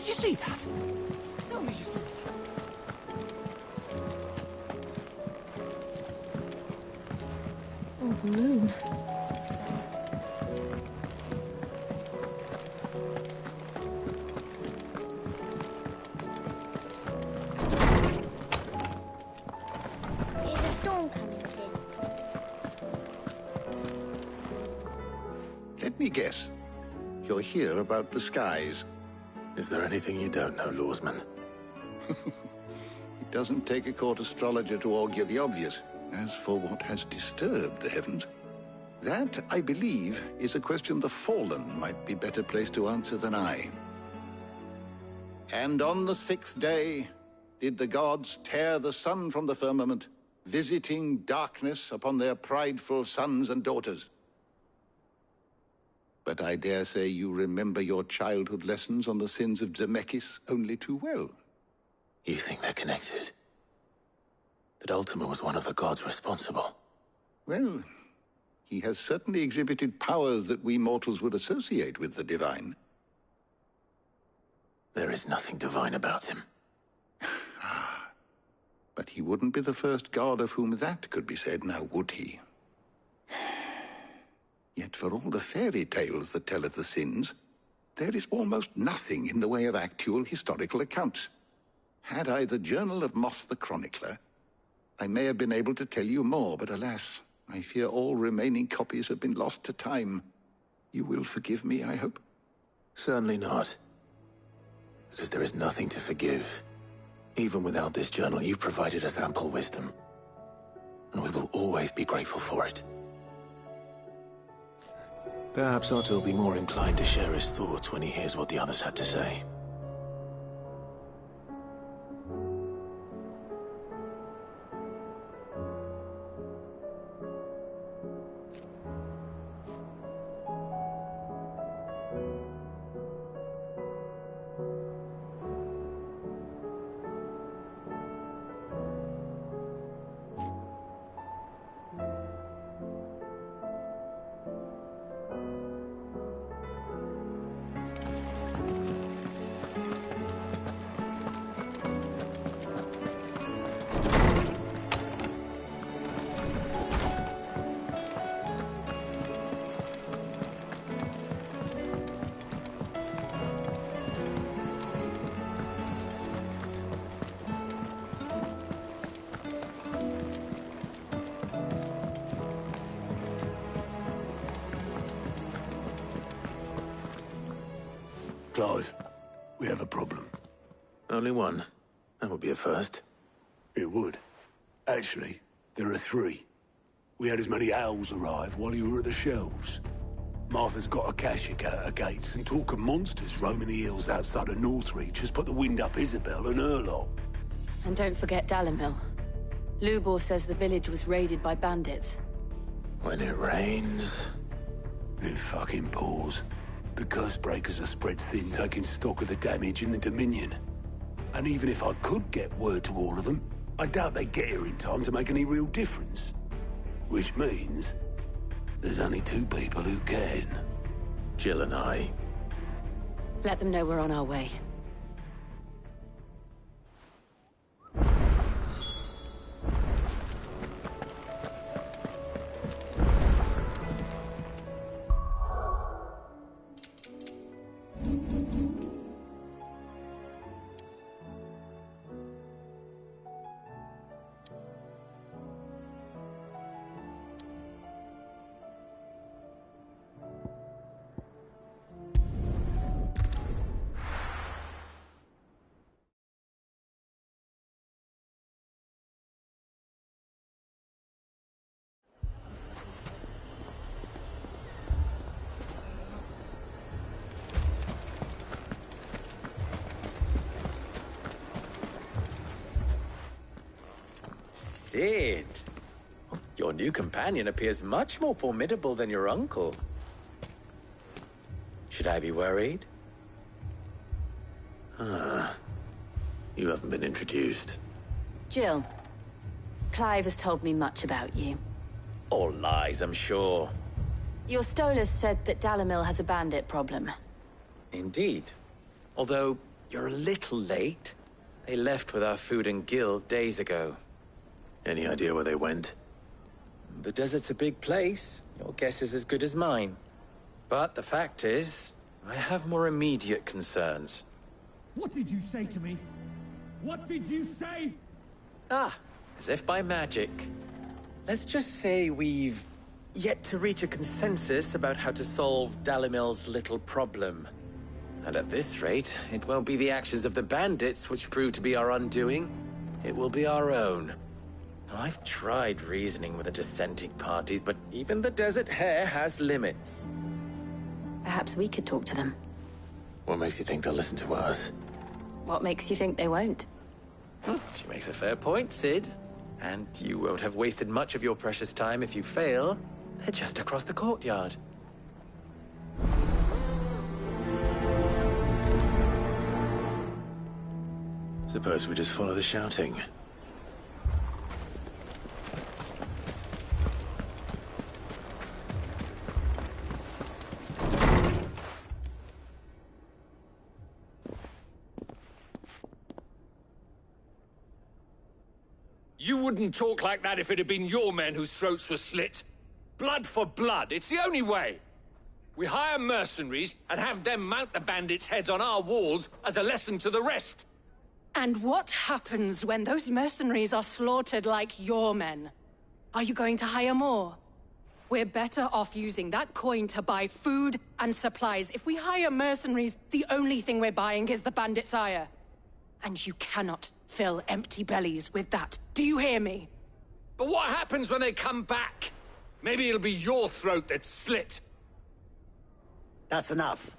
Did you see that? Tell me you saw that. Oh, the moon. Is a storm coming soon? Let me guess. You're here about the skies. Is there anything you don't know, Lawsman? It doesn't take a court astrologer to augur the obvious. As for what has disturbed the heavens, that, I believe, is a question the Fallen might be better placed to answer than I. And on the 6th day did the gods tear the sun from the firmament, visiting darkness upon their prideful sons and daughters. But I dare say you remember your childhood lessons on the sins of Zemeckis only too well. You think they're connected? That Ultima was one of the gods responsible? Well, he has certainly exhibited powers that we mortals would associate with the divine. There is nothing divine about him. But he wouldn't be the first god of whom that could be said, now would he? Yet for all the fairy tales that tell of the sins, there is almost nothing in the way of actual historical accounts. Had I the Journal of Moss the Chronicler, I may have been able to tell you more, but alas, I fear all remaining copies have been lost to time. You will forgive me, I hope? Certainly not. Because there is nothing to forgive. Even without this journal, you've provided us ample wisdom. And we will always be grateful for it. Perhaps Otto will be more inclined to share his thoughts when he hears what the others had to say. Clive, we have a problem. Only one. That would be a first. It would. Actually, there are 3. We had as many owls arrive while you were at the shelves. Martha's got a Akashic out her gates, and talk of monsters roaming the hills outside of Northreach has put the wind up Isabel and her lot. And don't forget Dalimil. Lubor says the village was raided by bandits. When it rains... It fucking pours. The curse breakers are spread thin, taking stock of the damage in the Dominion. And even if I could get word to all of them, I doubt they'd get here in time to make any real difference. Which means there's only 2 people who can. Jill and I. Let them know we're on our way. Sid, your new companion appears much more formidable than your uncle. Should I be worried? You haven't been introduced. Jill, Clive has told me much about you. All lies, I'm sure. Your Stolas said that Dalimil has a bandit problem. Indeed. Although, You're a little late. They left with our food and guild days ago. Any idea where they went? The desert's a big place. Your guess is as good as mine. But the fact is, I have more immediate concerns. What did you say to me? What did you say? Ah, as if by magic. Let's just say we've yet to reach a consensus about how to solve Dalimil's little problem. And at this rate, it won't be the actions of the bandits which prove to be our undoing. It will be our own. I've tried reasoning with the dissenting parties, but even the Desert Hare has limits. Perhaps we could talk to them. What makes you think they'll listen to us? What makes you think they won't? She makes a fair point, Sid. And you won't have wasted much of your precious time if you fail. They're just across the courtyard. Suppose we just follow the shouting. You wouldn't talk like that if it had been your men whose throats were slit. Blood for blood, it's the only way. We hire mercenaries and have them mount the bandits' heads on our walls as a lesson to the rest. And what happens when those mercenaries are slaughtered like your men? Are you going to hire more? We're better off using that coin to buy food and supplies. If we hire mercenaries, the only thing we're buying is the bandits' ire. And you cannot fill empty bellies with that. Do you hear me? But what happens when they come back? Maybe it'll be your throat that's slit. That's enough.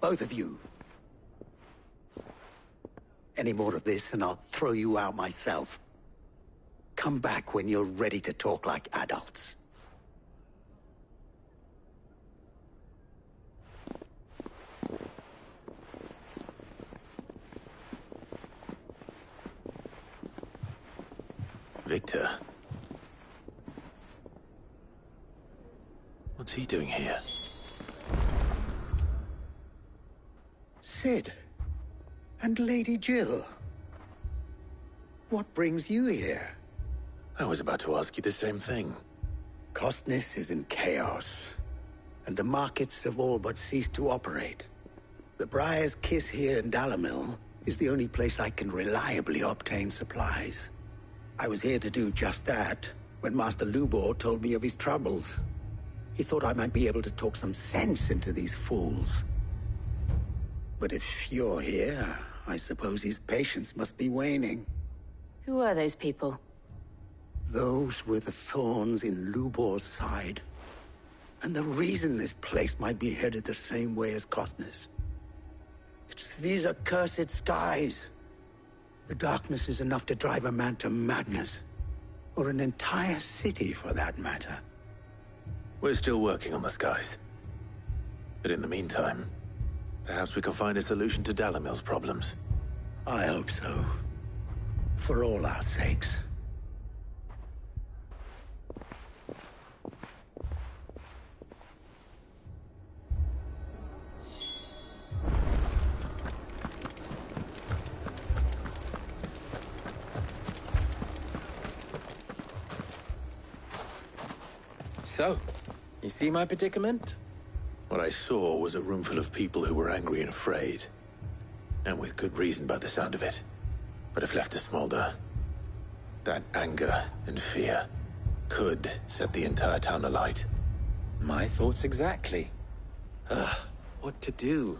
Both of you. Any more of this and I'll throw you out myself. Come back when you're ready to talk like adults. Victor. What's he doing here? Sid. And Lady Jill. What brings you here? I was about to ask you the same thing. Costness is in chaos, and the markets have all but ceased to operate. The Briar's Kiss here in Dalimil is the only place I can reliably obtain supplies. I was here to do just that when Master Lubor told me of his troubles. He thought I might be able to talk some sense into these fools. But if you're here, I suppose his patience must be waning. Who are those people? Those were the thorns in Lubor's side. And the reason this place might be headed the same way as Costness. It's these accursed skies. The darkness is enough to drive a man to madness. Or an entire city, for that matter. We're still working on the skies. But in the meantime, perhaps we can find a solution to Dalimil's problems. I hope so. For all our sakes. So, you see my predicament? What I saw was a room full of people who were angry and afraid. And with good reason by the sound of it. But if left to smolder, that anger and fear could set the entire town alight. My thoughts exactly. What to do?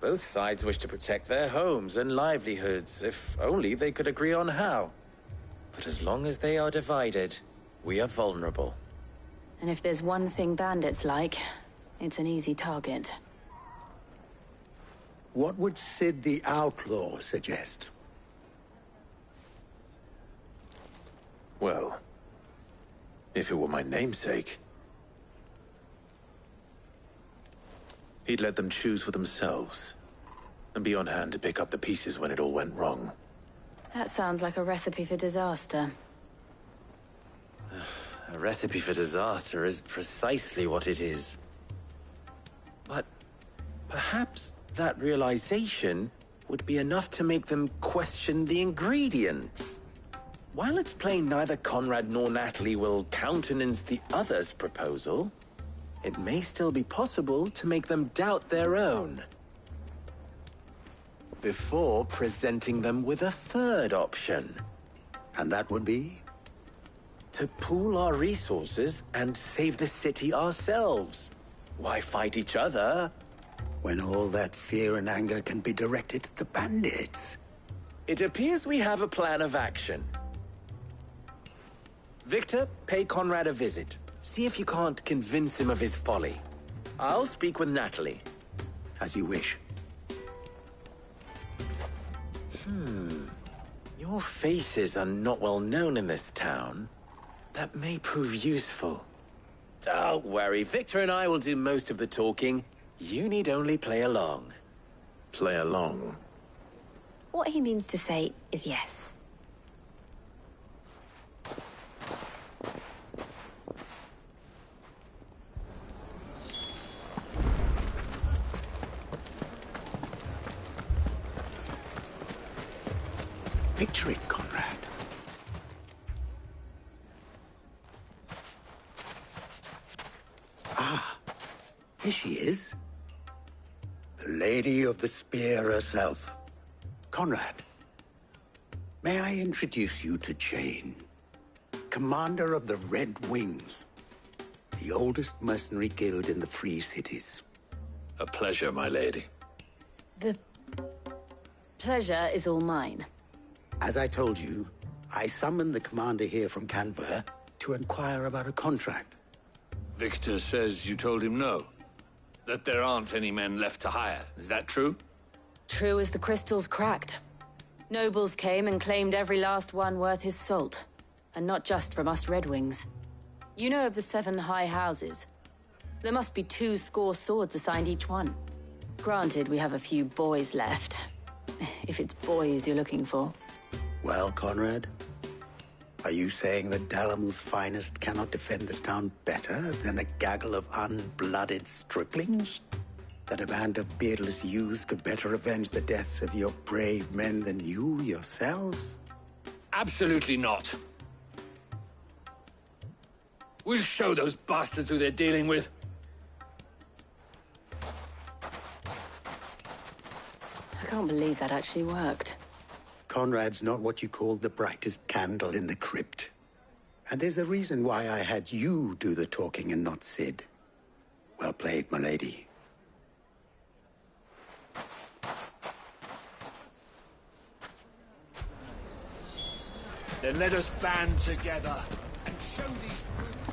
Both sides wish to protect their homes and livelihoods, if only they could agree on how. But as long as they are divided, we are vulnerable. And if there's one thing bandits like, it's an easy target. What would Sid the Outlaw suggest? Well, if it were my namesake, he'd let them choose for themselves, and be on hand to pick up the pieces when it all went wrong. That sounds like a recipe for disaster. A recipe for disaster is precisely what it is. But perhaps that realization would be enough to make them question the ingredients. While it's plain neither Conrad nor Natalie will countenance the other's proposal, it may still be possible to make them doubt their own before presenting them with a third option. And that would be? To pool our resources and save the city ourselves. Why fight each other? When all that fear and anger can be directed at the bandits. It appears we have a plan of action. Victor, pay Conrad a visit. See if you can't convince him of his folly. I'll speak with Natalie. As you wish. Your faces are not well known in this town. That may prove useful. Don't worry, Victor and I will do most of the talking. You need only play along. Play along? What he means to say is yes. Picture it, Conrad. Ah, here she is. The Lady of the Spear herself. Conrad, may I introduce you to Jane, commander of the Red Wings, the oldest mercenary guild in the Free Cities. A pleasure, my lady. The pleasure is all mine. As I told you, I summoned the commander here from Canver to inquire about a contract. Victor says you told him no. That there aren't any men left to hire. Is that true? True as the crystals cracked. Nobles came and claimed every last one worth his salt. And not just from us Red Wings. You know of the 7 high houses. There must be 2 swords assigned each one. Granted, we have a few boys left. If it's boys you're looking for. Well, Conrad, are you saying that Dalimil's finest cannot defend this town better than a gaggle of unblooded striplings? That a band of beardless youths could better avenge the deaths of your brave men than you yourselves? Absolutely not. We'll show those bastards who they're dealing with. I can't believe that actually worked. Conrad's not what you call the brightest candle in the crypt. And there's a reason why I had you do the talking and not Sid. Well played, my lady. Then let us band together and show these brutes.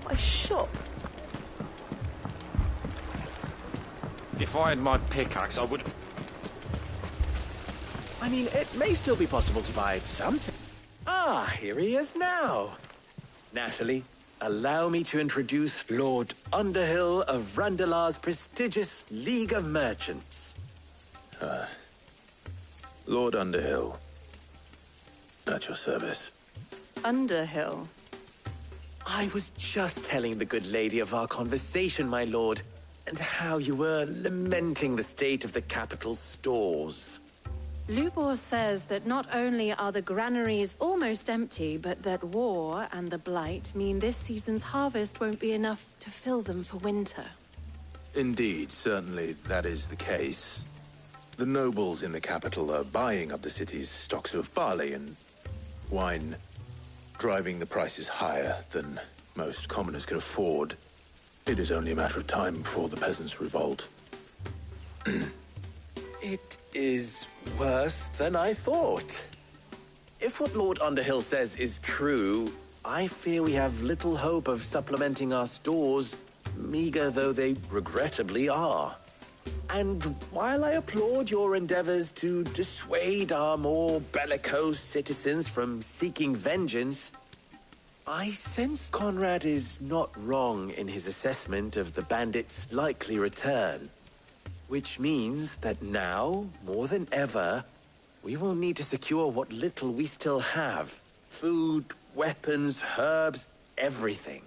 My shop. If I had my pickaxe, I would... I mean, it may still be possible to buy something. Ah, here he is now. Natalie, allow me to introduce Lord Underhill of Randalar's prestigious League of Merchants. Lord Underhill. At your service. Underhill? I was just telling the good lady of our conversation, my lord, and how you were lamenting the state of the capital's stores. Lubor says that not only are the granaries almost empty, but that war and the Blight mean this season's harvest won't be enough to fill them for winter. Indeed, certainly that is the case. The nobles in the capital are buying up the city's stocks of barley and wine, driving the prices higher than most commoners can afford. It is only a matter of time before the peasants revolt. It is worse than I thought. If what Lord Underhill says is true, I fear we have little hope of supplementing our stores, meager though they regrettably are. And while I applaud your endeavors to dissuade our more bellicose citizens from seeking vengeance, I sense Conrad is not wrong in his assessment of the bandits' likely return. Which means that now, more than ever, we will need to secure what little we still have. Food, weapons, herbs, everything.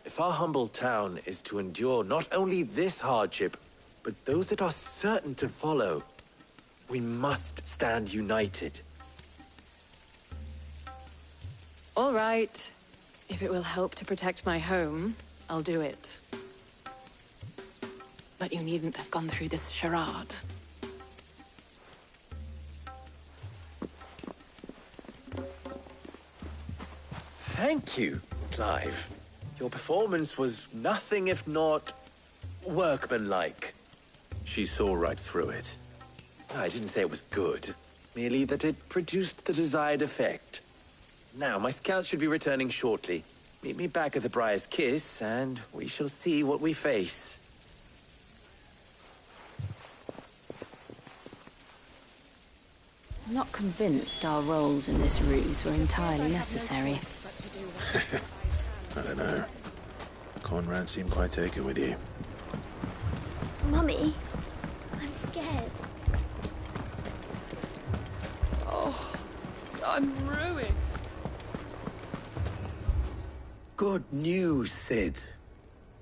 If our humble town is to endure not only this hardship, but those that are certain to follow, we must stand united. All right. If it will help to protect my home, I'll do it. But you needn't have gone through this charade. Thank you, Clive. Your performance was nothing if not workmanlike. She saw right through it. I didn't say it was good, merely that it produced the desired effect. Now, my scouts should be returning shortly. Meet me back at the Briar's Kiss, and we shall see what we face. I'm not convinced our roles in this ruse were entirely necessary. I don't know. Conrad seemed quite taken with you. Mummy, I'm scared. Oh, I'm ruined. Good news, Sid.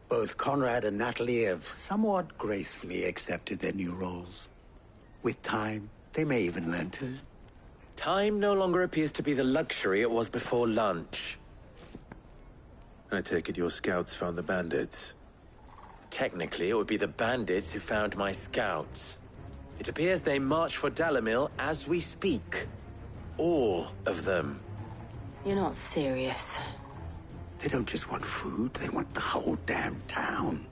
Both Conrad and Natalie have somewhat gracefully accepted their new roles. With time, they may even learn to. Time no longer appears to be the luxury it was before lunch. I take it your scouts found the bandits. Technically, it would be the bandits who found my scouts. It appears they march for Dalimil as we speak. All of them. You're not serious. They don't just want food, they want the whole damn town.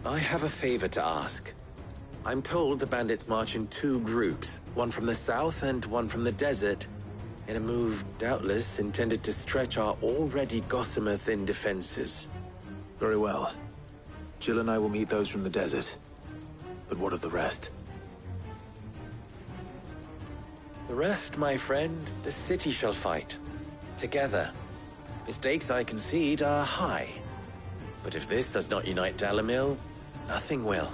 I have a favor to ask. I'm told the bandits march in two groups, one from the south and one from the desert, in a move doubtless intended to stretch our already gossamer-thin defenses. Very well. Jill and I will meet those from the desert. But what of the rest? The rest, my friend, the city shall fight. Together. The stakes, I concede, are high. But if this does not unite Dalimil, nothing will.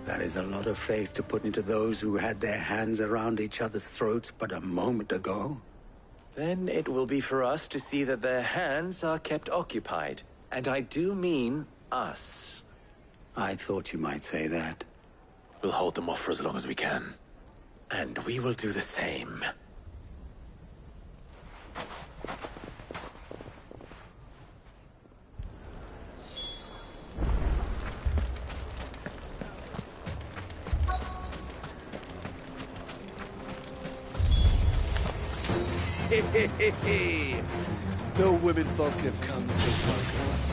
That is a lot of faith to put into those who had their hands around each other's throats but a moment ago. Then it will be for us to see that their hands are kept occupied. And I do mean us. I thought you might say that. We'll hold them off for as long as we can. And we will do the same. The women folk have come to fuck us.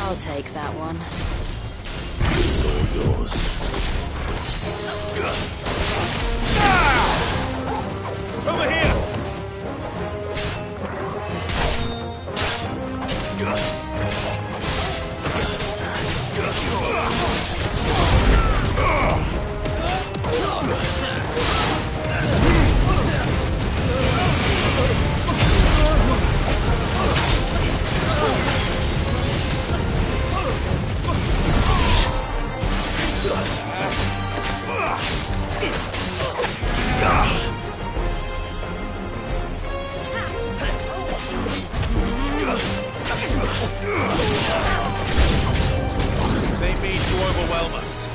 I'll take that one. It's all yours. Over here! They mean to overwhelm us.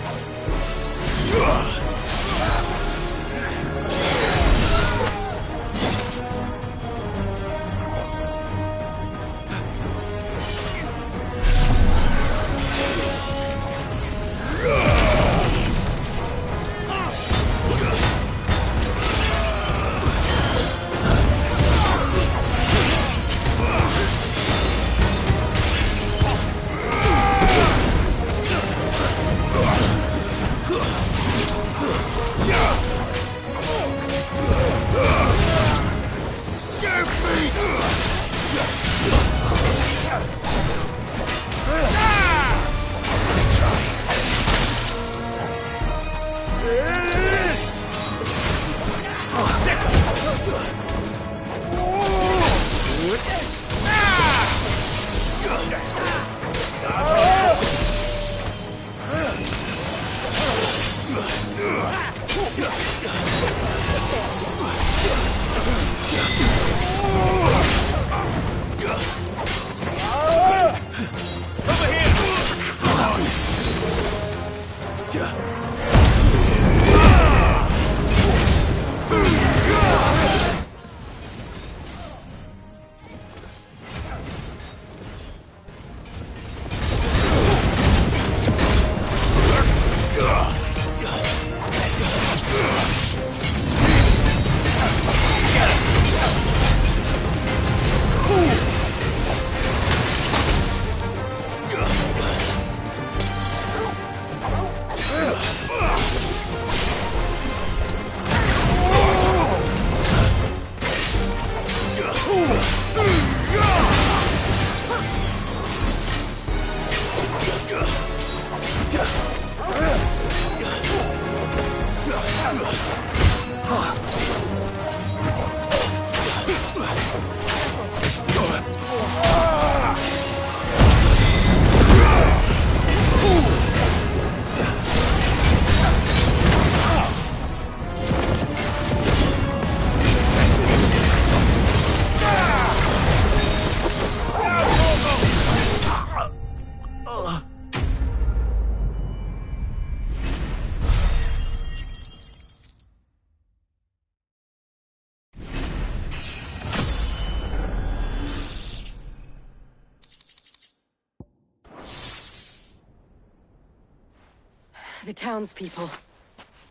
The townspeople.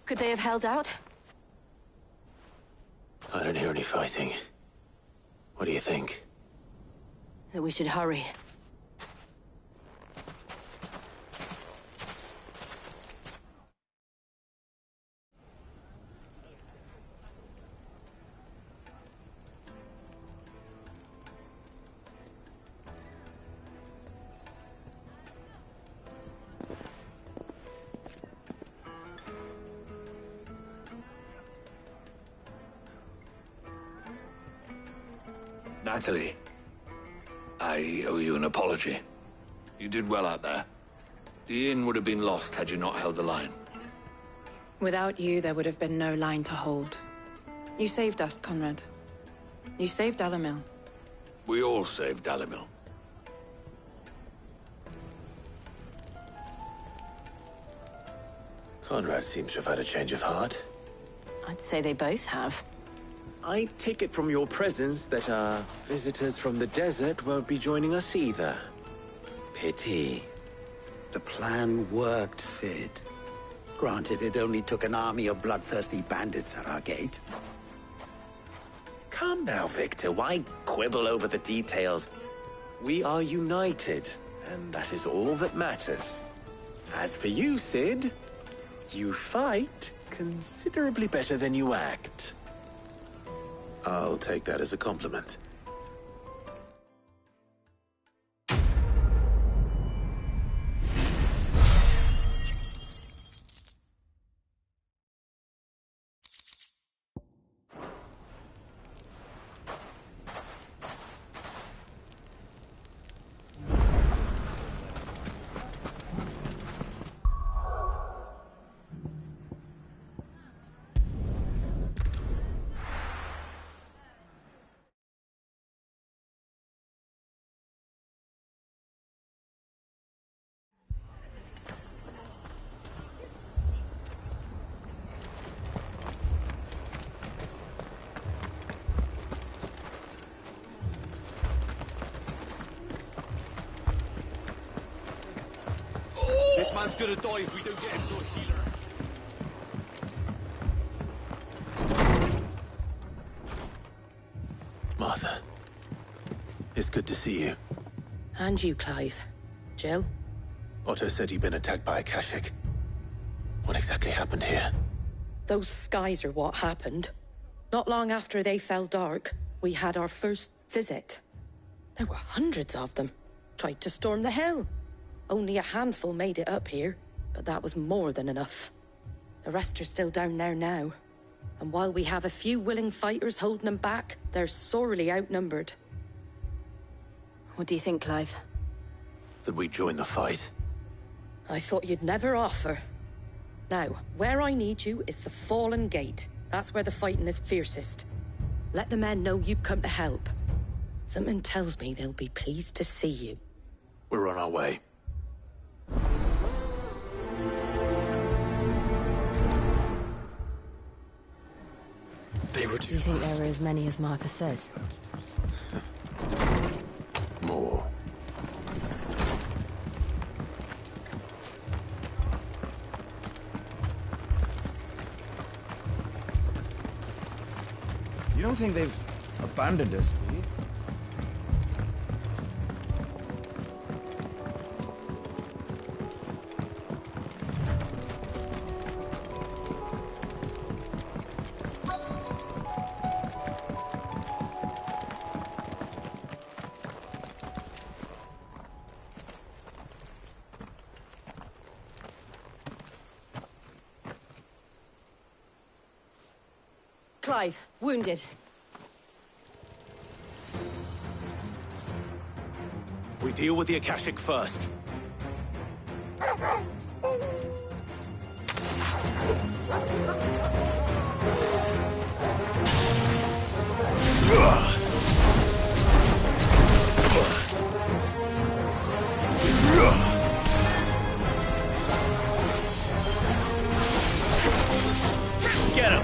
Could they have held out? I don't hear any fighting. What do you think? That we should hurry. Natalie, I owe you an apology. You did well out there. The inn would have been lost had you not held the line. Without you, there would have been no line to hold. You saved us, Conrad. You saved Dalimil. We all saved Dalimil. Conrad seems to have had a change of heart. I'd say they both have. I take it from your presence that our visitors from the desert won't be joining us either. Pity. The plan worked, Sid. Granted, it only took an army of bloodthirsty bandits at our gate. Calm now, Victor. Why quibble over the details? We are united, and that is all that matters. As for you, Sid, you fight considerably better than you act. I'll take that as a compliment. This man's gonna die if we don't get him to a healer. Martha. It's good to see you. And you, Clive. Jill? Otto said you'd been attacked by a Kashik. What exactly happened here? Those skies are what happened. Not long after they fell dark, we had our first visit. There were hundreds of them. Tried to storm the hill. Only a handful made it up here, but that was more than enough. The rest are still down there now. And while we have a few willing fighters holding them back, they're sorely outnumbered. What do you think, Clive? That we join the fight? I thought you'd never offer. Now, where I need you is the Fallen Gate. That's where the fighting is fiercest. Let the men know you've come to help. Something tells me they'll be pleased to see you. We're on our way. Do you think there are as many as Martha says? More. You don't think they've abandoned us, do you? Clive, wounded. We deal with the Akashic first. Get him!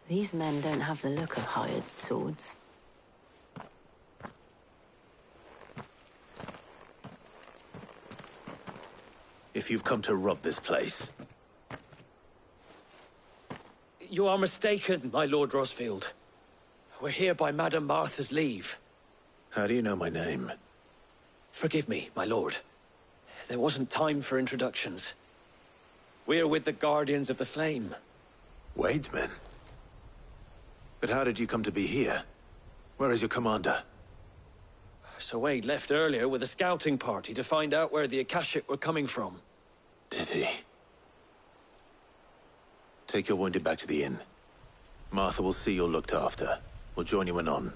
These men don't have the look of hired swords. If you've come to rob this place... You are mistaken, my Lord Rosfield. We're here by Madame Martha's leave. How do you know my name? Forgive me, my lord. There wasn't time for introductions. We're with the Guardians of the Flame. Wade's men? But how did you come to be here? Where is your commander? Sir Wade left earlier with a scouting party to find out where the Akashic were coming from. Did he? Take your wounded back to the inn. Martha will see you're looked after. We'll join you anon.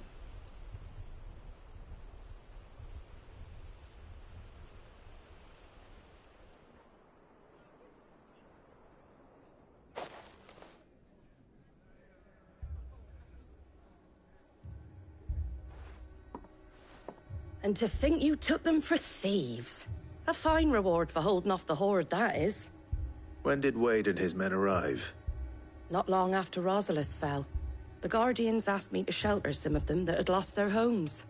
And to think you took them for thieves. A fine reward for holding off the horde, that is. When did Wade and his men arrive? Not long after Rosalith fell. The Guardians asked me to shelter some of them that had lost their homes.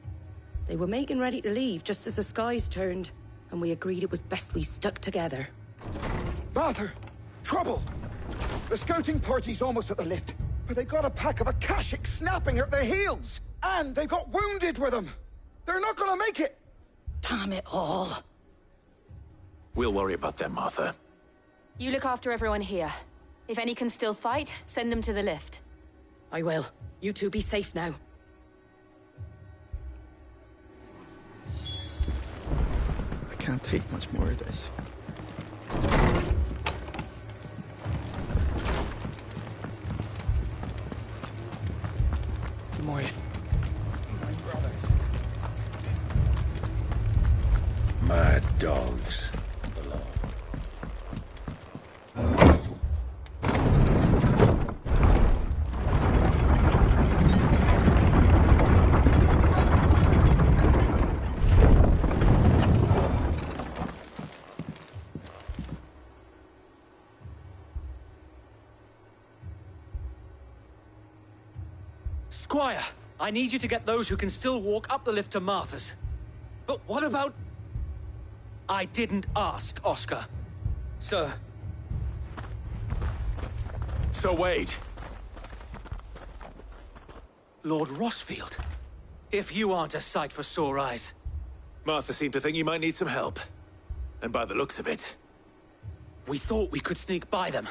They were making ready to leave just as the skies turned, and we agreed it was best we stuck together. Martha! Trouble! The scouting party's almost at the lift, but they got a pack of Akashic snapping at their heels! And they've got wounded with them! They're not gonna make it! Damn it all. We'll worry about them, Martha. You look after everyone here. If any can still fight, send them to the lift. I will. You two be safe now. I can't take much more of this. My brothers. Mad dogs. Squire, I need you to get those who can still walk up the lift to Martha's. But what about... I didn't ask, Oscar. Sir. So Wade. Lord Rossfield. If you aren't a sight for sore eyes. Martha seemed to think you might need some help. And by the looks of it... We thought we could sneak by them.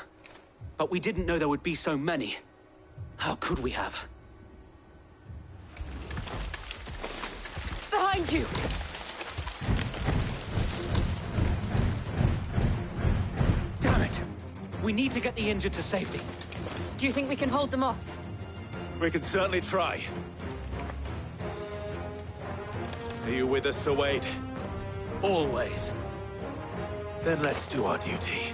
But we didn't know there would be so many. How could we have? Behind you! Damn it! We need to get the injured to safety. Do you think we can hold them off? We can certainly try. Are you with us, Sir Wade? Always. Then let's do our duty.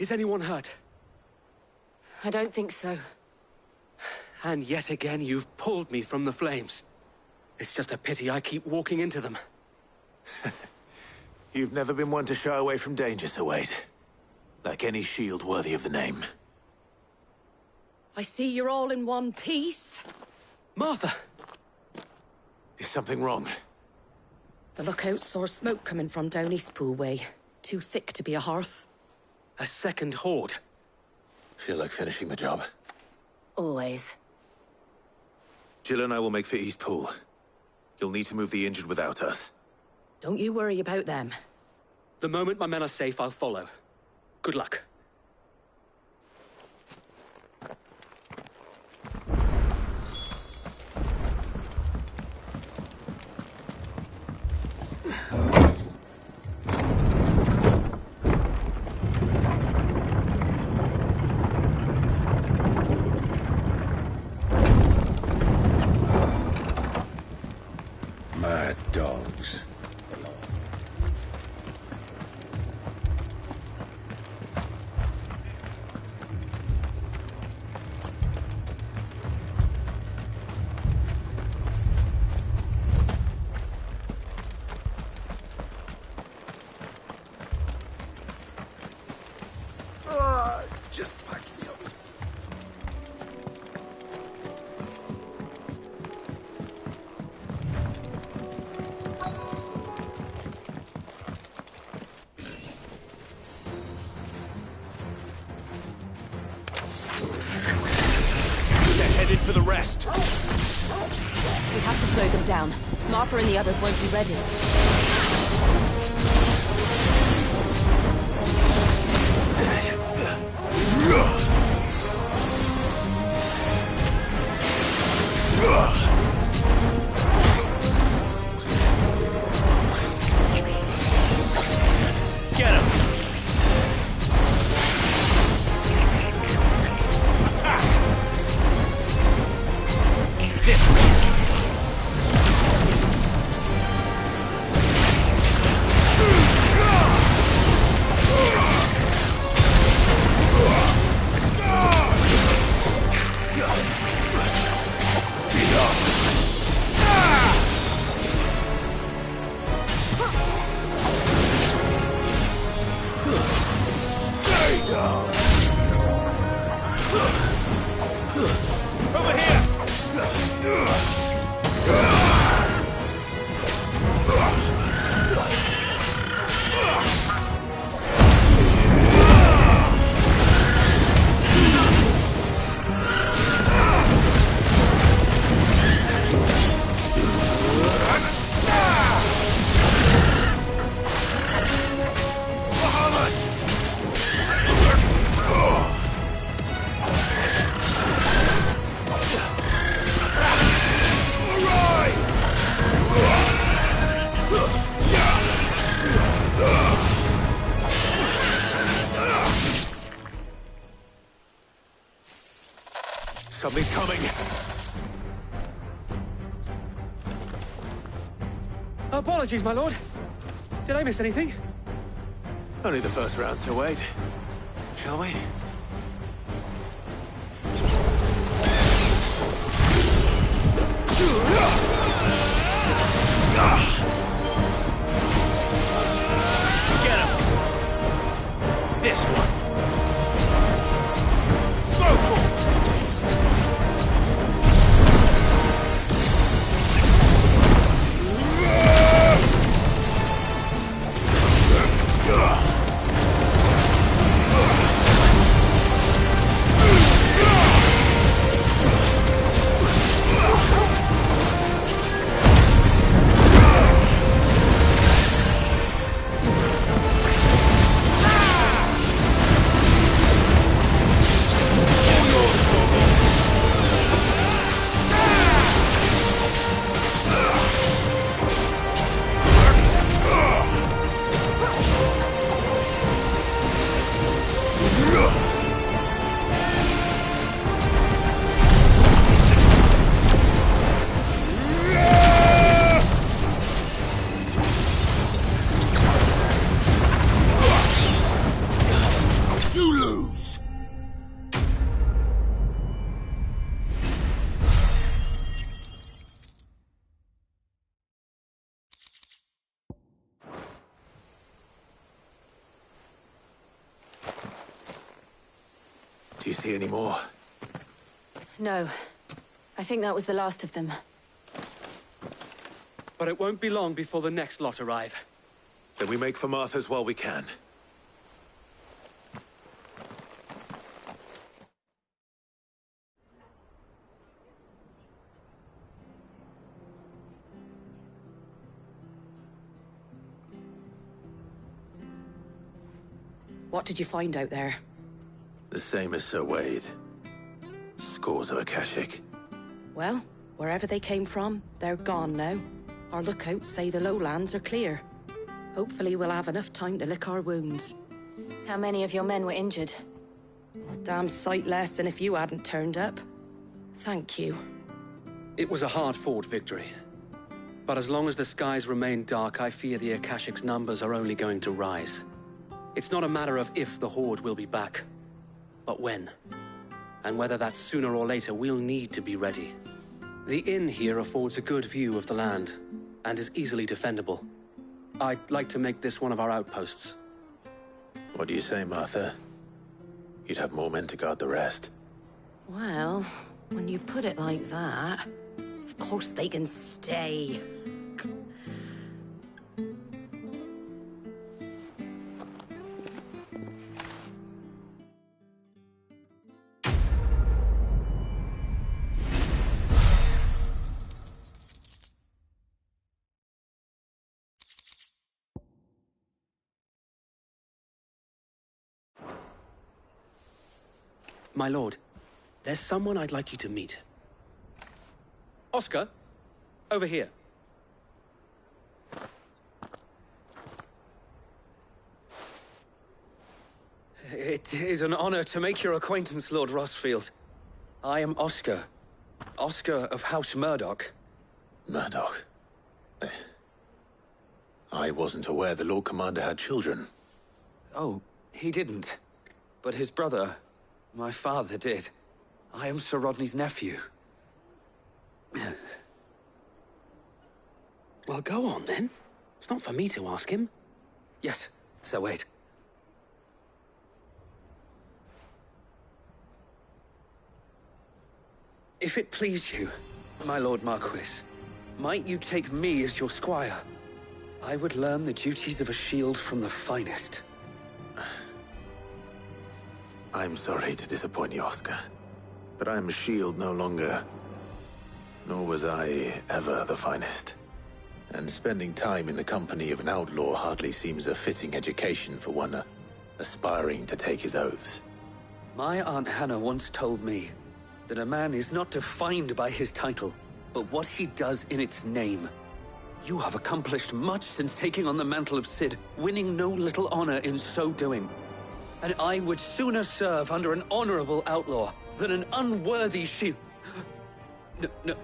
Is anyone hurt? I don't think so. And yet again, you've pulled me from the flames. It's just a pity I keep walking into them. You've never been one to shy away from danger, Sir Wade. Like any shield worthy of the name. I see you're all in one piece. Martha! Is something wrong? The lookout saw smoke coming from down Eastpool way. Too thick to be a hearth. A second horde. Feel like finishing the job. Always. Jill and I will make for Eastpool. You'll need to move the injured without us. Don't you worry about them. The moment my men are safe, I'll follow. Good luck. Mad dogs. Just patch me up. They're headed for the rest. We have to slow them down. Martha and the others won't be ready. Get him! Attack! This way! Over Something's coming. Apologies, my lord. Did I miss anything? Only the first round, so wait. Shall we? Get him! This one! Vocal! Do you see any more? No. I think that was the last of them. But it won't be long before the next lot arrive. Then we make for Martha's while we can. What did you find out there? The same as Sir Wade. Scores of Akashic. Well, wherever they came from, they're gone now. Our lookouts say the lowlands are clear. Hopefully we'll have enough time to lick our wounds. How many of your men were injured? A damn sight less than if you hadn't turned up. Thank you. It was a hard-fought victory. But as long as the skies remain dark, I fear the Akashic's numbers are only going to rise. It's not a matter of if the Horde will be back, but when. And whether that's sooner or later, we'll need to be ready. The inn here affords a good view of the land, and is easily defendable. I'd like to make this one of our outposts. What do you say, Martha? You'd have more men to guard the rest. Well, when you put it like that, of course they can stay. My lord, there's someone I'd like you to meet. Oscar, over here. It is an honor to make your acquaintance, Lord Rossfield. I am Oscar. Oscar of House Murdoch. Murdoch? I wasn't aware the Lord Commander had children. Oh, he didn't. But his brother, my father, did. I am Sir Rodney's nephew. Well, go on, then. It's not for me to ask him. Yes, Sir Wade. If it please you, my Lord Marquis, might you take me as your squire? I would learn the duties of a shield from the finest. I'm sorry to disappoint you, Oscar, but I'm a shield no longer. Nor was I ever the finest. And spending time in the company of an outlaw hardly seems a fitting education for one aspiring to take his oaths. My Aunt Hannah once told me that a man is not defined by his title, but what he does in its name. You have accomplished much since taking on the mantle of Cid, winning no little honor in so doing. And I would sooner serve under an honorable outlaw than an unworthy shield.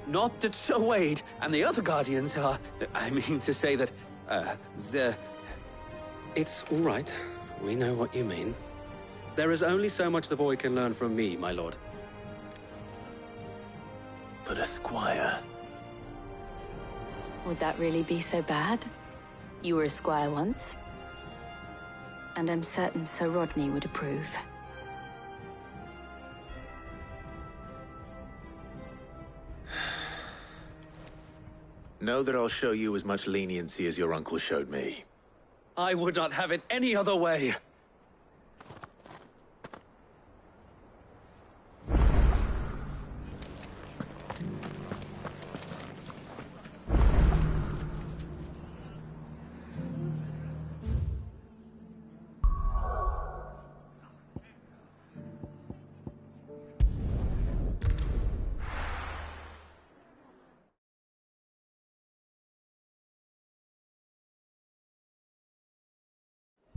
Not that Sir Wade and the other Guardians are... I mean to say that, they're... It's all right. We know what you mean. There is only so much the boy can learn from me, my lord. But a squire... Would that really be so bad? You were a squire once. And I'm certain Sir Rodney would approve. Know that I'll show you as much leniency as your uncle showed me. I would not have it any other way.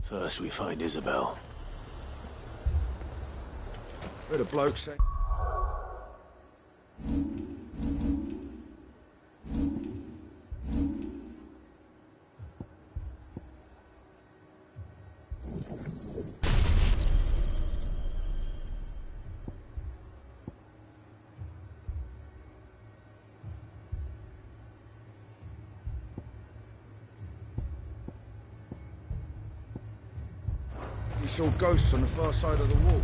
First we find Isabel. Heard a bloke say... He saw ghosts on the far side of the wall.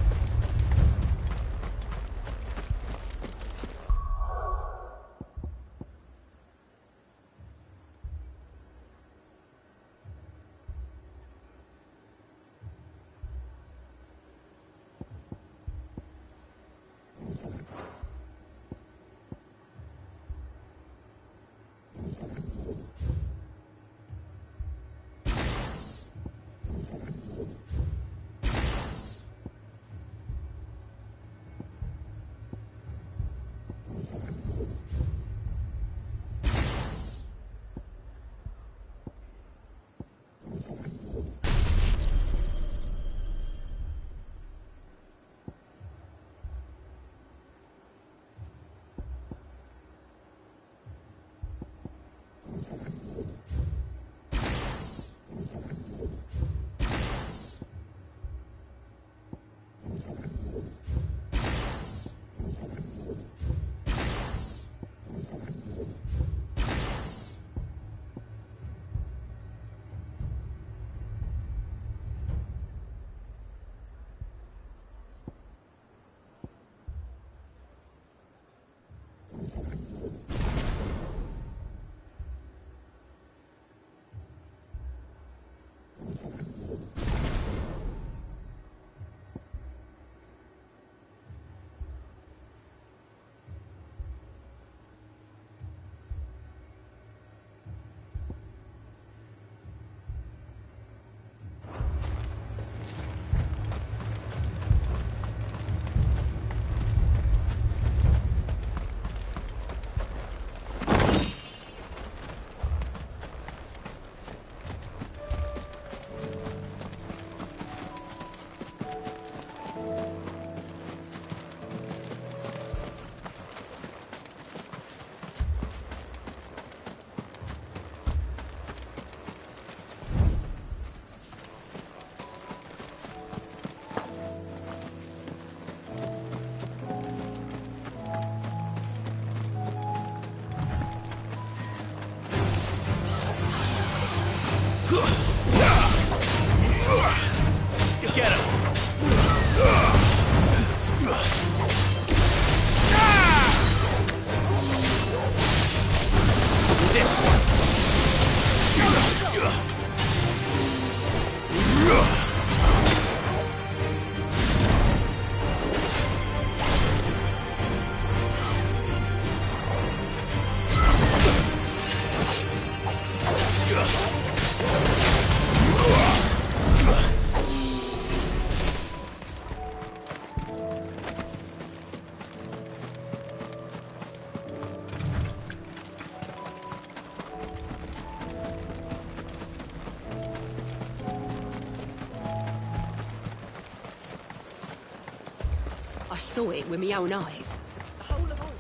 I saw it with my own eyes. The whole of all.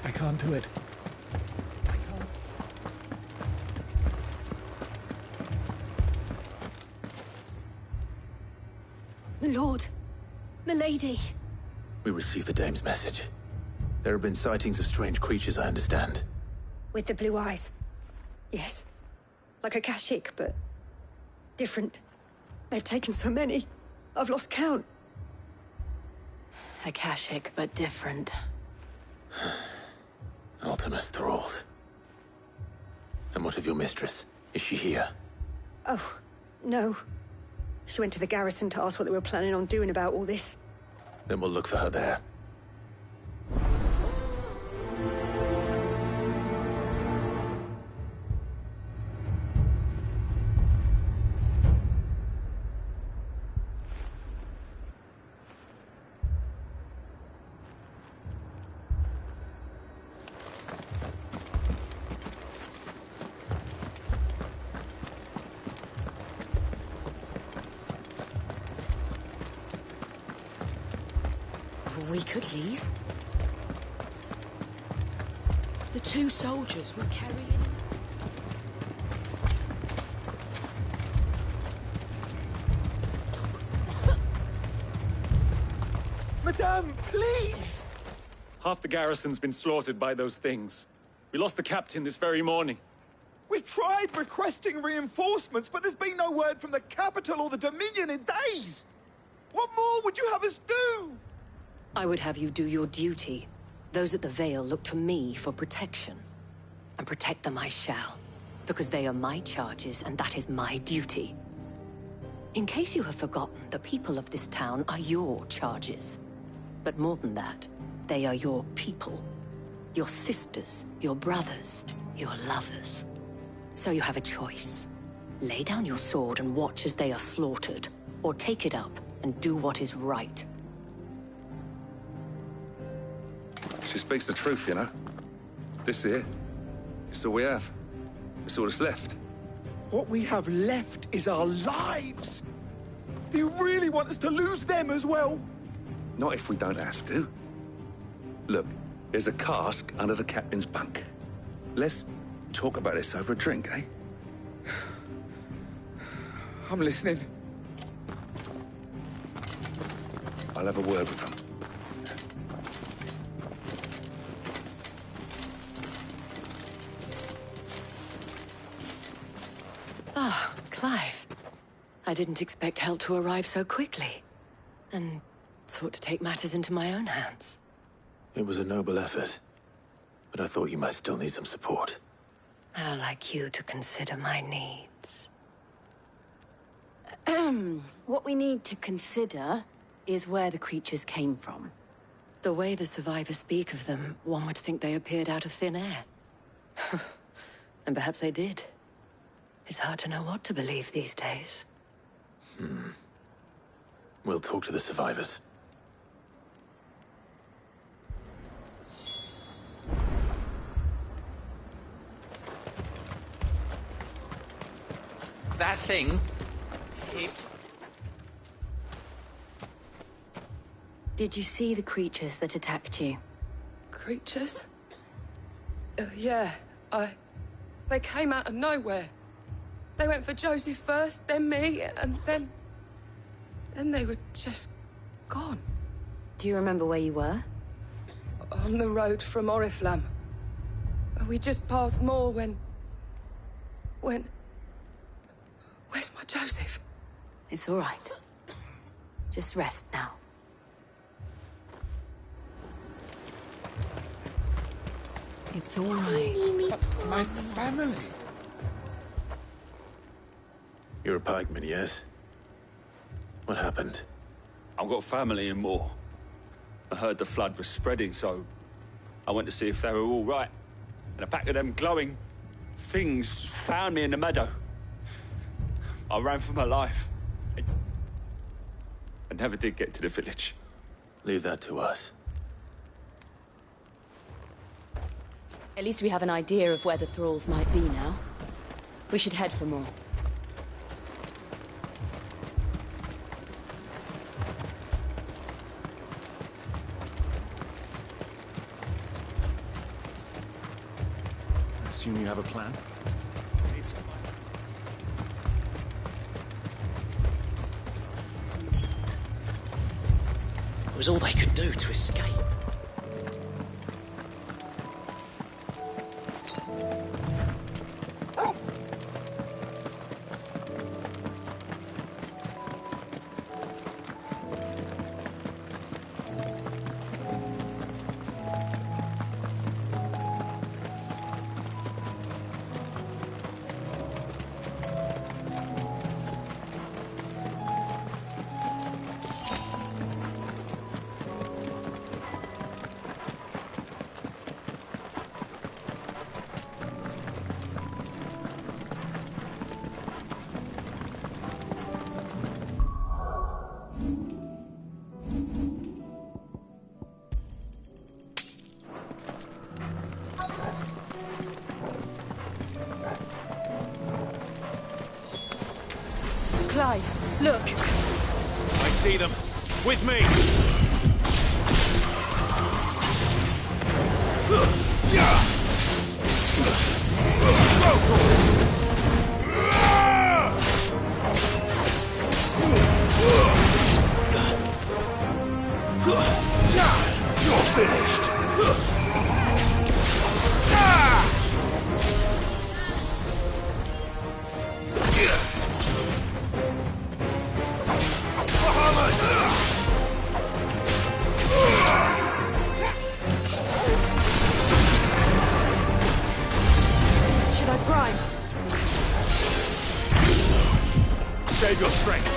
I can't do it. My lord. My lady. We received the dame's message. There have been sightings of strange creatures, I understand. With the blue eyes. Yes. Like a Kashik, but different. They've taken so many. I've lost count. Akashic, but different. Ultimus thralls. And what of your mistress? Is she here? Oh, no. She went to the garrison to ask what they were planning on doing about all this. Then we'll look for her there. We could leave. The two soldiers were carrying... Madame, please! Half the garrison's been slaughtered by those things. We lost the captain this very morning. We've tried requesting reinforcements, but there's been no word from the capital or the Dominion in days! What more would you have us do? I would have you do your duty. Those at the Vale look to me for protection. And protect them I shall. Because they are my charges, and that is my duty. In case you have forgotten, the people of this town are your charges. But more than that, they are your people. Your sisters, your brothers, your lovers. So you have a choice. Lay down your sword and watch as they are slaughtered, or take it up and do what is right. She speaks the truth, you know. This here, it's all we have. It's all that's left. What we have left is our lives! Do you really want us to lose them as well? Not if we don't have to. Look, there's a cask under the captain's bunk. Let's talk about this over a drink, eh? I'm listening. I'll have a word with him. Ah, Clive. I didn't expect help to arrive so quickly. And sought to take matters into my own hands. It was a noble effort. But I thought you might still need some support. I'd like you to consider my needs. What we need to consider is where the creatures came from. The way the survivors speak of them, one would think they appeared out of thin air. And perhaps they did. It's hard to know what to believe these days. We'll talk to the survivors. That thing... it... Did you see the creatures that attacked you? Creatures? Yeah, They came out of nowhere. They went for Joseph first, then me, and then they were just gone. Do you remember where you were? On the road from Oriflamme. We just passed Moor when... Where's my Joseph? It's all right. Just rest now. It's all right. My family. You're a pikeman, yes? What happened? I've got family in Moor. I heard the flood was spreading, so I went to see if they were all right. And a pack of them glowing things found me in the meadow. I ran for my life. I never did get to the village. Leave that to us. At least we have an idea of where the thralls might be now. We should head for more. I assume you have a plan? It was all they could do to escape. Clive, look! I see them. With me! You're finished! Should I prime? Save your strength.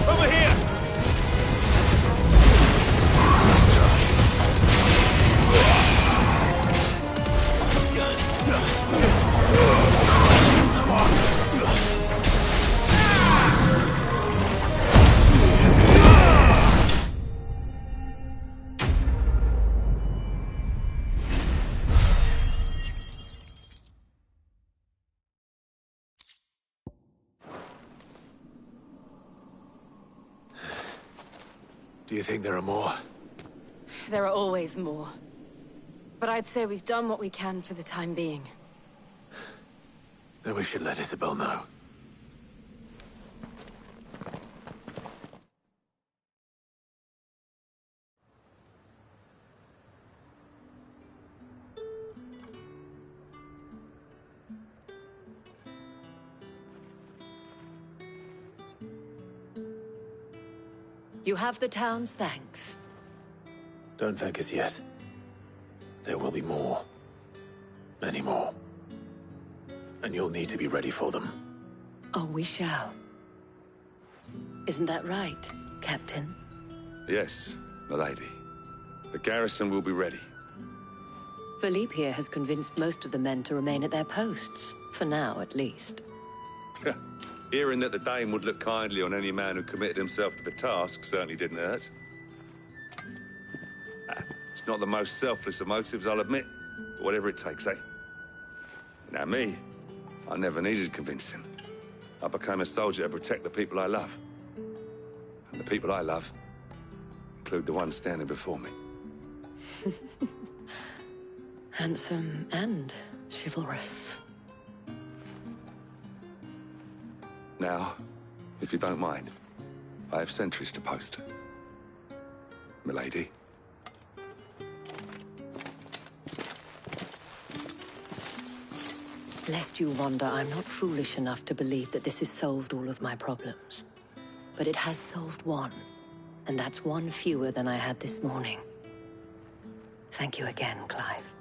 Over here! Do you think there are more? There are always more. But I'd say we've done what we can for the time being. Then we should let Isabel know. You have the town's thanks. Don't thank us yet. There will be more. Many more. And you'll need to be ready for them. Oh, we shall. Isn't that right, Captain? Yes, milady. The garrison will be ready. Philippe here has convinced most of the men to remain at their posts. For now, at least. Hearing that the Dane would look kindly on any man who committed himself to the task certainly didn't hurt. It's not the most selfless of motives, I'll admit. But whatever it takes, eh? Now me, I never needed convincing. I became a soldier to protect the people I love. And the people I love include the ones standing before me. Handsome and chivalrous. Now, if you don't mind, I have sentries to post. Milady. Lest you wonder, I'm not foolish enough to believe that this has solved all of my problems. But it has solved one, and that's one fewer than I had this morning. Thank you again, Clive.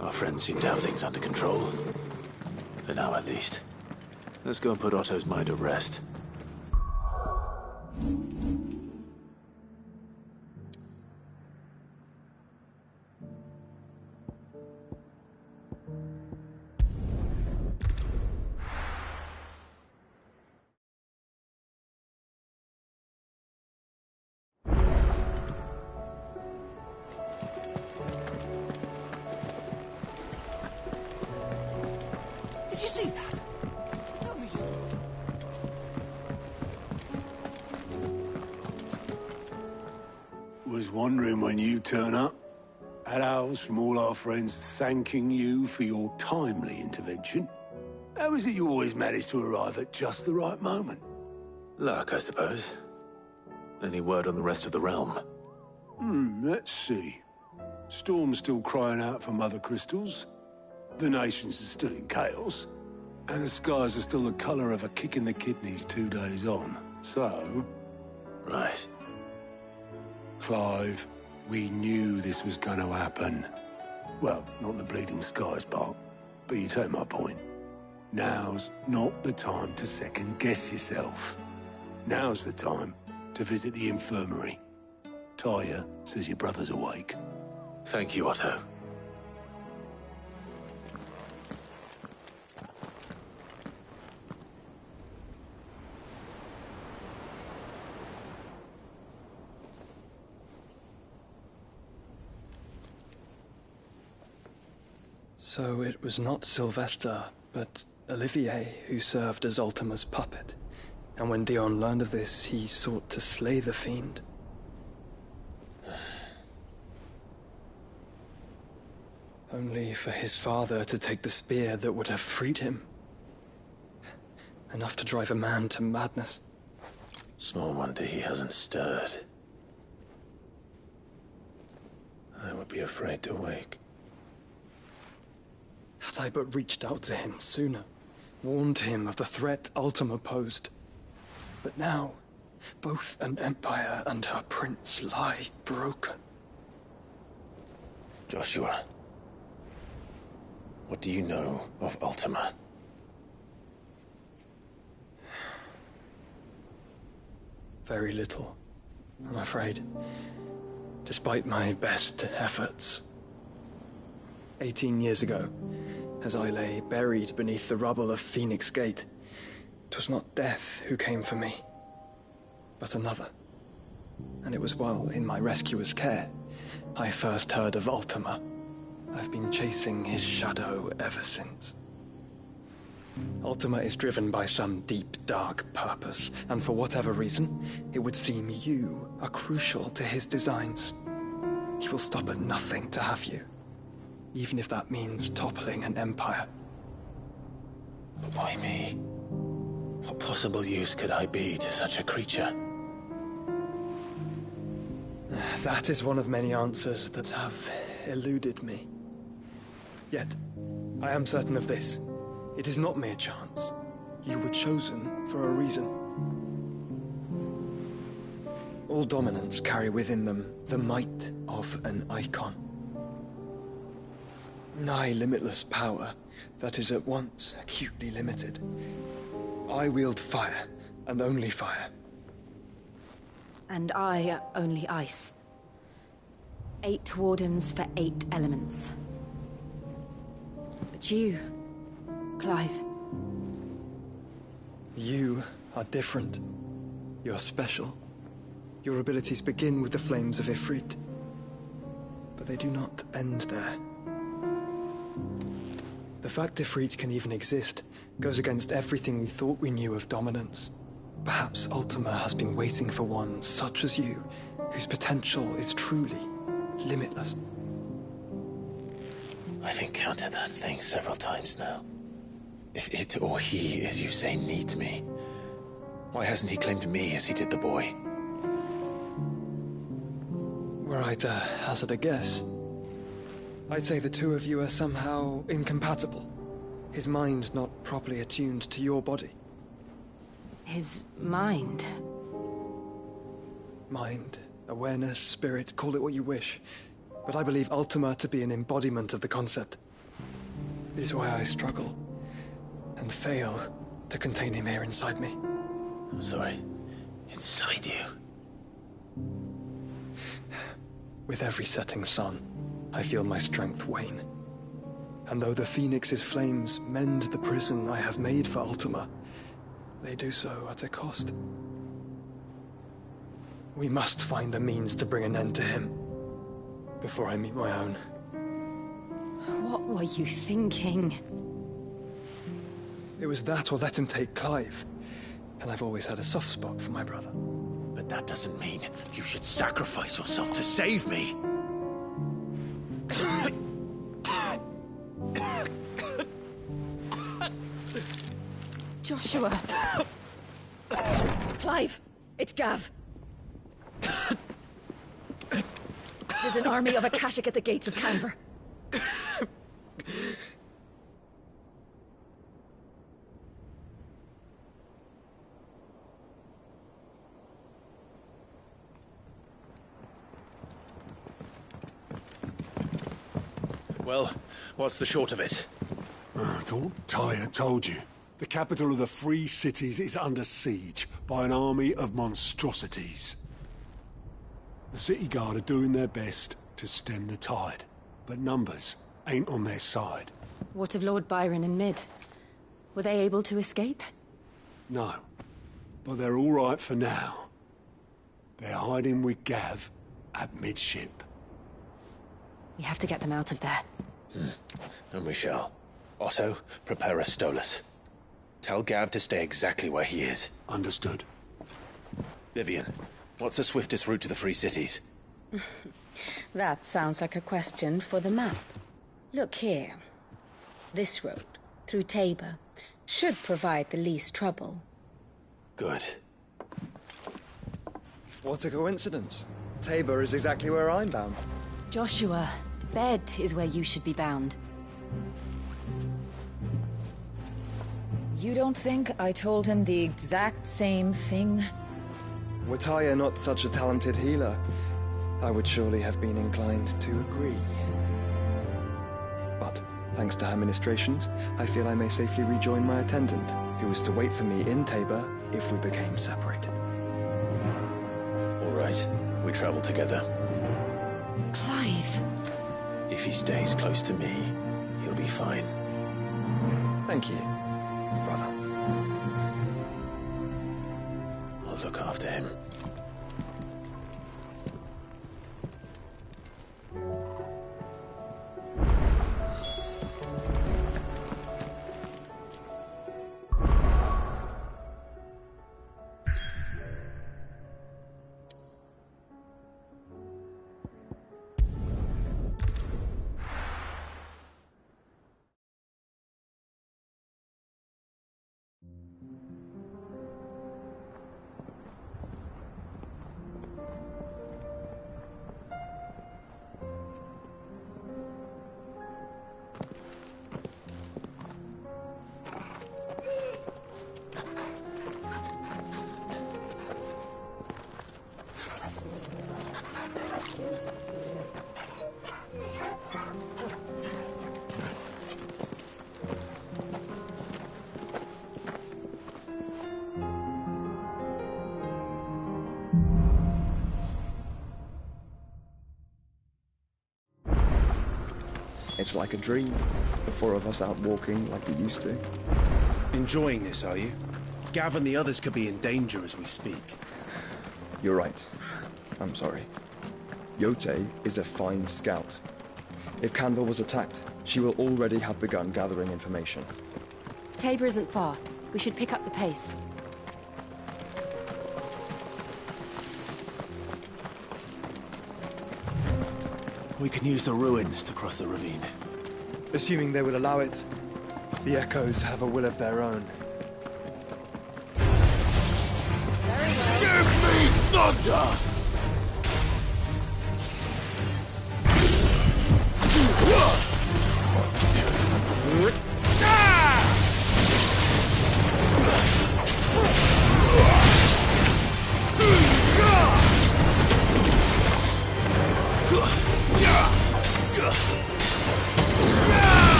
Our friends seem to have things under control. For now, at least. Let's go and put Otto's mind at rest. Did you see that? Tell me you saw it. Was wondering when you turn up. Had owls from all our friends thanking you for your timely intervention. How is it you always manage to arrive at just the right moment? Luck, I suppose. Any word on the rest of the realm? Let's see. Storm's still crying out for mother crystals. The nations are still in chaos. And the skies are still the color of a kick in the kidneys 2 days on. So... Right. Clive, we knew this was going to happen. Well, not the bleeding skies part, but you take my point. Now's not the time to second-guess yourself. Now's the time to visit the infirmary. Tyre says your brother's awake. Thank you, Otto. So it was not Sylvester, but Olivier who served as Ultima's puppet. And when Dion learned of this, he sought to slay the fiend. Only for his father to take the spear that would have freed him. Enough to drive a man to madness. Small wonder he hasn't stirred. I would be afraid to wake. Had I but reached out to him sooner, warned him of the threat Ultima posed. But now, both an empire and her prince lie broken. Joshua, what do you know of Ultima? Very little, I'm afraid. Despite my best efforts. 18 years ago, as I lay buried beneath the rubble of Phoenix Gate, 'twas not death who came for me, but another. And it was while in my rescuer's care, I first heard of Ultima. I've been chasing his shadow ever since. Ultima is driven by some deep, dark purpose, and for whatever reason, it would seem you are crucial to his designs. He will stop at nothing to have you, even if that means toppling an empire. But why me? What possible use could I be to such a creature? That is one of many answers that have eluded me. Yet, I am certain of this. It is not mere chance. You were chosen for a reason. All dominants carry within them the might of an icon. Nigh limitless power that is at once acutely limited. I wield fire, and only fire. And I only ice. 8 wardens for 8 elements. But you, Clive. You are different. You're special. Your abilities begin with the flames of Ifrit. But they do not end there. The fact Ifrit can even exist goes against everything we thought we knew of dominance. Perhaps Ultima has been waiting for one such as you, whose potential is truly limitless. I've encountered that thing several times now. If it or he, as you say, needs me, why hasn't he claimed me as he did the boy? Were I to hazard a guess, I'd say the two of you are somehow incompatible. His mind not properly attuned to your body. His mind? Mind, awareness, spirit, call it what you wish. But I believe Ultima to be an embodiment of the concept. This is why I struggle and fail to contain him here inside me. I'm sorry. Inside you? With every setting sun, I feel my strength wane. And though the Phoenix's flames mend the prison I have made for Ultima, they do so at a cost. We must find a means to bring an end to him before I meet my own. What were you thinking? It was that or let him take Clive. And I've always had a soft spot for my brother. But that doesn't mean you should sacrifice yourself to save me. Joshua! Clive! It's Gav! There's an army of Akashic at the gates of Canver. Well, what's the short of it? It's all Tyre told you. The capital of the Free Cities is under siege by an army of monstrosities. The City Guard are doing their best to stem the tide, but numbers ain't on their side. What of Lord Byron and Mid? Were they able to escape? No, but they're all right for now. They're hiding with Gav at midship. We have to get them out of there. And we shall. Otto, prepare a Stolas. Tell Gav to stay exactly where he is. Understood. Vivian, what's the swiftest route to the Free Cities? That sounds like a question for the map. Look here. This road, through Tabor, should provide the least trouble. Good. What a coincidence. Tabor is exactly where I'm bound. Joshua, bed is where you should be bound. You don't think I told him the exact same thing? Were Tyre not such a talented healer, I would surely have been inclined to agree. But, thanks to her ministrations, I feel I may safely rejoin my attendant, who was to wait for me in Tabor if we became separated. All right, we travel together. Clive! If he stays close to me, he'll be fine. Thank you, brother. I'll look after him. It's like a dream. The four of us out walking like we used to. Enjoying this, are you? Gav and the others could be in danger as we speak. You're right. I'm sorry. Yote is a fine scout. If Canva was attacked, she will already have begun gathering information. Tabor isn't far. We should pick up the pace. We can use the ruins to cross the ravine. Assuming they will allow it. The Echoes have a will of their own. Give me thunder!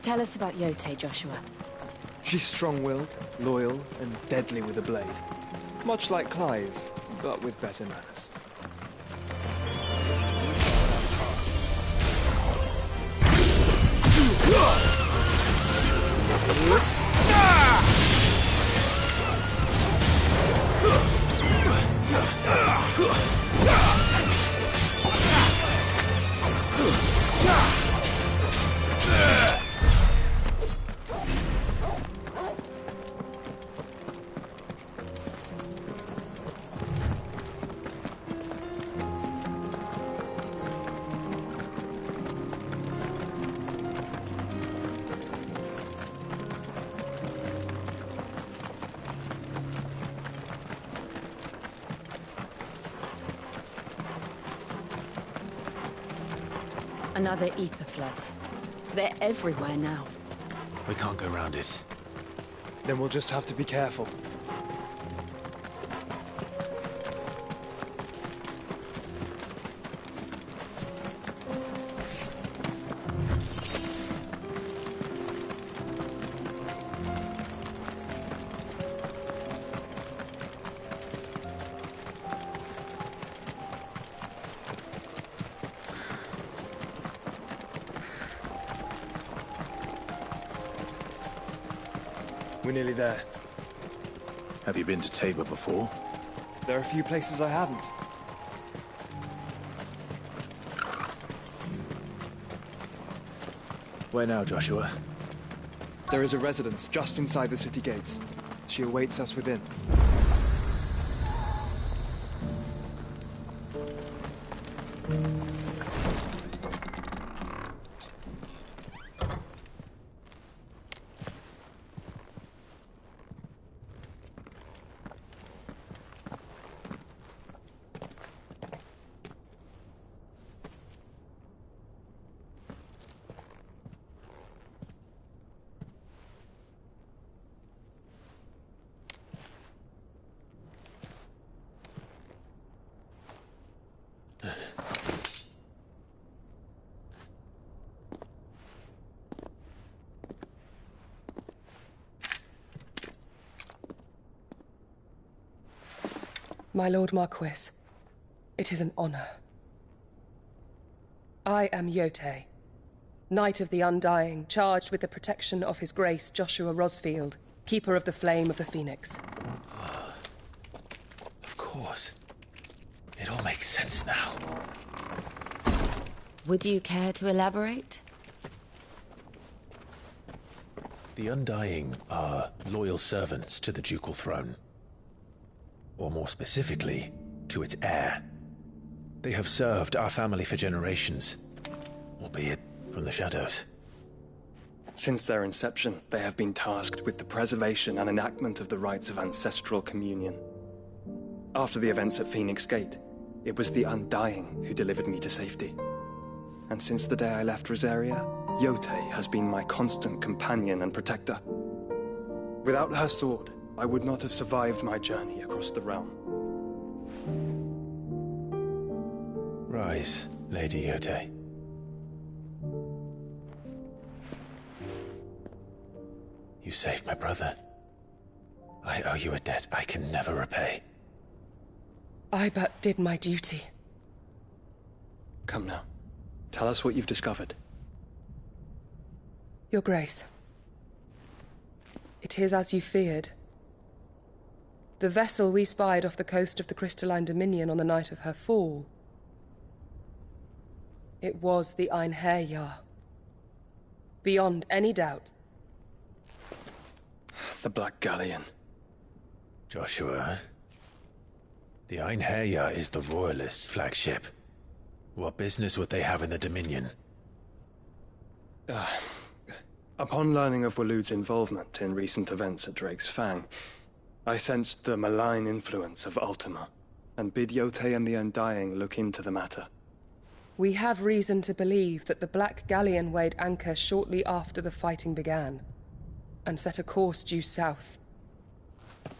Tell us about Yote, Joshua. She's strong-willed, loyal, and deadly with a blade. Much like Clive, but with better manners. Another ether flood. They're everywhere now. We can't go round it. Then we'll just have to be careful. We're nearly there. Have you been to Tabor before? There are a few places I haven't. Where now, Joshua? There is a residence just inside the city gates. She awaits us within. My Lord Marquis, it is an honor. I am Yote, Knight of the Undying, charged with the protection of His Grace Joshua Rosfield, Keeper of the Flame of the Phoenix. Of course. It all makes sense now. Would you care to elaborate? The Undying are loyal servants to the ducal throne. Or more specifically, to its heir. They have served our family for generations, albeit from the shadows. Since their inception, they have been tasked with the preservation and enactment of the rites of ancestral communion. After the events at Phoenix Gate, it was the Undying who delivered me to safety. And since the day I left Rosaria, Yotei has been my constant companion and protector. Without her sword, I would not have survived my journey across the realm. Rise, Lady Yotei. You saved my brother. I owe you a debt I can never repay. I but did my duty. Come now. Tell us what you've discovered. Your Grace. It is as you feared. The vessel we spied off the coast of the Crystalline Dominion on the night of her fall. It was the Einherjar. Beyond any doubt. The Black Galleon. Joshua, the Einherjar is the Royalists' flagship. What business would they have in the Dominion? Upon learning of Waloed's involvement in recent events at Drake's Fang, I sensed the malign influence of Ultima, and bid Yotei and the Undying look into the matter. We have reason to believe that the Black Galleon weighed anchor shortly after the fighting began, and set a course due south.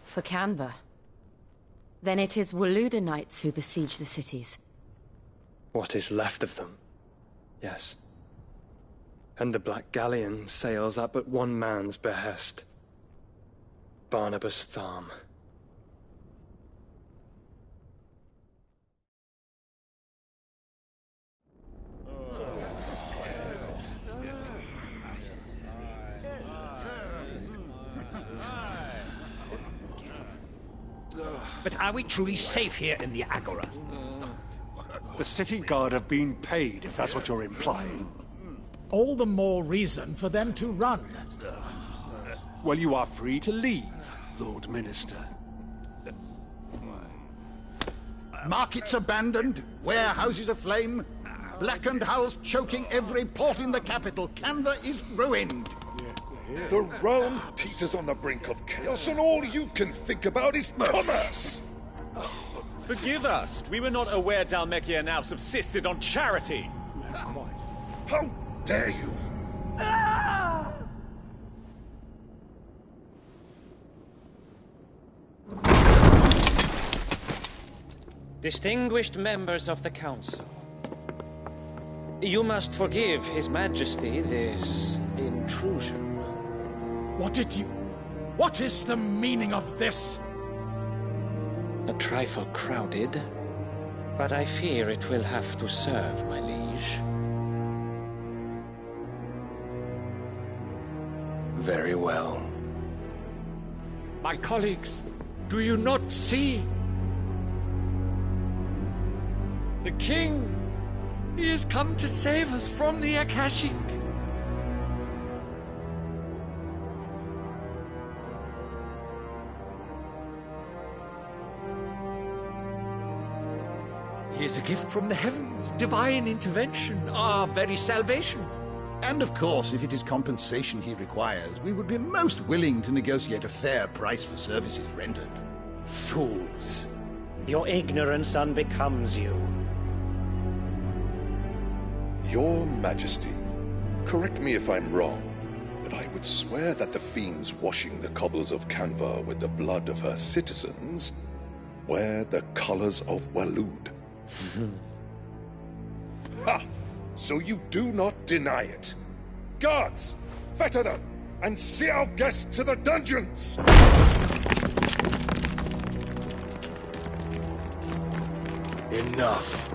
For Canva. Then it is Waloed Knights who besiege the cities. What is left of them, yes. And the Black Galleon sails at but one man's behest. Barnabas Tharm. But are we truly safe here in the Agora? The city guard have been paid, if that's what you're implying. All the more reason for them to run. Well, you are free to leave, Lord Minister. Markets abandoned, warehouses aflame, blackened hulls choking every port in the capital. Canva is ruined. The realm teeters on the brink of chaos, and all you can think about is commerce! Forgive us. We were not aware Dhalmekia now subsisted on charity. How dare you? Distinguished members of the Council, you must forgive His Majesty this intrusion. What is the meaning of this? A trifle crowded, but I fear it will have to serve, my liege. Very well. My colleagues, do you not see? The King! He has come to save us from the Akashic! He is a gift from the heavens, divine intervention, our very salvation. And of course, if it is compensation he requires, we would be most willing to negotiate a fair price for services rendered. Fools. Your ignorance unbecomes you. Your Majesty, correct me if I'm wrong, but I would swear that the fiends washing the cobbles of Canva with the blood of her citizens wear the colors of Waloed. Ha! So you do not deny it. Guards, fetter them, and see our guests to the dungeons! Enough.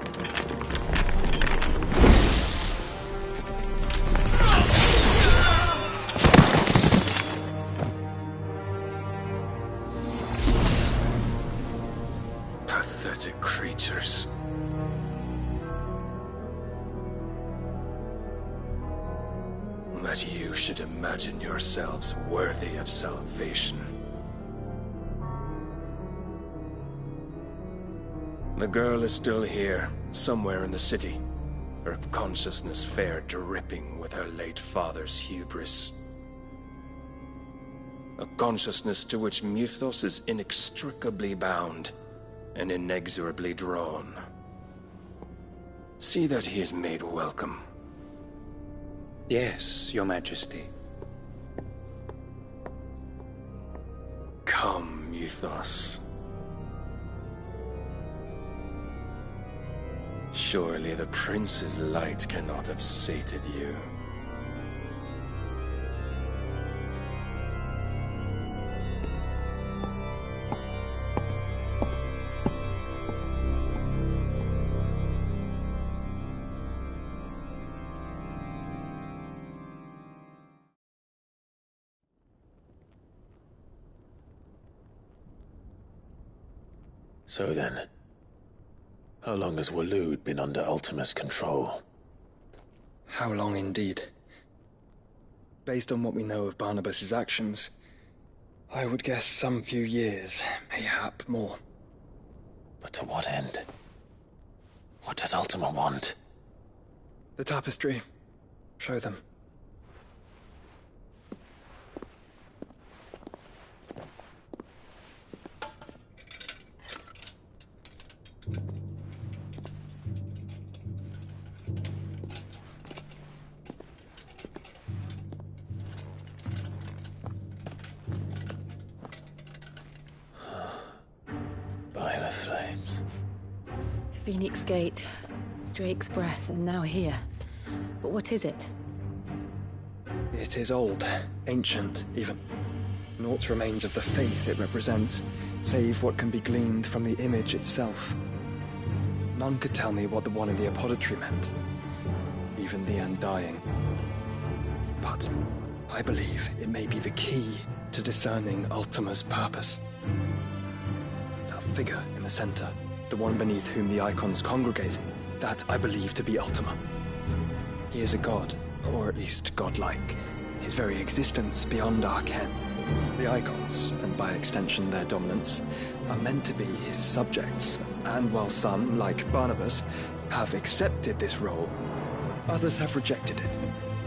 traitors. That you should imagine yourselves worthy of salvation. The girl is still here, somewhere in the city. Her consciousness fair dripping with her late father's hubris. A consciousness to which Mythos is inextricably bound and inexorably drawn. See that he is made welcome. Yes, Your Majesty. Come, Mythos. Surely the prince's light cannot have sated you. So then, how long has Waloed been under Ultima's control? How long indeed? Based on what we know of Barnabas's actions, I would guess some few years, mayhap more. But to what end? What does Ultima want? The tapestry. Show them. By the flames. Phoenix Gate, Drake's Breath, and now here. But what is it? It is old, ancient, even. Naught remains of the faith it represents, save what can be gleaned from the image itself. None could tell me what the one in the apothecary meant, even the Undying. But I believe it may be the key to discerning Ultima's purpose. That figure in the center, the one beneath whom the icons congregate, that I believe to be Ultima. He is a god, or at least godlike, his very existence beyond our ken. The icons, and by extension their dominance, are meant to be his subjects, and while some, like Barnabas, have accepted this role, others have rejected it,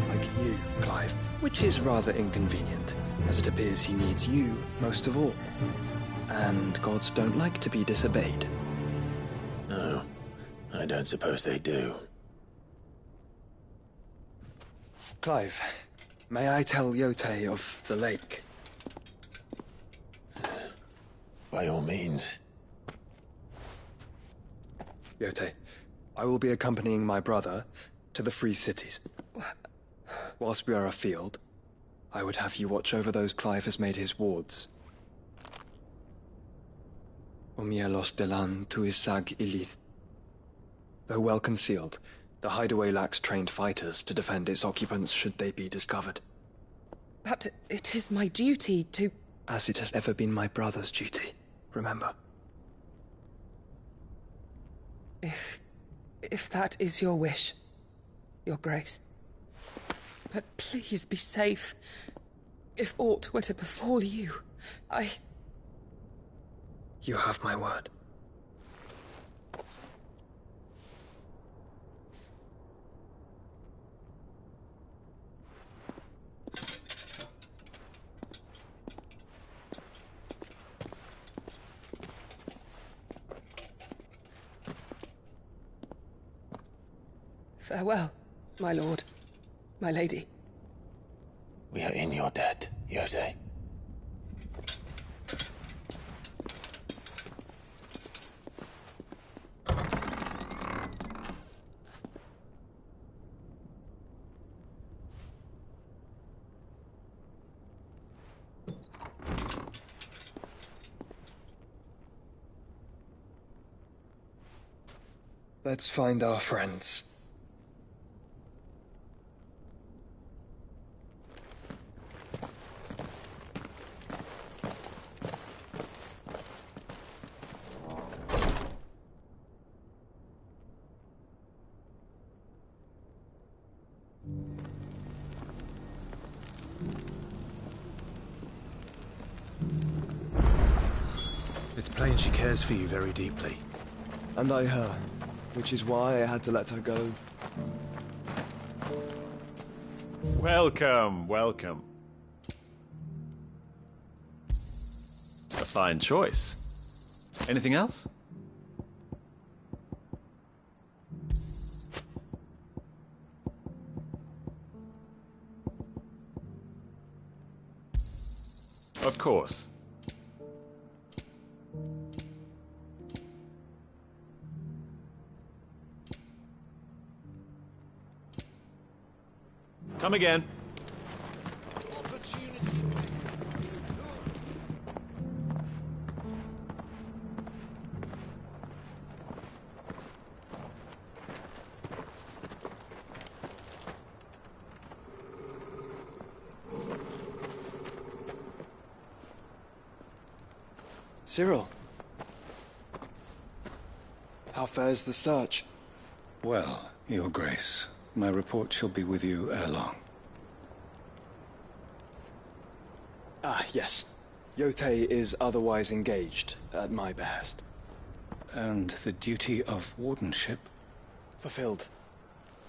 like you, Clive, which is rather inconvenient, as it appears he needs you most of all. And gods don't like to be disobeyed. No, I don't suppose they do. Clive, may I tell Yote of the lake? By all means. Yote, I will be accompanying my brother to the Free Cities. Whilst we are afield, I would have you watch over those Clive has made his wards. Omielos delan tuisag ilith. Though well concealed, the hideaway lacks trained fighters to defend its occupants should they be discovered. But it is my duty to... As it has ever been my brother's duty, remember. If that is your wish, Your Grace. But please be safe. If aught were to befall you, You have my word. Farewell, my lord, my lady. We are in your debt, Yote. Let's find our friends. It's plain she cares for you very deeply. And I her, which is why I had to let her go. Welcome, welcome. A fine choice. Anything else? Of course. Come again. Cyril. How fares the search? Well, Your Grace, my report shall be with you ere long. Ah, yes. Yotei is otherwise engaged, at my behest. And the duty of wardenship? Fulfilled.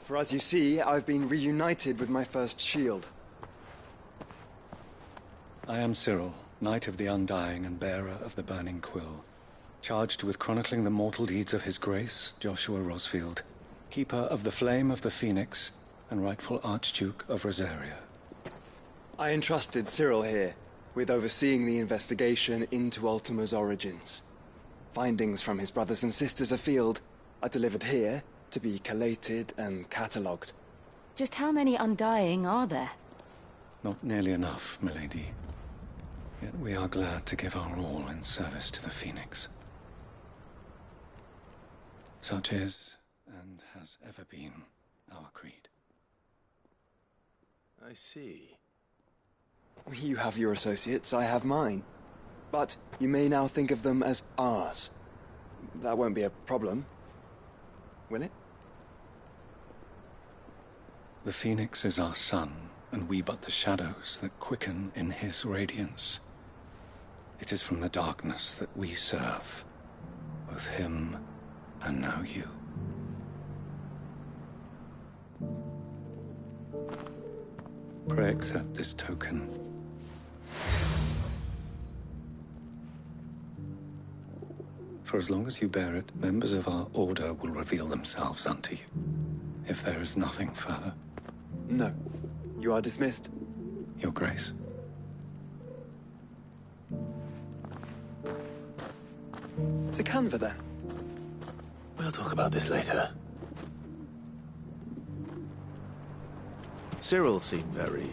For as you see, I've been reunited with my first shield. I am Cyril, Knight of the Undying and bearer of the Burning Quill, charged with chronicling the mortal deeds of His Grace, Joshua Rosfield, Keeper of the Flame of the Phoenix, and rightful Archduke of Rosaria. I entrusted Cyril here with overseeing the investigation into Ultima's origins. Findings from his brothers and sisters afield are delivered here to be collated and catalogued. Just how many Undying are there? Not nearly enough, milady. Yet we are glad to give our all in service to the Phoenix. Such is, and has ever been, our creed. I see. You have your associates, I have mine. But you may now think of them as ours. That won't be a problem, will it? The Phoenix is our sun, and we but the shadows that quicken in his radiance. It is from the darkness that we serve, both him and now you. Pray accept this token. For as long as you bear it, members of our order will reveal themselves unto you. If there is nothing further. No. You are dismissed. Your Grace. To Canva, then. We'll talk about this later. Cyril seemed very,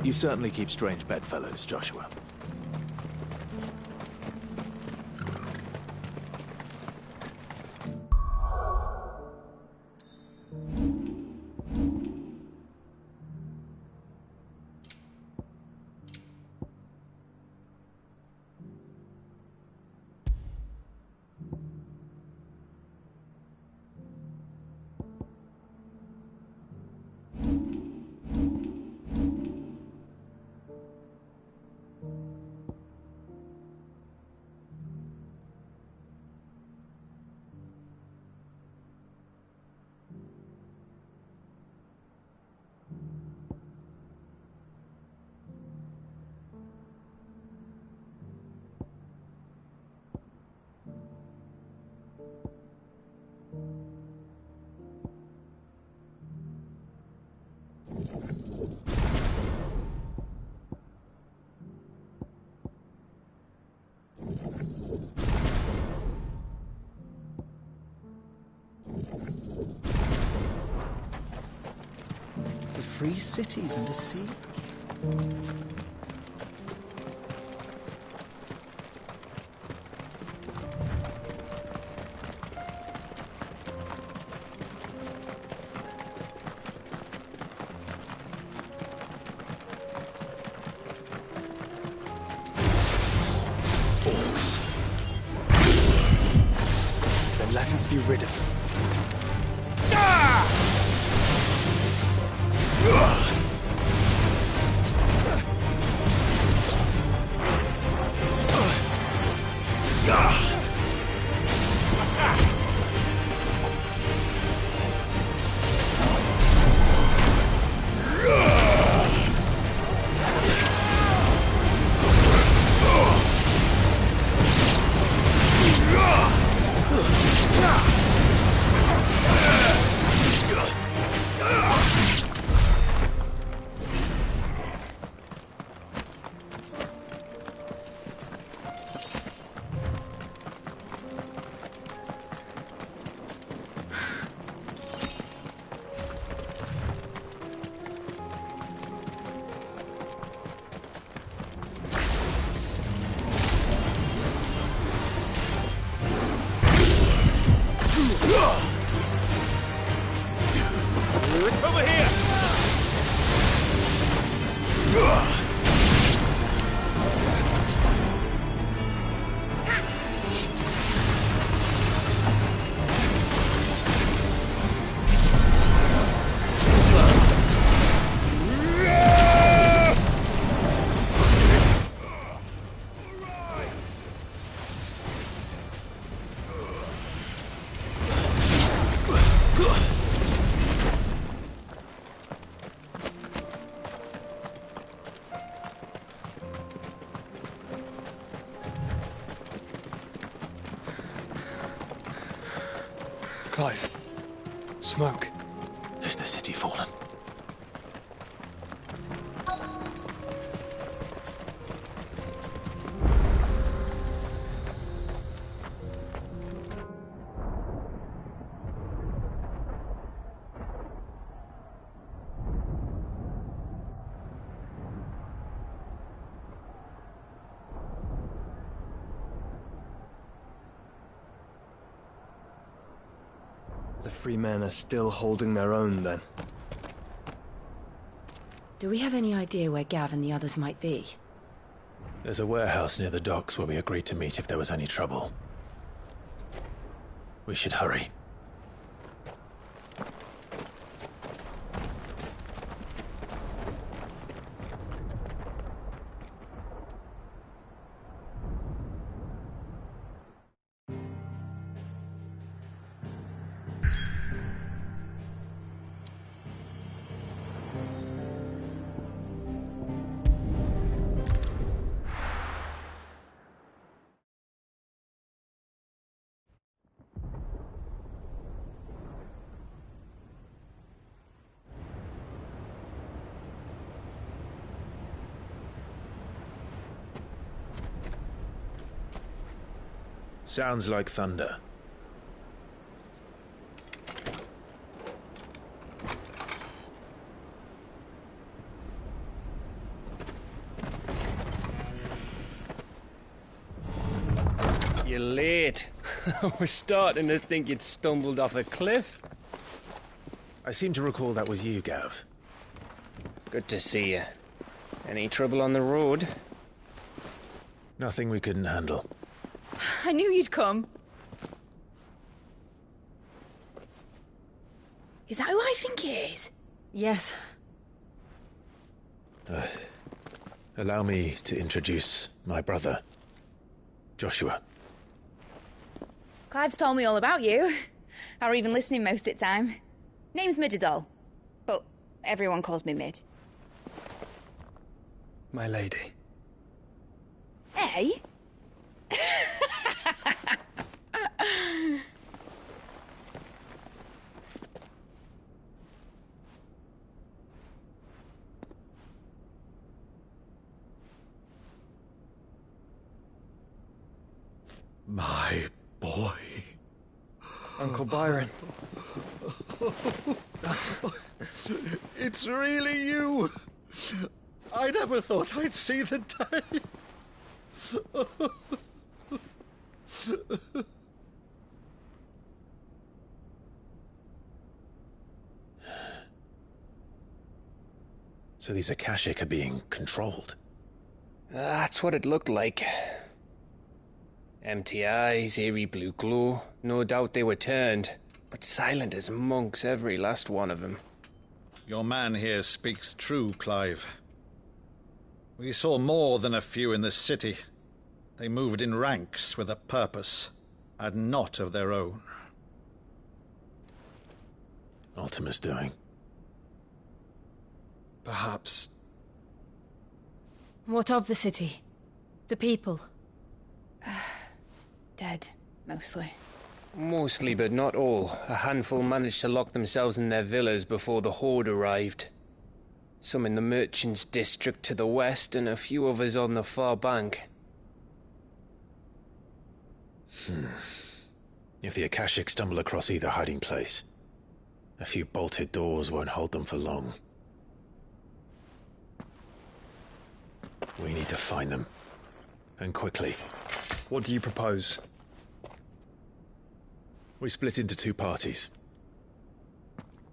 You certainly keep strange bedfellows, Joshua. Free cities under siege. Then let us be rid of them. Clive. Smoke. Is the city fallen? The free men are still holding their own, then. Do we have any idea where Gav and the others might be? There's a warehouse near the docks where we agreed to meet if there was any trouble. We should hurry. Sounds like thunder. You're late. I was starting to think you'd stumbled off a cliff. I seem to recall that was you, Gav. Good to see you. Any trouble on the road? Nothing we couldn't handle. I knew you'd come. Is that who I think it is? Yes. Allow me to introduce my brother, Joshua. Clive's told me all about you. Or even listening most of the time. Name's Midadol, but everyone calls me Mid. My lady. Eh? My boy. Uncle Byron. It's really you. I never thought I'd see the day. So these Akashic are being controlled? That's what it looked like. Empty eyes, eerie blue glow. No doubt they were turned, but silent as monks, every last one of them. Your man here speaks true, Clive. We saw more than a few in this city. They moved in ranks with a purpose, and not of their own. Ultima's doing. Perhaps. What of the city? The people? Dead, mostly. Mostly, but not all. A handful managed to lock themselves in their villas before the Horde arrived. Some in the Merchants' District to the west, and a few others on the far bank. If the Akashic stumble across either hiding place, a few bolted doors won't hold them for long. We need to find them. And quickly. What do you propose? We split into two parties.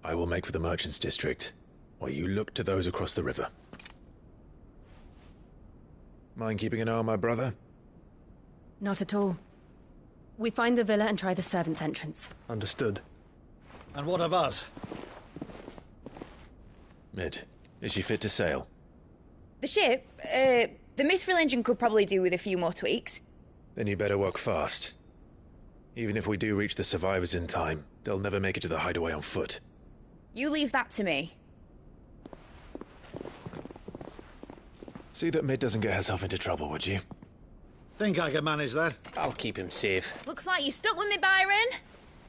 I will make for the Merchants' District, while you look to those across the river. Mind keeping an eye on my brother? Not at all. We find the villa and try the servants' entrance. Understood. And what of us? Mid, is she fit to sail? The ship, the Mithril engine could probably do with a few more tweaks. Then you better work fast. Even if we do reach the survivors in time, they'll never make it to the hideaway on foot. You leave that to me. See that Mid doesn't get herself into trouble, would you? Think I can manage that? I'll keep him safe. Looks like you stuck with me, Byron.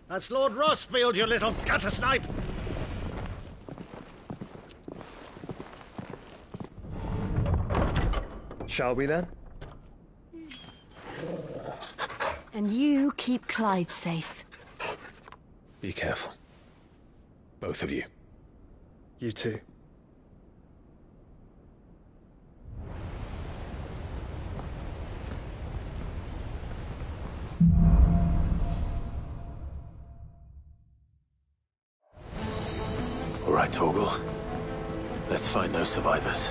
That's Lord Rosfield, you little gutter snipe! Shall we then? And you keep Clive safe. Be careful. Both of you. You too. All right, Torgal. Let's find those survivors.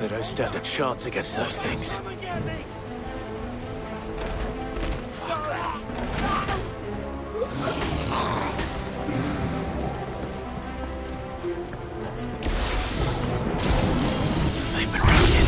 They don't stand a chance against those things. They've been routed.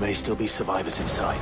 may still be survivors inside.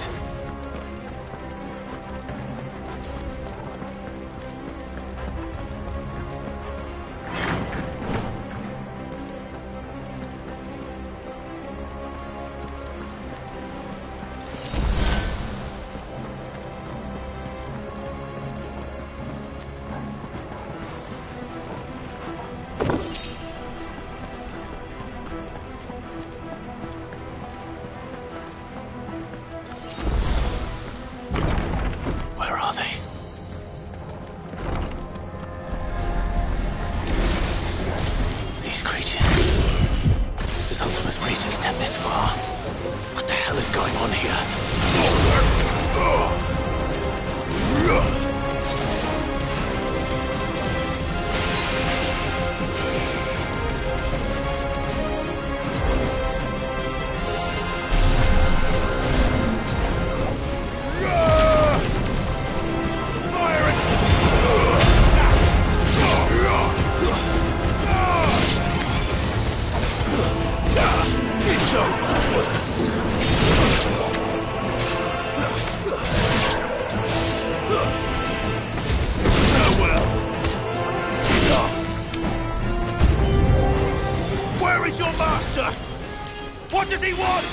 What does he want?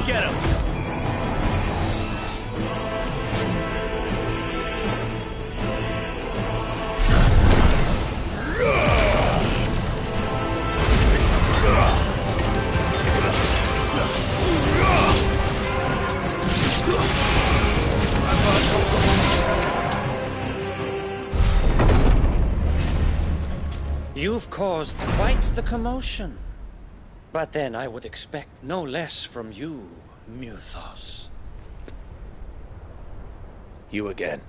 Get him! You've caused quite the commotion. But then I would expect no less from you, Muthos. You again.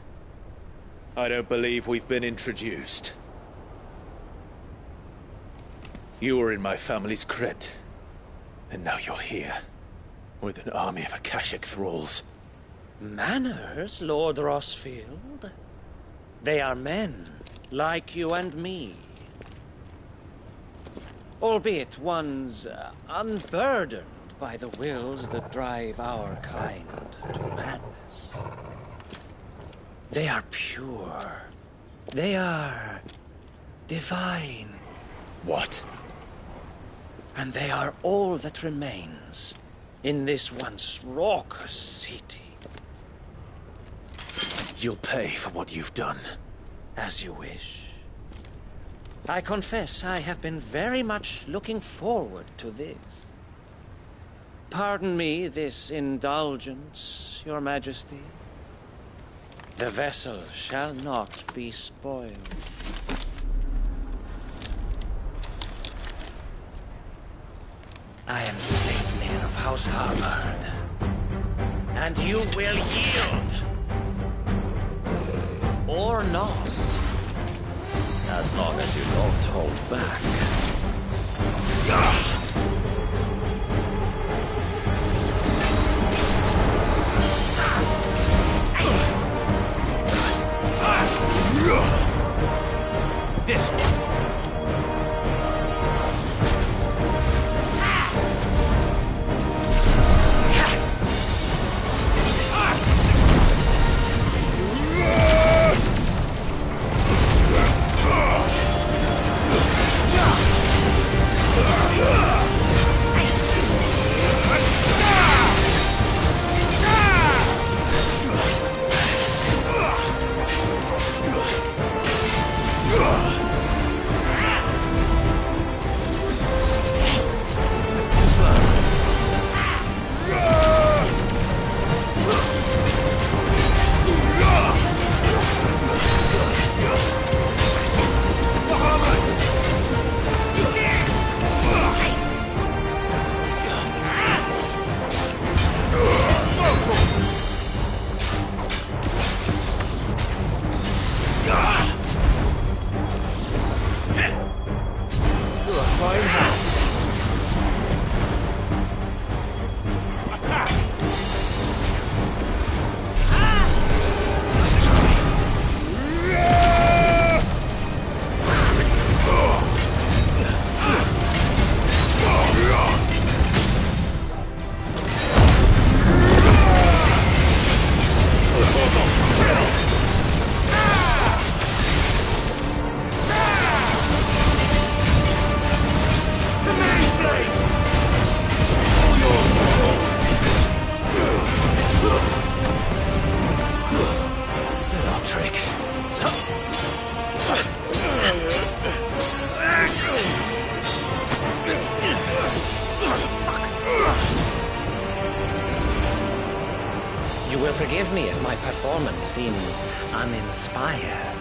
I don't believe we've been introduced. You were in my family's crypt, and now you're here, with an army of Akashic thralls. Manners, Lord Rosfield? They are men, like you and me. Albeit ones unburdened by the wills that drive our kind to madness. They are pure. They are divine. What? And they are all that remains in this once raucous city. You'll pay for what you've done. As you wish. I confess I have been very much looking forward to this. Pardon me this indulgence, Your Majesty. The vessel shall not be spoiled. I am Sleipnir of House Harvard, and you will yield. Or not. As long as you don't hold back. This one. Yeah! trick. You will forgive me if my performance seems uninspired.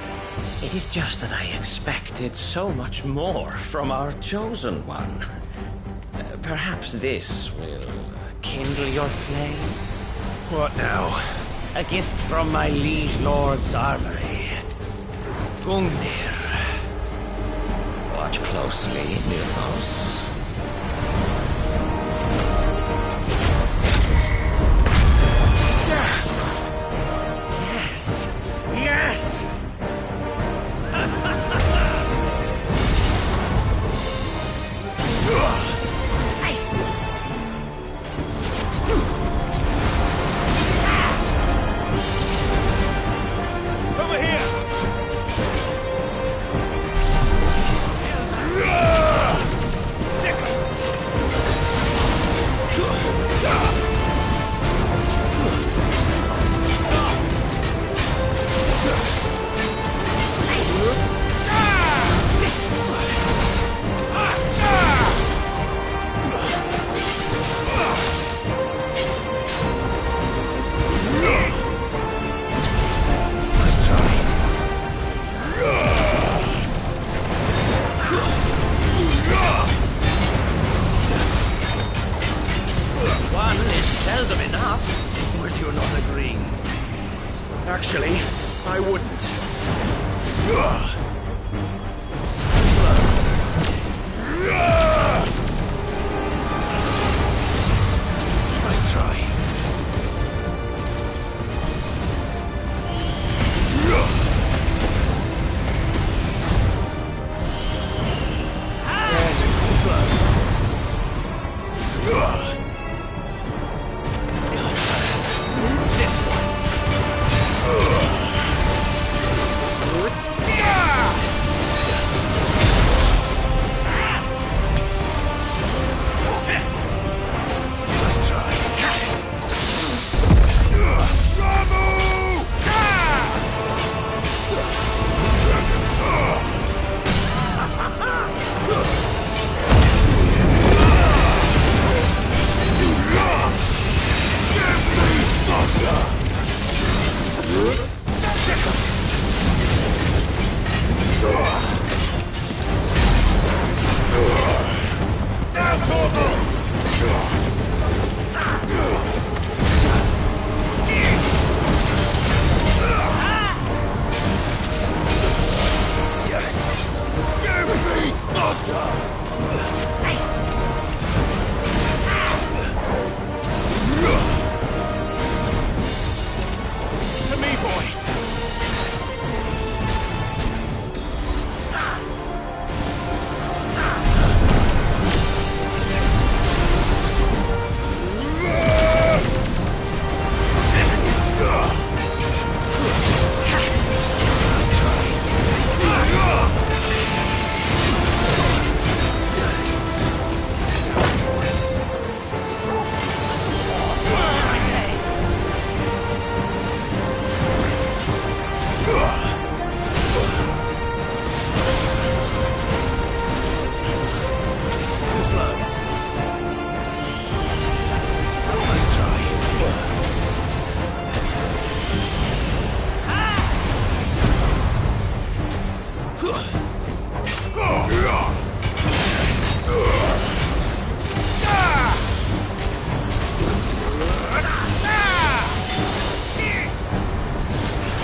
It is just that I expected so much more from our chosen one. Perhaps this will kindle your flame? What now? A gift from my liege lord's armory. Gungnir. Watch closely, Mythos. Yes! Yes! Over here! One is seldom enough. Would you not agree? Actually, I wouldn't. Nice try. Yes, too slow. This one. Nice try. To me, boy. Too slow. Nice try.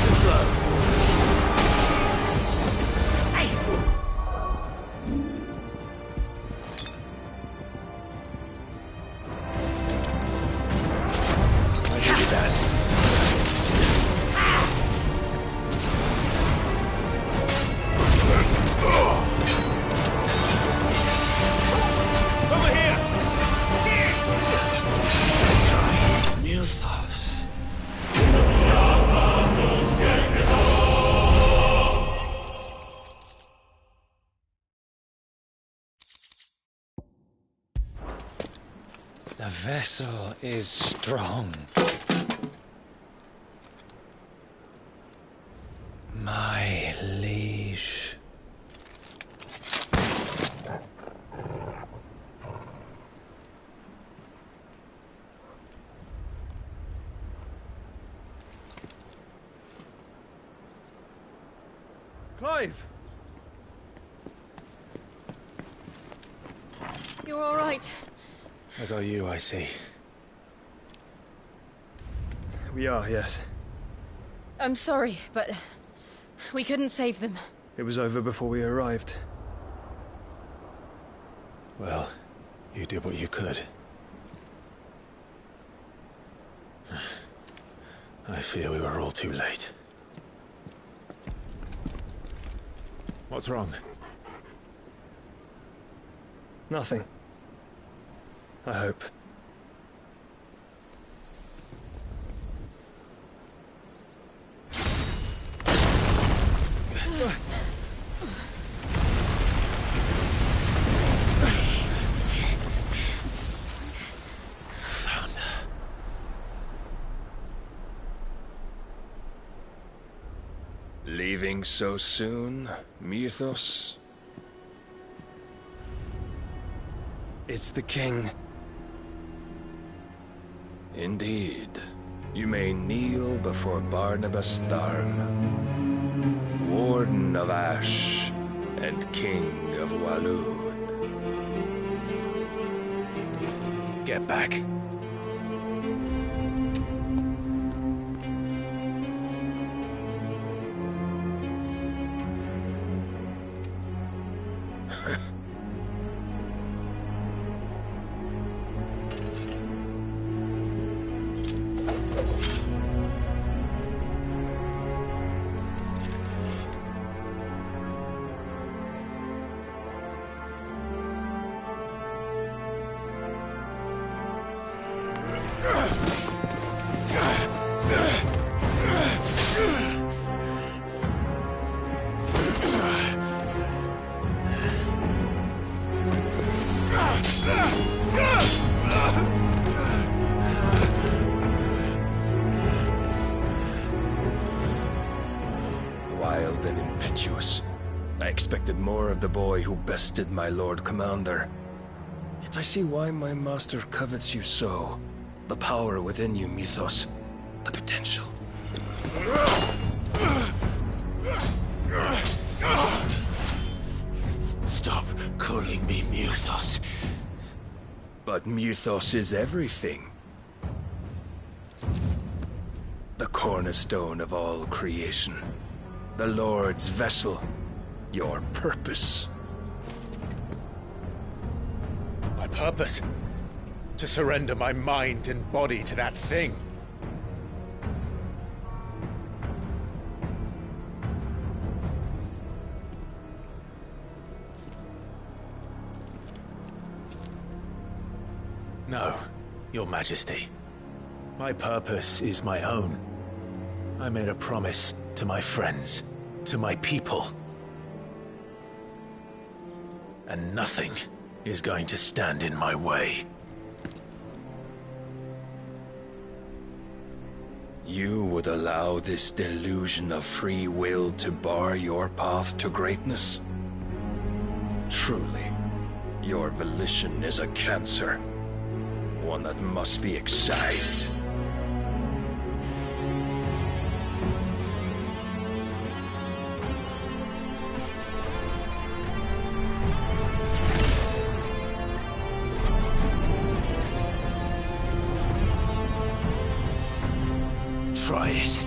Too slow. I needed that. Over here! Nice try. Mythos. The vessel is strong. My liege. Clive! You're all right. As are you, I see. We are, yes. I'm sorry, but we couldn't save them. It was over before we arrived. Well, you did what you could. I fear we were all too late. What's wrong? Nothing. I hope. Leaving so soon, Mythos? It's the king. Indeed. You may kneel before Barnabas Tharm, Warden of Ash and King of Waloed. Get back. Wild and impetuous. I expected more of the boy who bested my Lord Commander. Yet I see why my master covets you so. The power within you, Mythos. The potential. Stop calling me Mythos. But Mythos is everything. The cornerstone of all creation. The Lord's vessel. Your purpose. My purpose? To surrender my mind and body to that thing. No, Your Majesty. My purpose is my own. I made a promise to my friends, to my people. And nothing is going to stand in my way. You would allow this delusion of free will to bar your path to greatness? Truly, your volition is a cancer. One that must be excised. Try it.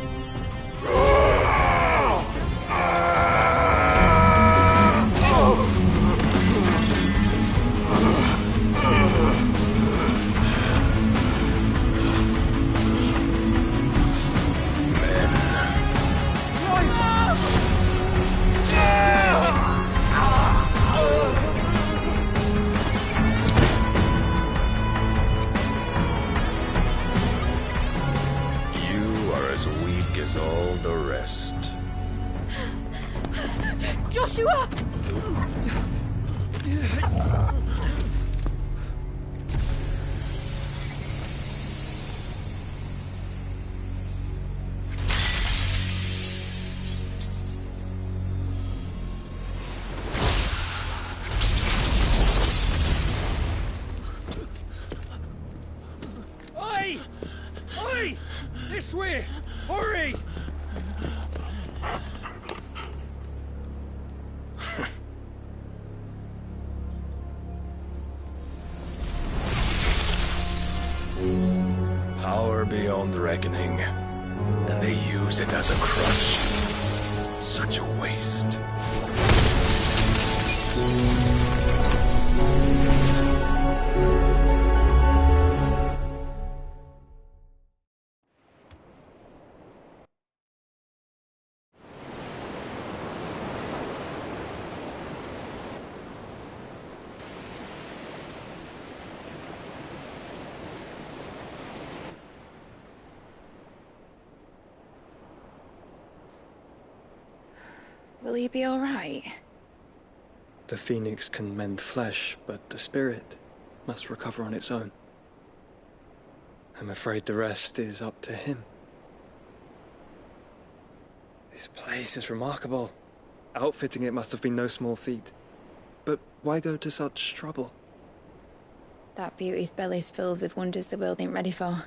As all the rest. Joshua! beyond reckoning, and they use it as a crutch. Such a waste. Will he be all right? The phoenix can mend flesh, but the spirit must recover on its own. I'm afraid the rest is up to him. This place is remarkable. Outfitting it must have been no small feat. But why go to such trouble? That beauty's belly's filled with wonders the world ain't ready for.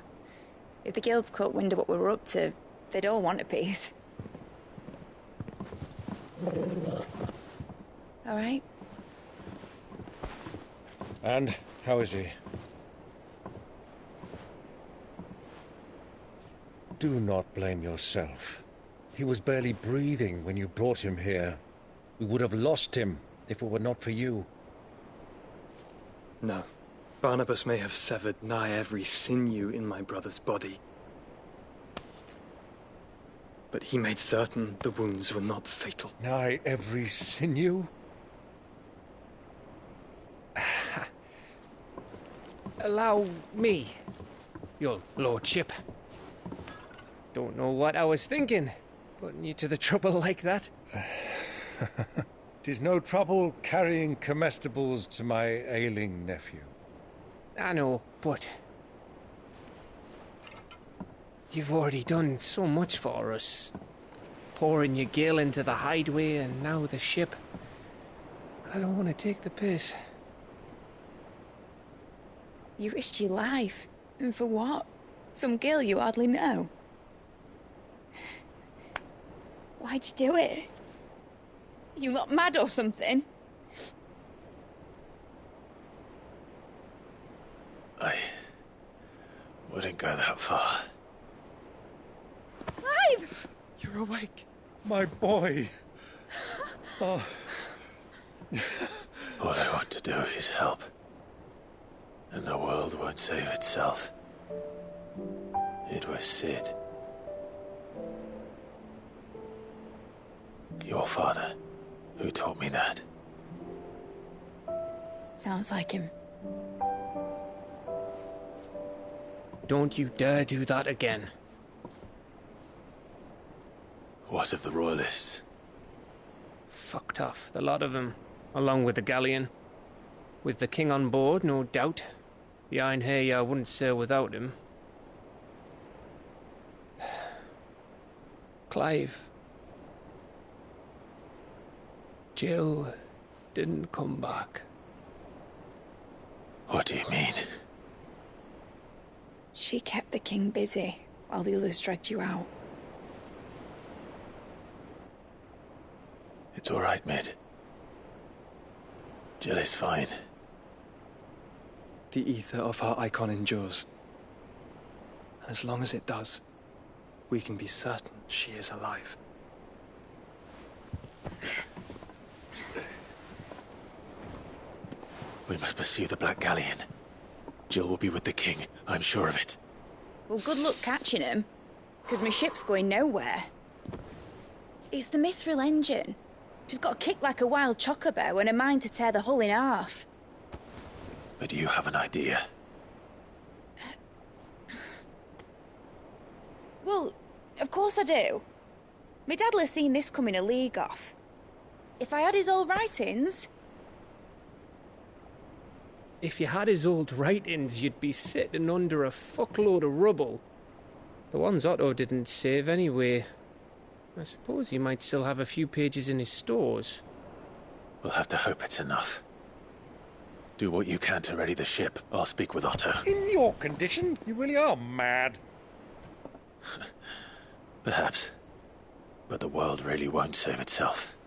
If the guilds caught wind of what we were up to, they'd all want a piece. All right? And how is he? Do not blame yourself. He was barely breathing when you brought him here. We would have lost him if it were not for you. No. Barnabas may have severed nigh every sinew in my brother's body. But he made certain the wounds were not fatal. Nigh every sinew? Allow me, your lordship. Don't know what I was thinking, putting you to the trouble like that. 'Tis no trouble carrying comestibles to my ailing nephew. I know, but you've already done so much for us. Pouring your gil into the hideaway and now the ship. I don't want to take the piss. You risked your life. And for what? Some girl you hardly know. Why'd you do it? You got mad or something? I wouldn't go that far. Clive! You're awake. My boy. Oh. All I want to do is help. And the world won't save itself. It was Sid. Your father, who taught me that. Sounds like him. Don't you dare do that again. What of the Royalists? Fucked off, the lot of them, along with the galleon. With the king on board, no doubt. Behind here, I wouldn't sail without him. Clive. Jill didn't come back. What do you mean? She kept the king busy while the others dragged you out. It's all right, Mid. Jill is fine. The ether of her icon endures. And as long as it does, we can be certain she is alive. We must pursue the Black Galleon. Jill will be with the king, I'm sure of it. Well, good luck catching him, because my ship's going nowhere. It's the Mithril engine. She's got a kick like a wild chocobo and a mind to tear the hull in half. But do you have an idea? Well, of course I do. My dad'll have seen this coming a league off. If I had his old writings... If you had his old writings, you'd be sitting under a fuckload of rubble. The ones Otto didn't save anyway. I suppose he might still have a few pages in his stores. We'll have to hope it's enough. Do what you can to ready the ship. I'll speak with Otto. In your condition, you really are mad. Perhaps. But the world really won't save itself.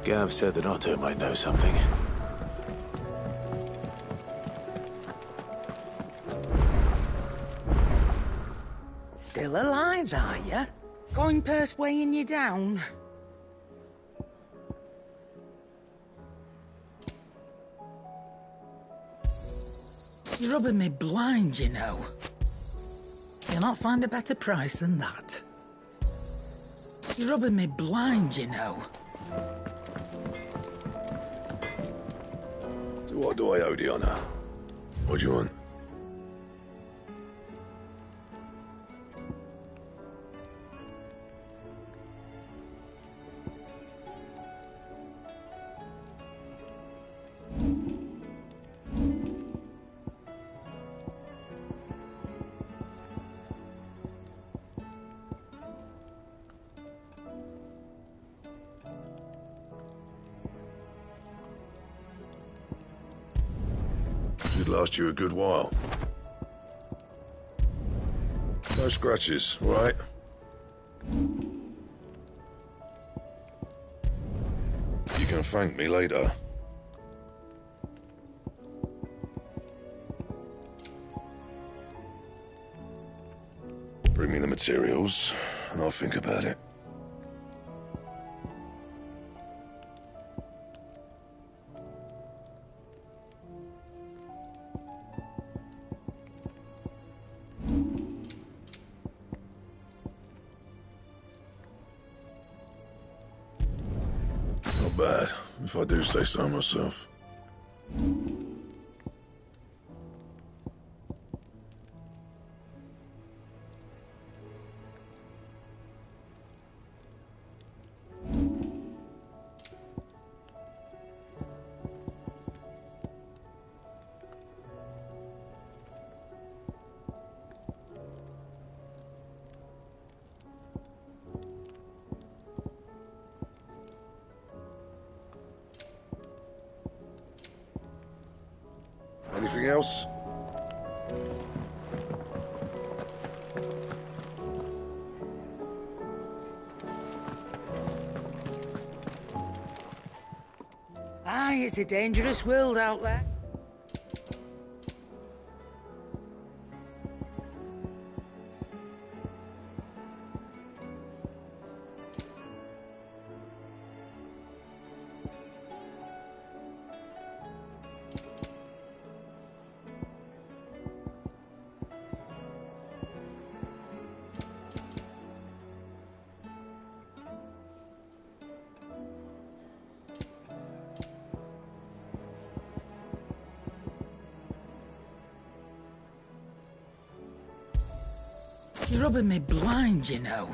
Gav said that Otto might know something. Still alive, are you? Coin purse weighing you down? You're rubbing me blind, you know. You'll not find a better price than that. You're rubbing me blind, you know. So what do I owe the honor? What do you want? Should last you a good while. No scratches, all right? You can thank me later. Bring me the materials, and I'll think about it. Not bad, if I do say so myself. Anything else? Aye, it's a dangerous world out there. You're rubbing me blind, you know.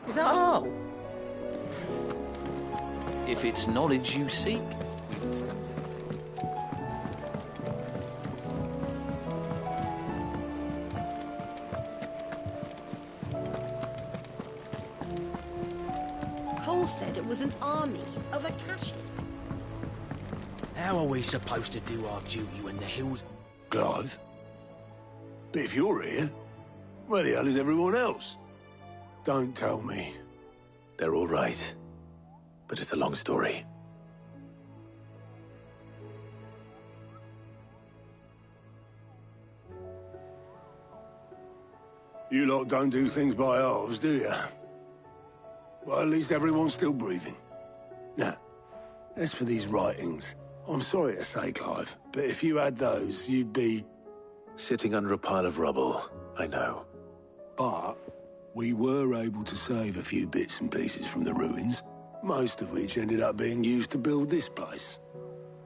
Is that all? If it's knowledge you seek. Cole said it was an army of Akashi. How are we supposed to do our duty when the hills... Clive? But if you're here, where the hell is everyone else? Don't tell me. They're all right. But it's a long story. You lot don't do things by halves, do you? Well, at least everyone's still breathing. Now, as for these writings, I'm sorry to say, Clive, but if you had those, you'd be... sitting under a pile of rubble, I know. But we were able to save a few bits and pieces from the ruins, most of which ended up being used to build this place.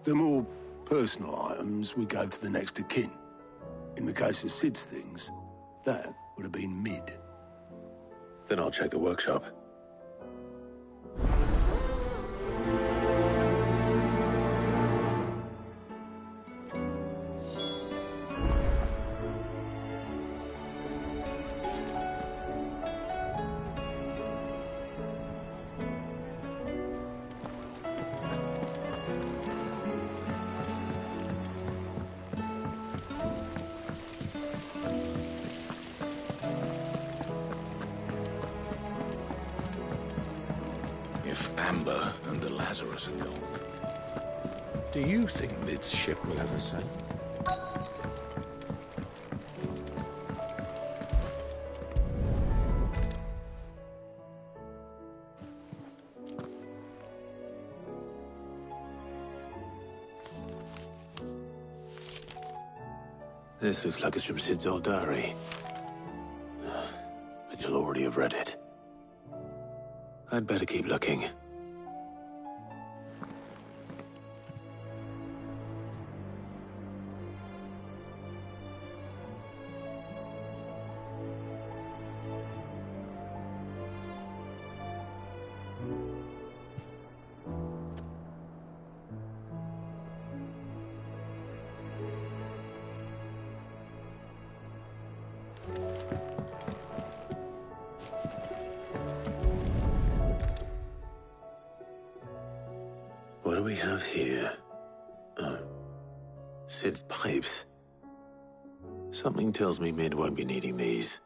The more personal items we gave to the next of kin. In the case of Sid's things, that would have been mid. Then I'll check the workshop. Amber and the Lazarus are gone, do you think Mid's ship will ever sail? This looks like it's from Sid's old diary. But you'll already have read it. I'd better keep looking. What do we have here? Oh. Sid's pipes. Something tells me Mid won't be needing these.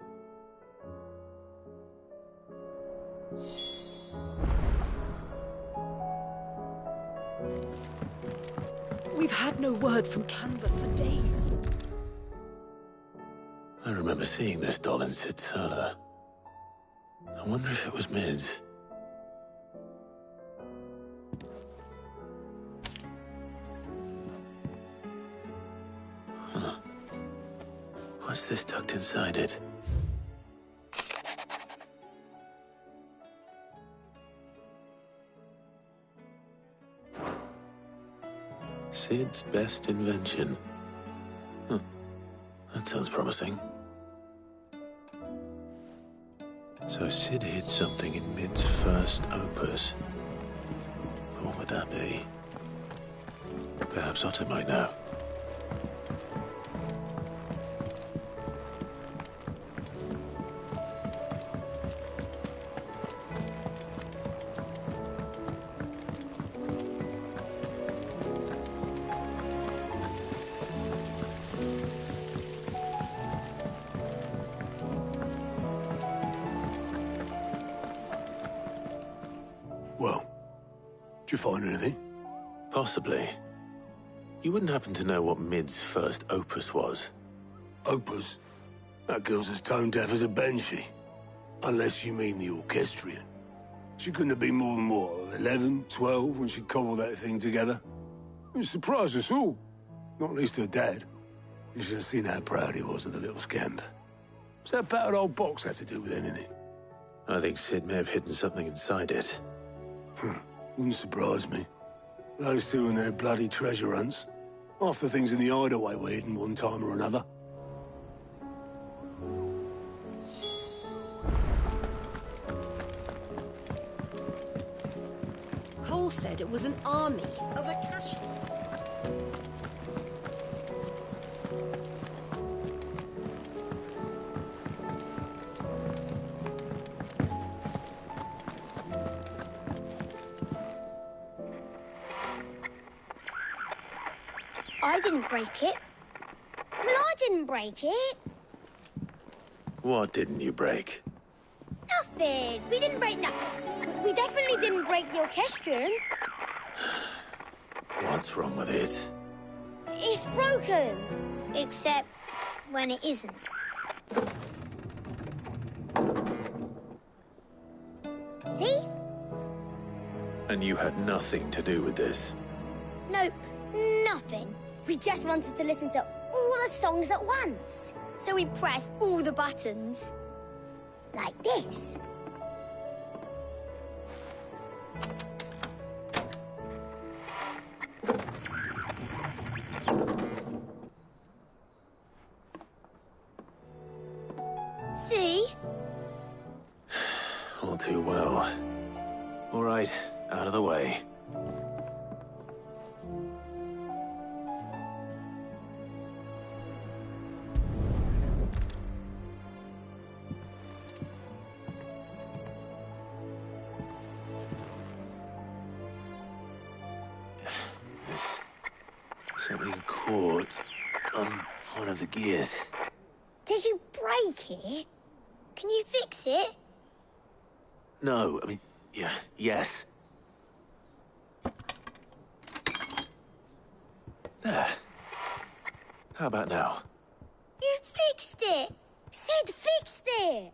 We've had no word from Canva for days. I remember seeing this doll in Sid's cellar. I wonder if it was Mid's. What's this tucked inside it? Sid's best invention. Huh. That sounds promising. So Sid hid something in Mid's first opus. But what would that be? Perhaps Otto might know. Well, did you find anything? Possibly. You wouldn't happen to know what Mid's first opus was? Opus? That girl's as tone deaf as a banshee. Unless you mean the orchestrion. She couldn't have been more than, what, 11, 12 when she cobbled that thing together? It surprised us all. Not least her dad. You should have seen how proud he was of the little scamp. What's that battered old box have to do with anything? I think Sid may have hidden something inside it. Wouldn't surprise me. Those two and their bloody treasure hunts. Half the things in the hideaway were hidden one time or another. Cole said it was an army of Akashi. I didn't break it. Well, I didn't break it. What didn't you break? Nothing. We didn't break nothing. We definitely didn't break the orchestrion. What's wrong with it? It's broken. Except when it isn't. See? And you had nothing to do with this? Nope, nothing. We just wanted to listen to all the songs at once. So we pressed all the buttons. Like this. See? All too well. All right, out of the way. Something caught on one of the gears. Did you break it? Can you fix it? No, I mean, yeah, yes. There. How about now? You fixed it! Sid fixed it!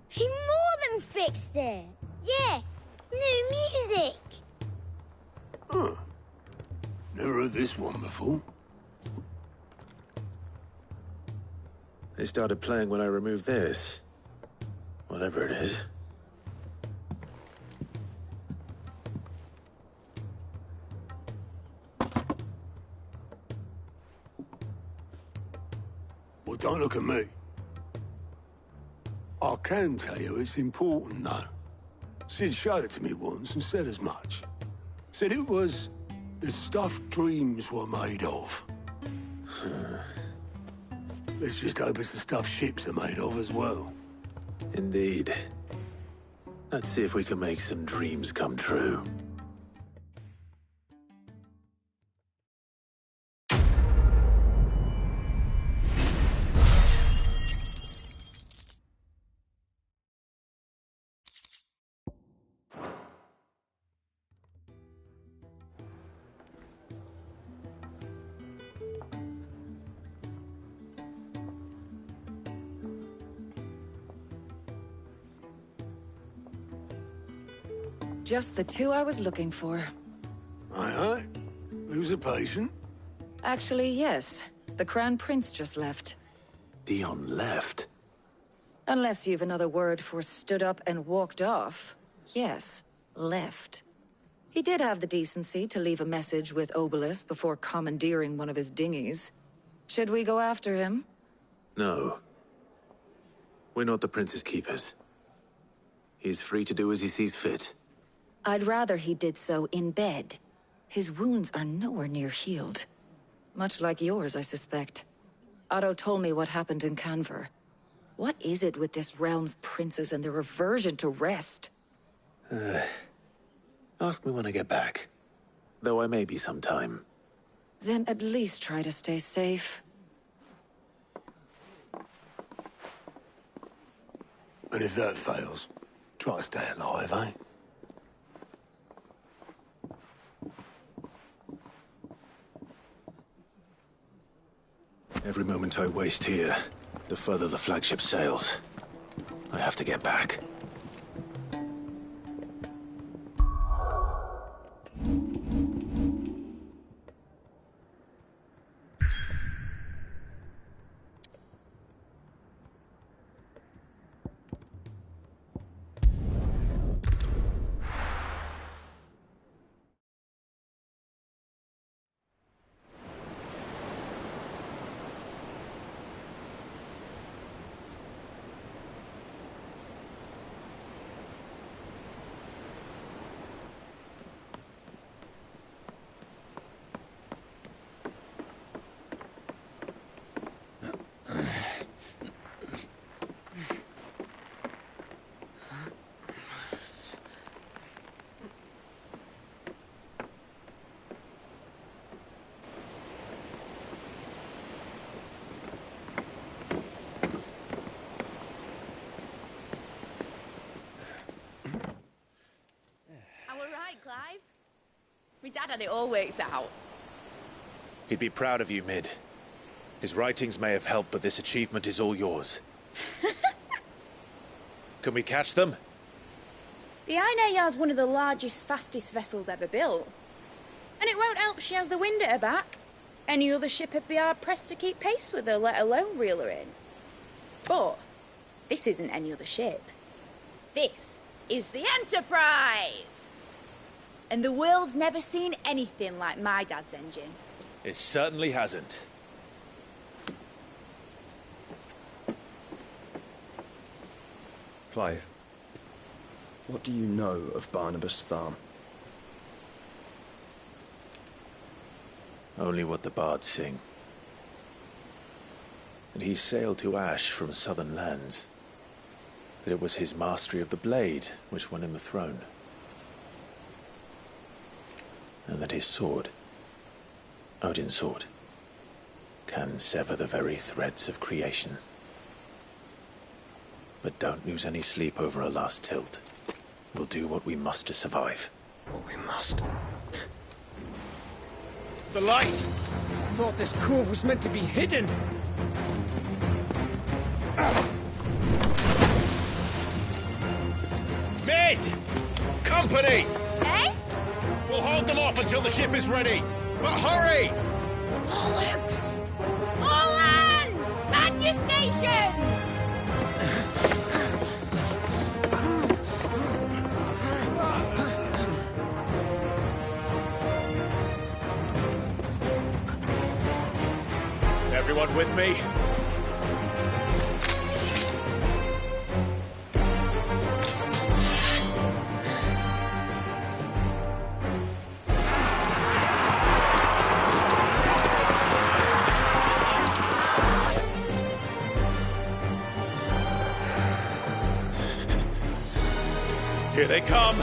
He more than fixed it! Yeah, new music! Huh. Never heard this one before. They started playing when I removed this. Whatever it is. Well, don't look at me. I can tell you it's important, though. Sid showed it to me once and said as much. Said it was the stuff dreams were made of. Let's just hope it's the stuff ships are made of as well. Indeed. Let's see if we can make some dreams come true. Just the two I was looking for. Aye. Who's a patient? Actually, yes. The Crown Prince just left. Dion left? Unless you've another word for stood up and walked off. Yes, left. He did have the decency to leave a message with Obelisk before commandeering one of his dinghies. Should we go after him? No. We're not the Prince's keepers. He's free to do as he sees fit. I'd rather he did so in bed. His wounds are nowhere near healed. Much like yours, I suspect. Otto told me what happened in Canver. What is it with this realm's princes and their aversion to rest? Ask me when I get back. Though I may be sometime. Then at least try to stay safe. And if that fails, try to stay alive, eh? Every moment I waste here, the further the flagship sails. I have to get back. Clive? My dad had it all worked out. He'd be proud of you, Mid. His writings may have helped, but this achievement is all yours. Can we catch them? The Aina Yar's one of the largest, fastest vessels ever built. And it won't help she has the wind at her back. Any other ship would be hard-pressed to keep pace with her, let alone reel her in. But this isn't any other ship. This is the Enterprise! And the world's never seen anything like my dad's engine. It certainly hasn't. Clive, what do you know of Barnabas Tharm? Only what the bards sing. That he sailed to Ash from southern lands. That it was his mastery of the blade which won him the throne. And that his sword, Odin's sword, can sever the very threads of creation. But don't lose any sleep over a last tilt. We'll do what we must to survive. What we must? The light! I thought this cove was meant to be hidden. Mid! Company! Eh? We'll hold them off until the ship is ready. But hurry! Bollocks! All hands! Man your stations! Everyone with me? Here they come!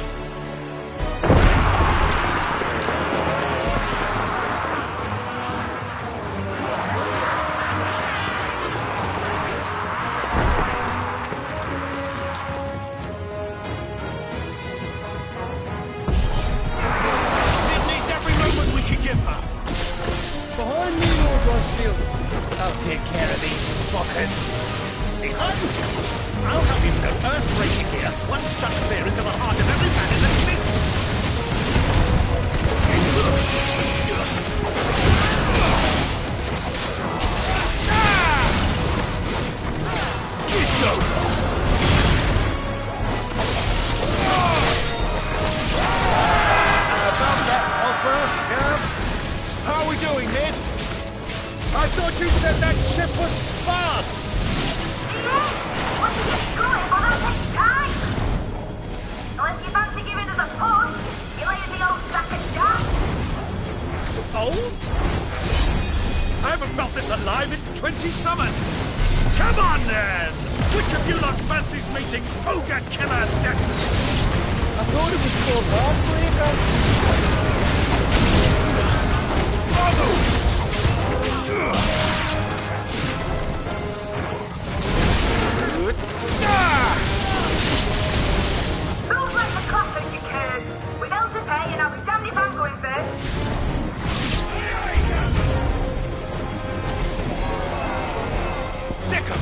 Behind me, Lord Rosfield. I'll take care of these fuckers. Behind! I'll have you know Earth break here. One struck fear into the heart of every man in the streets. It's over! About that offer, Gav? How are we doing, Ned? I thought you said that ship was fast! What are you doing? Well, that takes time! Unless you fancy giving us a push, you lazy old sack of jam. Old? I haven't felt this alive in 20 summers! Come on, then! Which of you lot fancies meeting Ogre Killer next? I thought it was called Heartbreaker. Rules like the clappers, you curd. With hell to pay, and I'll be damned if I'm going first. Sick 'em!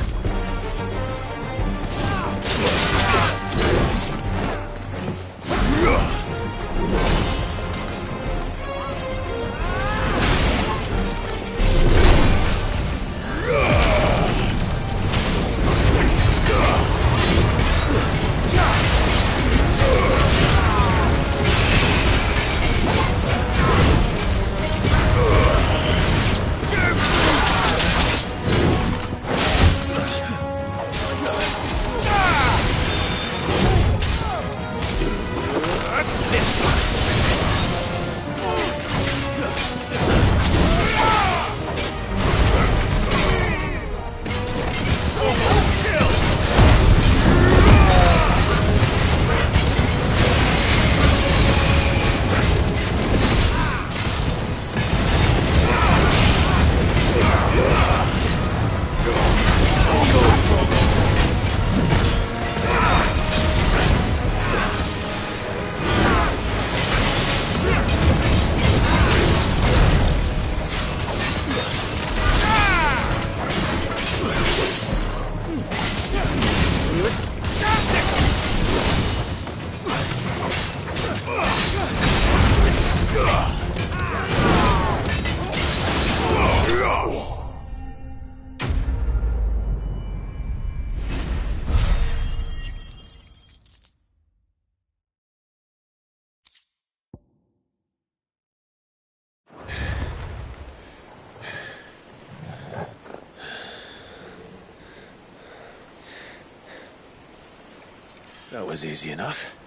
That was easy enough.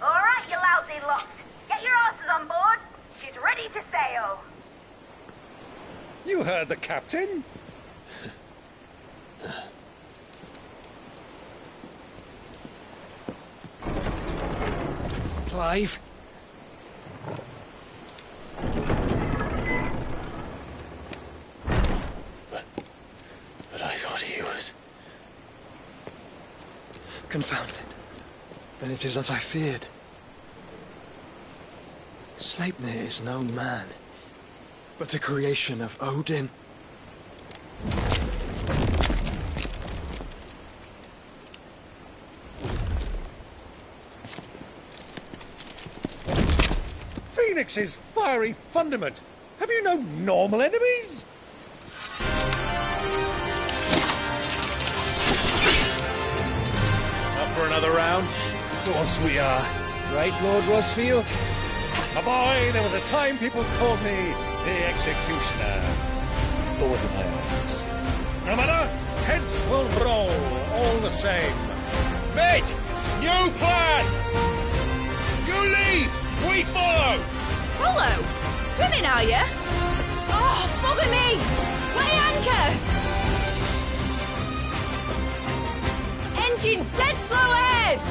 All right, you lousy lot. Get your asses on board. She's ready to sail. You heard the captain? Clive? But I thought he was... Confounded. Then it is as I feared. Sleipnir is no man, but a creation of Odin. Phoenix's fiery fundament! Have you no normal enemies? Up for another round? Of course we are. Right, Lord Rosfield? My boy, there was a time people called me the Executioner. Or was it my arms? No matter, heads will roll, all the same. Mate! New plan! You leave! We follow! Follow? Swimming, are you? Oh, bugger me! Weigh anchor! Engine's dead slow ahead!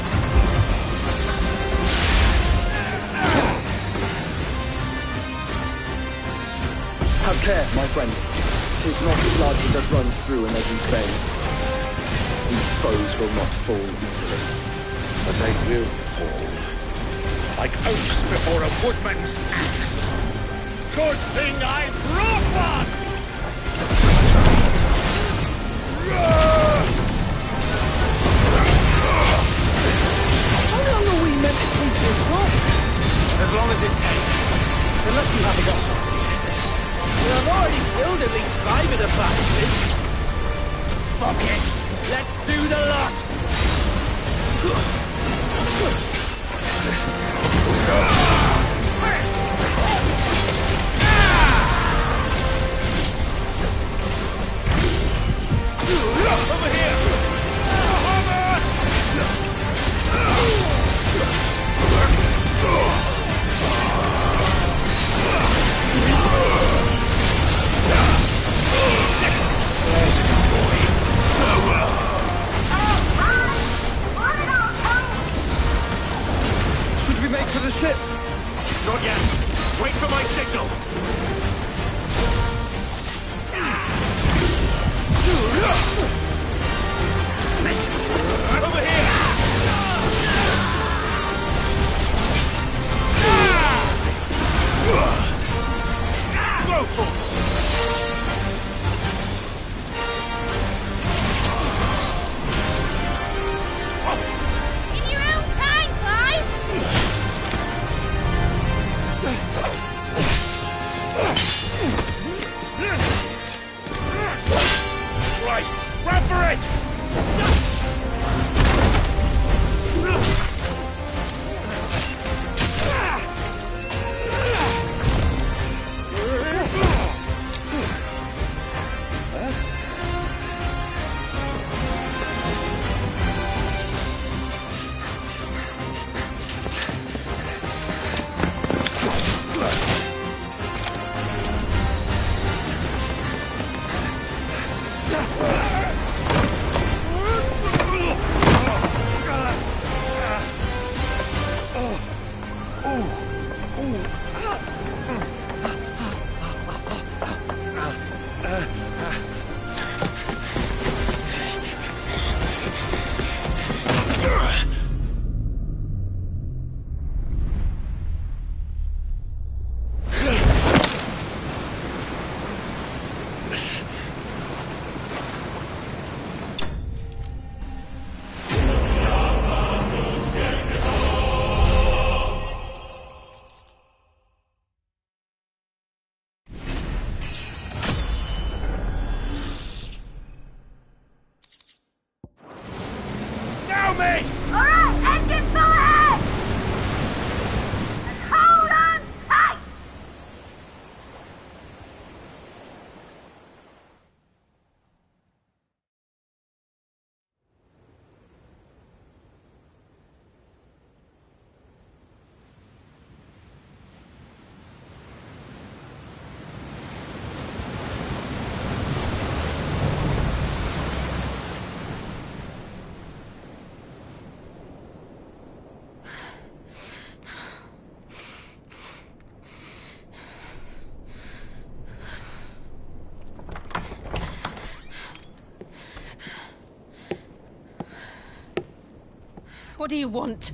Have care, my friend. 'Tis not blood that runs through an Eddie's veins. These foes will not fall easily. But they will fall. Like oaks before a woodman's axe. Good thing I brought one! How long are we meant to keep this up? As long as it takes. Unless you have a got some idea. Well, I've already killed at least 5 of the bastards. Fuck it. Let's do the lot. Over here! Should we make for the ship? Not yet. Wait for my signal. Over here! Blowtorch! In your own time, Clive! Right, run for it! Mate! Alright, engine full ahead! And hold on tight! What do you want?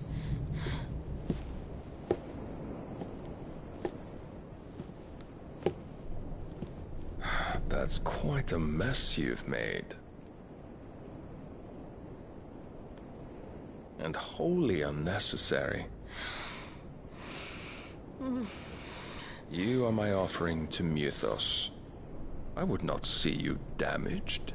That's quite a mess you've made. And wholly unnecessary. You are my offering to Mythos. I would not see you damaged.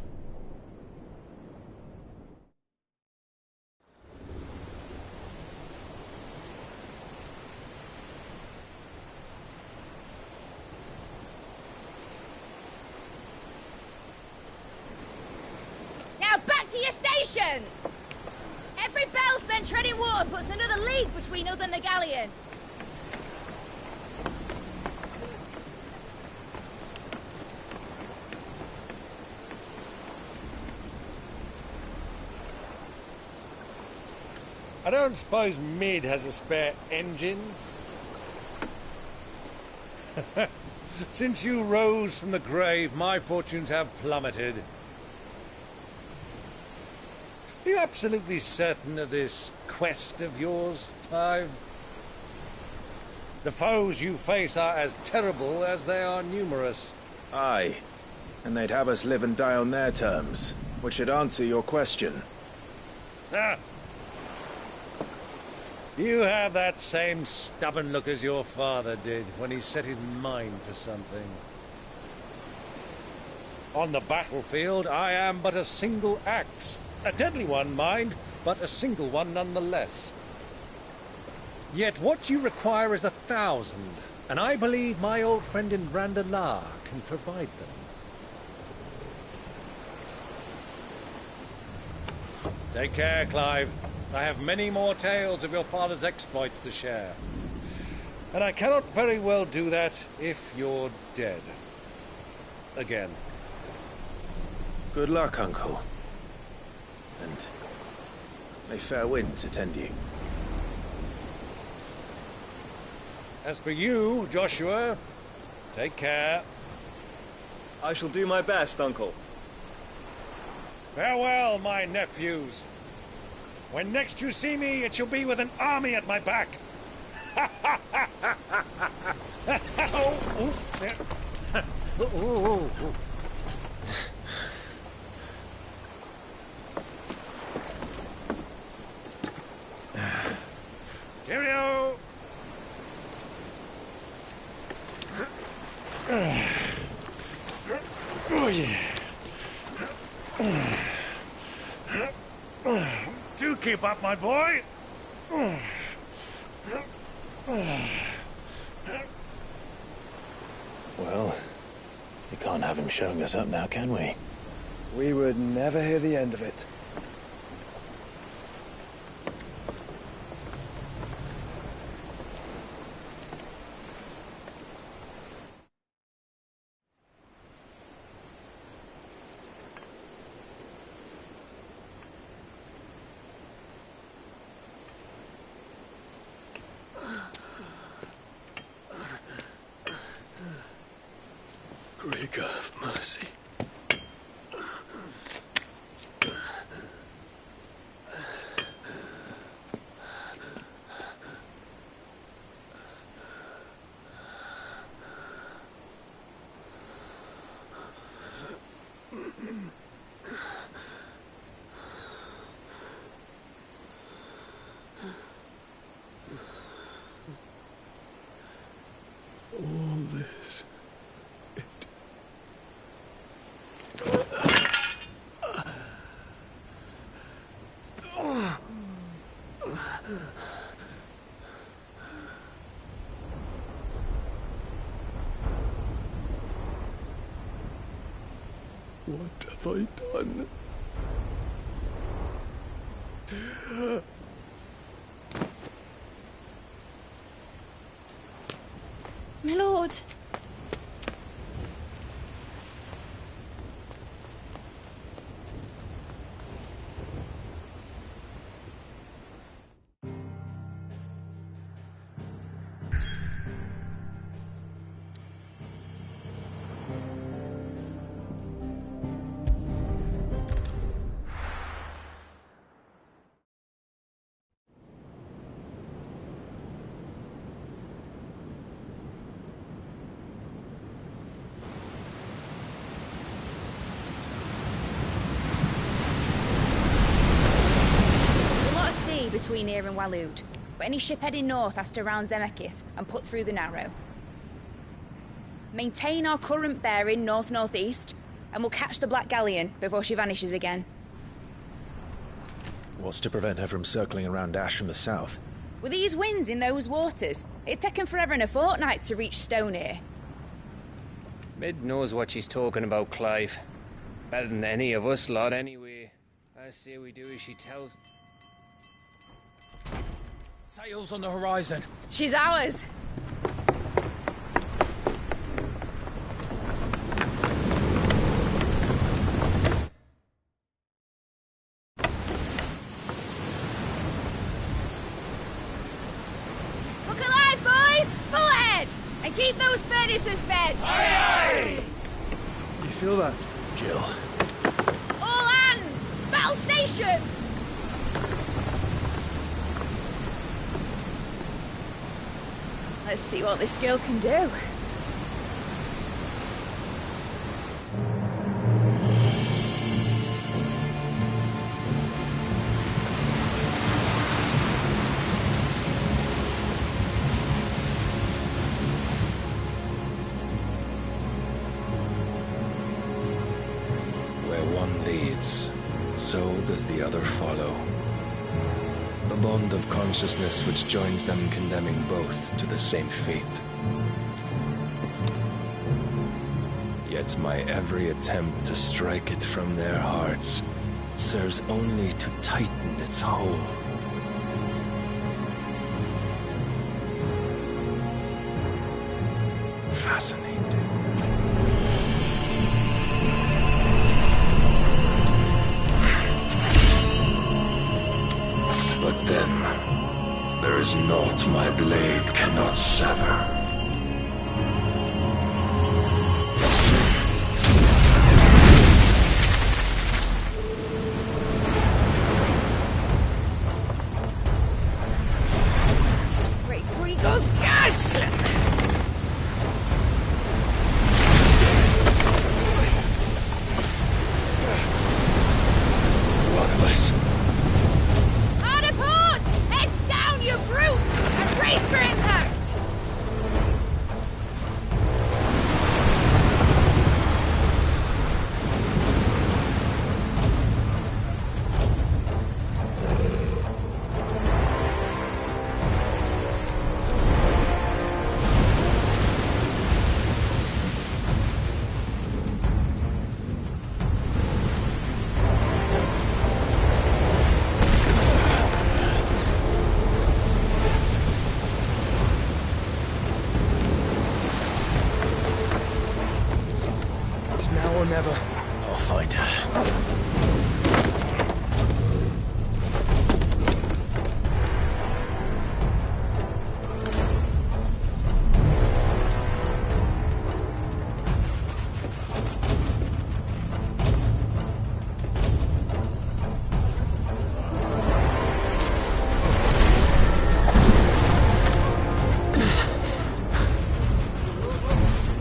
Now back to your stations! Every bell spent treading water puts another league between us and the galleon. I don't suppose Mid has a spare engine? Since you rose from the grave, my fortunes have plummeted. Are you absolutely certain of this quest of yours, Clive? The foes you face are as terrible as they are numerous. Aye, and they'd have us live and die on their terms, which should answer your question. Ah! You have that same stubborn look as your father did when he set his mind to something. On the battlefield, I am but a single axe. A deadly one, mind, but a single one nonetheless. Yet what you require is 1,000, and I believe my old friend in Brandalar can provide them. Take care, Clive. I have many more tales of your father's exploits to share. And I cannot very well do that if you're dead. Again. Good luck, Uncle. And may fair winds attend you. As for you, Joshua, take care. I shall do my best, Uncle. Farewell, my nephews. When next you see me, it shall be with an army at my back. Cheerio! Oh, yeah. Do keep up, my boy. Well, we can't have him showing us up now, can we? We would never hear the end of it. Great God of mercy. All this. What have I done? My lord. and Waloed. But any ship heading north has to round Zemeckis and put through the Narrow. Maintain our current bearing north-northeast, and we'll catch the Black Galleon before she vanishes again. What's to prevent her from circling around Ash from the south? With these winds in those waters, it'd take 'em forever and a fortnight to reach Stonehere. Mid knows what she's talking about, Clive. Better than any of us lot, anyway. I say we do as she tells. Sails on the horizon. She's ours. Look alive, boys! Full ahead! And keep those furnaces fed! Aye, aye! You feel that, Jill? All hands! Battle stations! Let's see what this girl can do. Where one leads, so does the other follow. The bond of consciousness which joins them condemning both to the same fate. Yet my every attempt to strike it from their hearts serves only to tighten its hold. Fascinating. But then, there is naught my blade cannot sever. Great Grigor's gas! One of us. Hard a port! Heads down, you brutes! And brace for impact! It's now or never. I'll find her.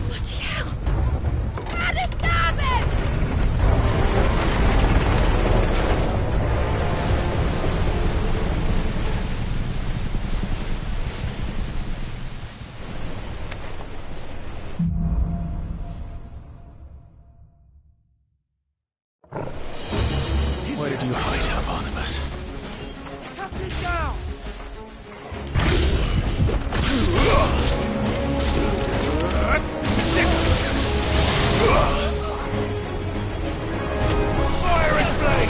Bloody hell! Out of starboard! Where did you hide her, Barnabas? Captain's down! Fire and flame!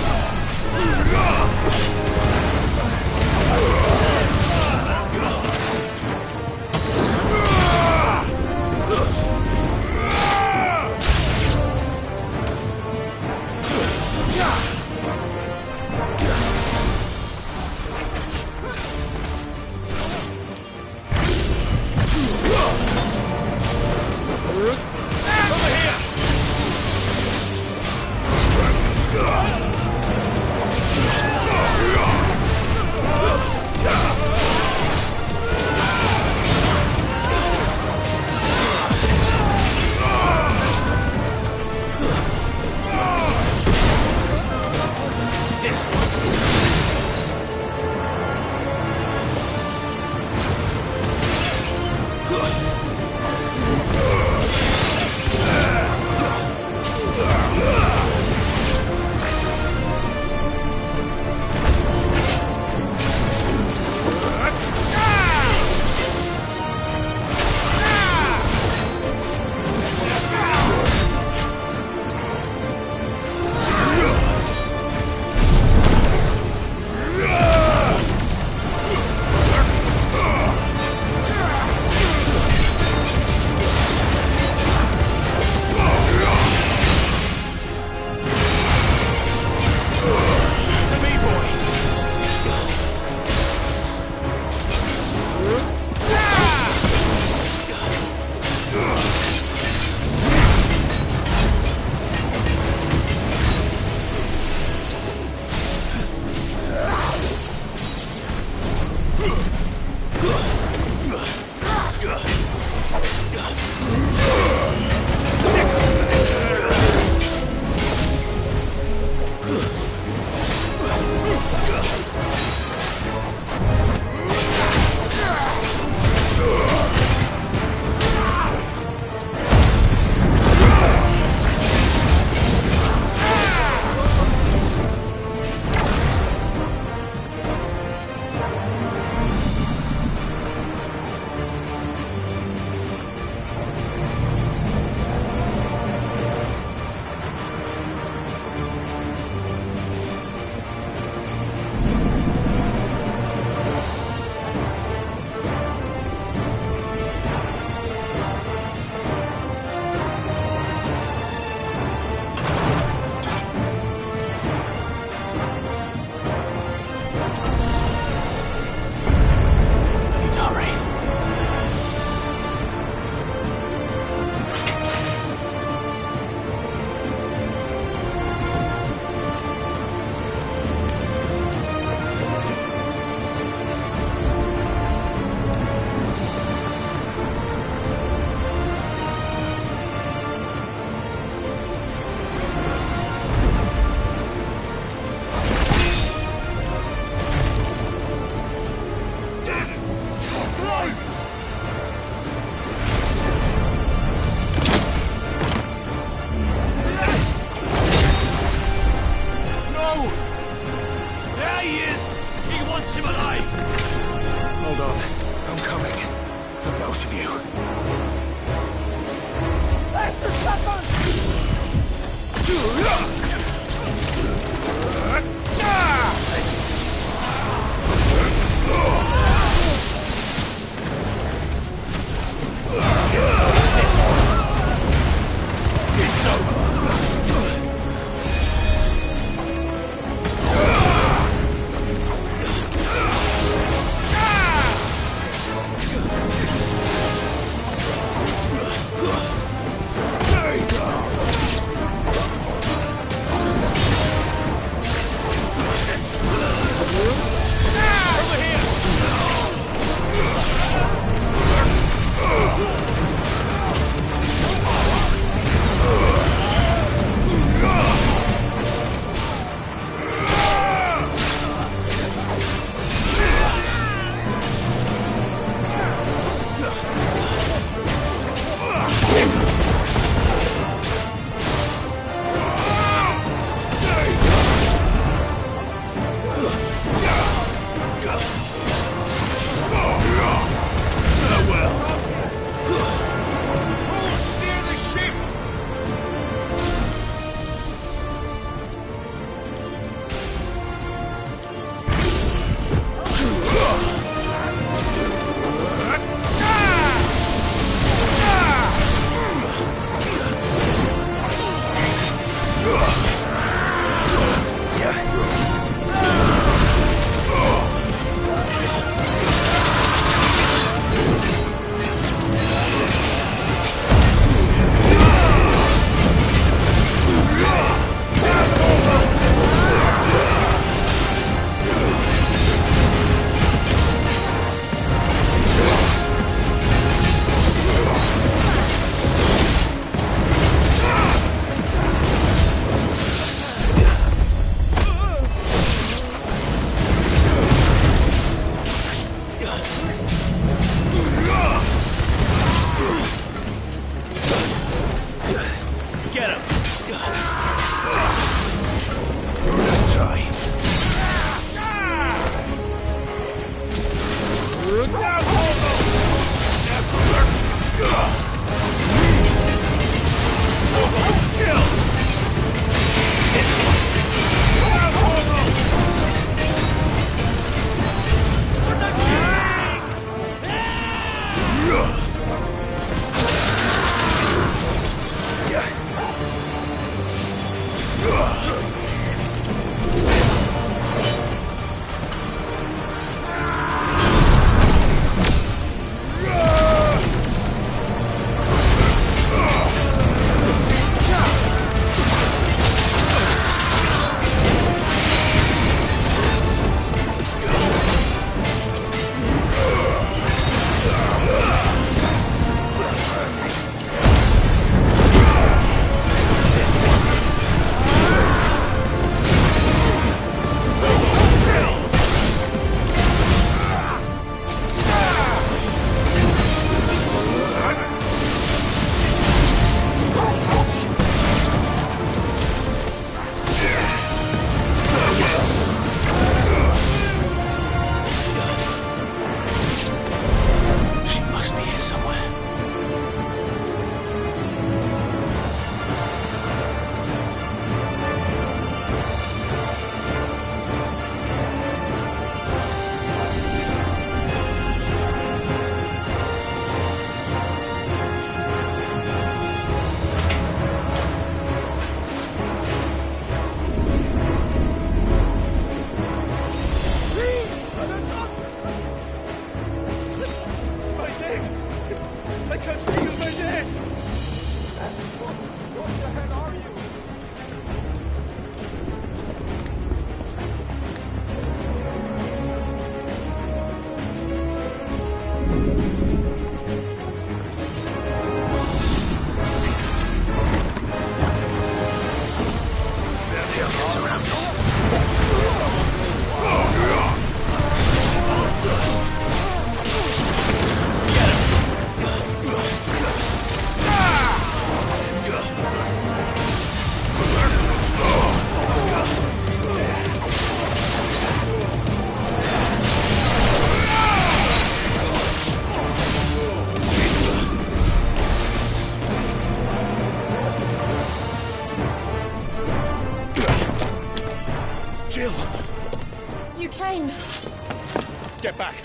back.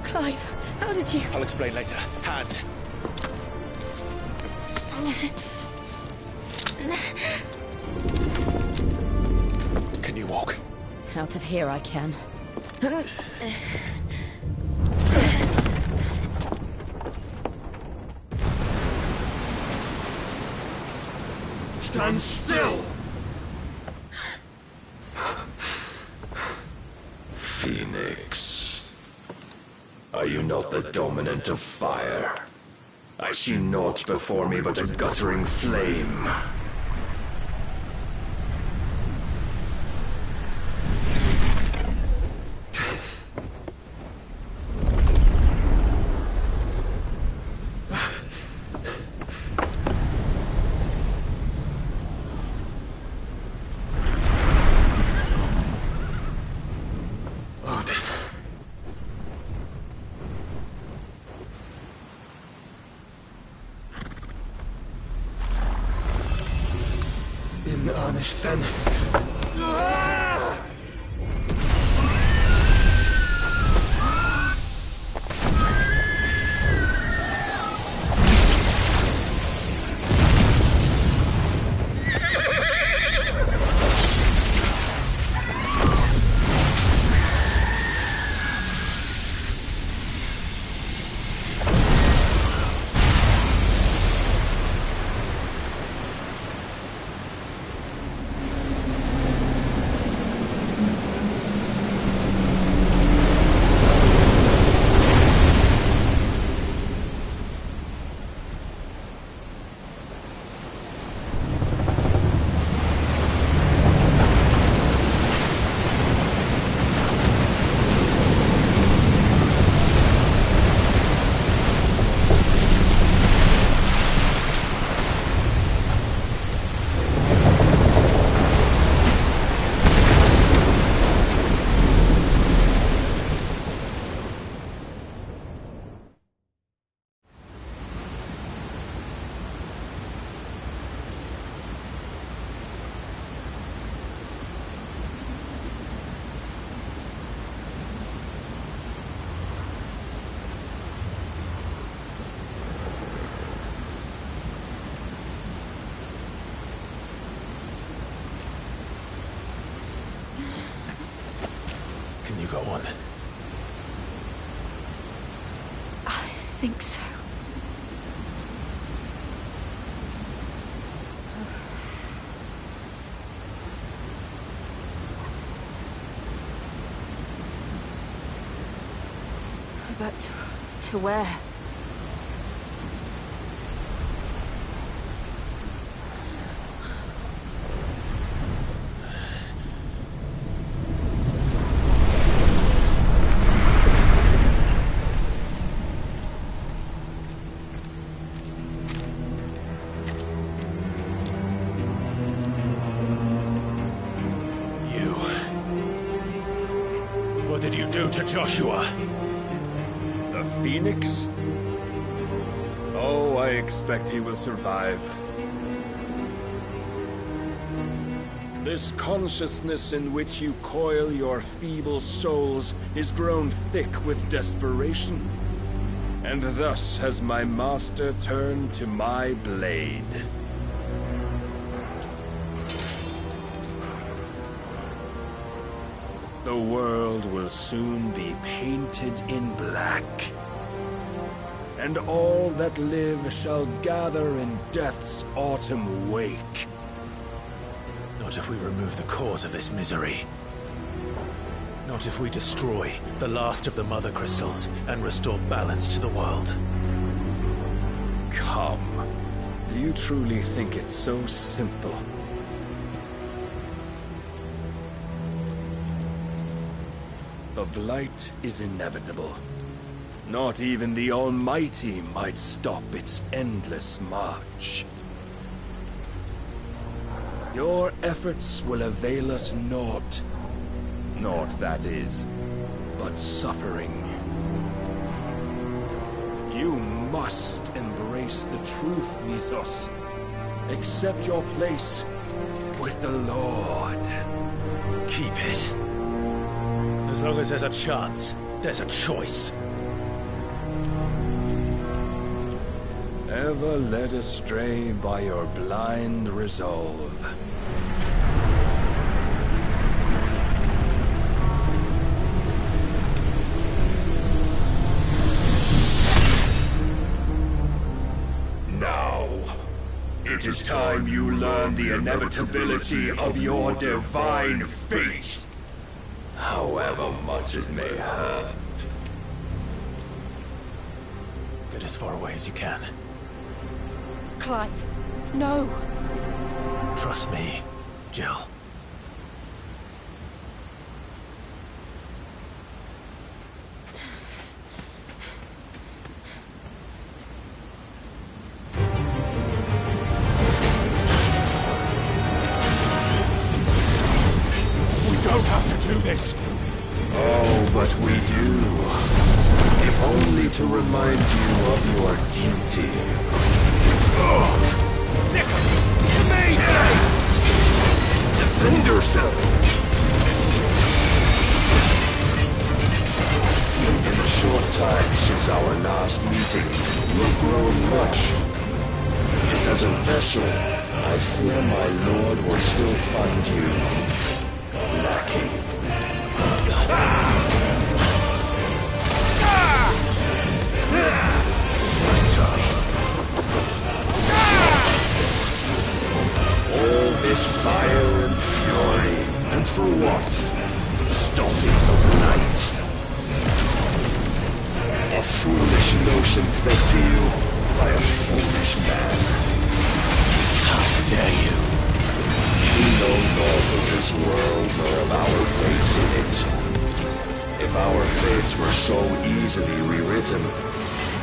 Clive, how did you... I'll explain later. Hands. Can you walk? Out of here I can. Stand still! Phoenix. Are you not the dominant of fire? I see naught before me but a guttering flame. In earnest, then. Can you go on? I think so. But to where? What did you do to Joshua? The Phoenix? Oh, I expect he will survive. This consciousness in which you coil your feeble souls is grown thick with desperation. And thus has my master turned to my blade. The world will soon be painted in black. And all that live shall gather in death's autumn wake. Not if we remove the cause of this misery. Not if we destroy the last of the Mother Crystals and restore balance to the world. Come. Do you truly think it's so simple? The blight is inevitable. Not even the Almighty might stop its endless march. Your efforts will avail us naught. Naught, that is, but suffering. You must embrace the truth, Mythos. Accept your place with the Lord. Keep it. As long as there's a chance, there's a choice. Ever led astray by your blind resolve. Now, it is time you learn the inevitability of your divine fate. However much it may hurt. Get as far away as you can. Clive, no. Trust me, Jill. We don't have to do this. Oh, but we do. If only to remind you of your duty. Sicker! Defend yourself! In the short time since our last meeting, you've grown much. Yet as a vessel, I fear my lord will still find you lacking. Nice try. All this fire and fury, and for what? Stopping the night. A foolish notion fed to you by a foolish man. How dare you? We know naught of this world nor of our place in it. If our fates were so easily rewritten,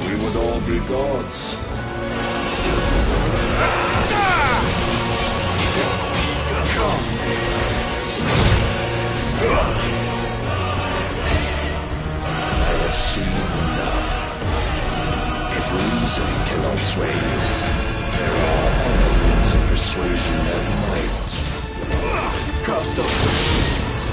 we would all be gods. I have seen enough. If reason cannot sway you, there are elements of persuasion that might. Cast off the sheets.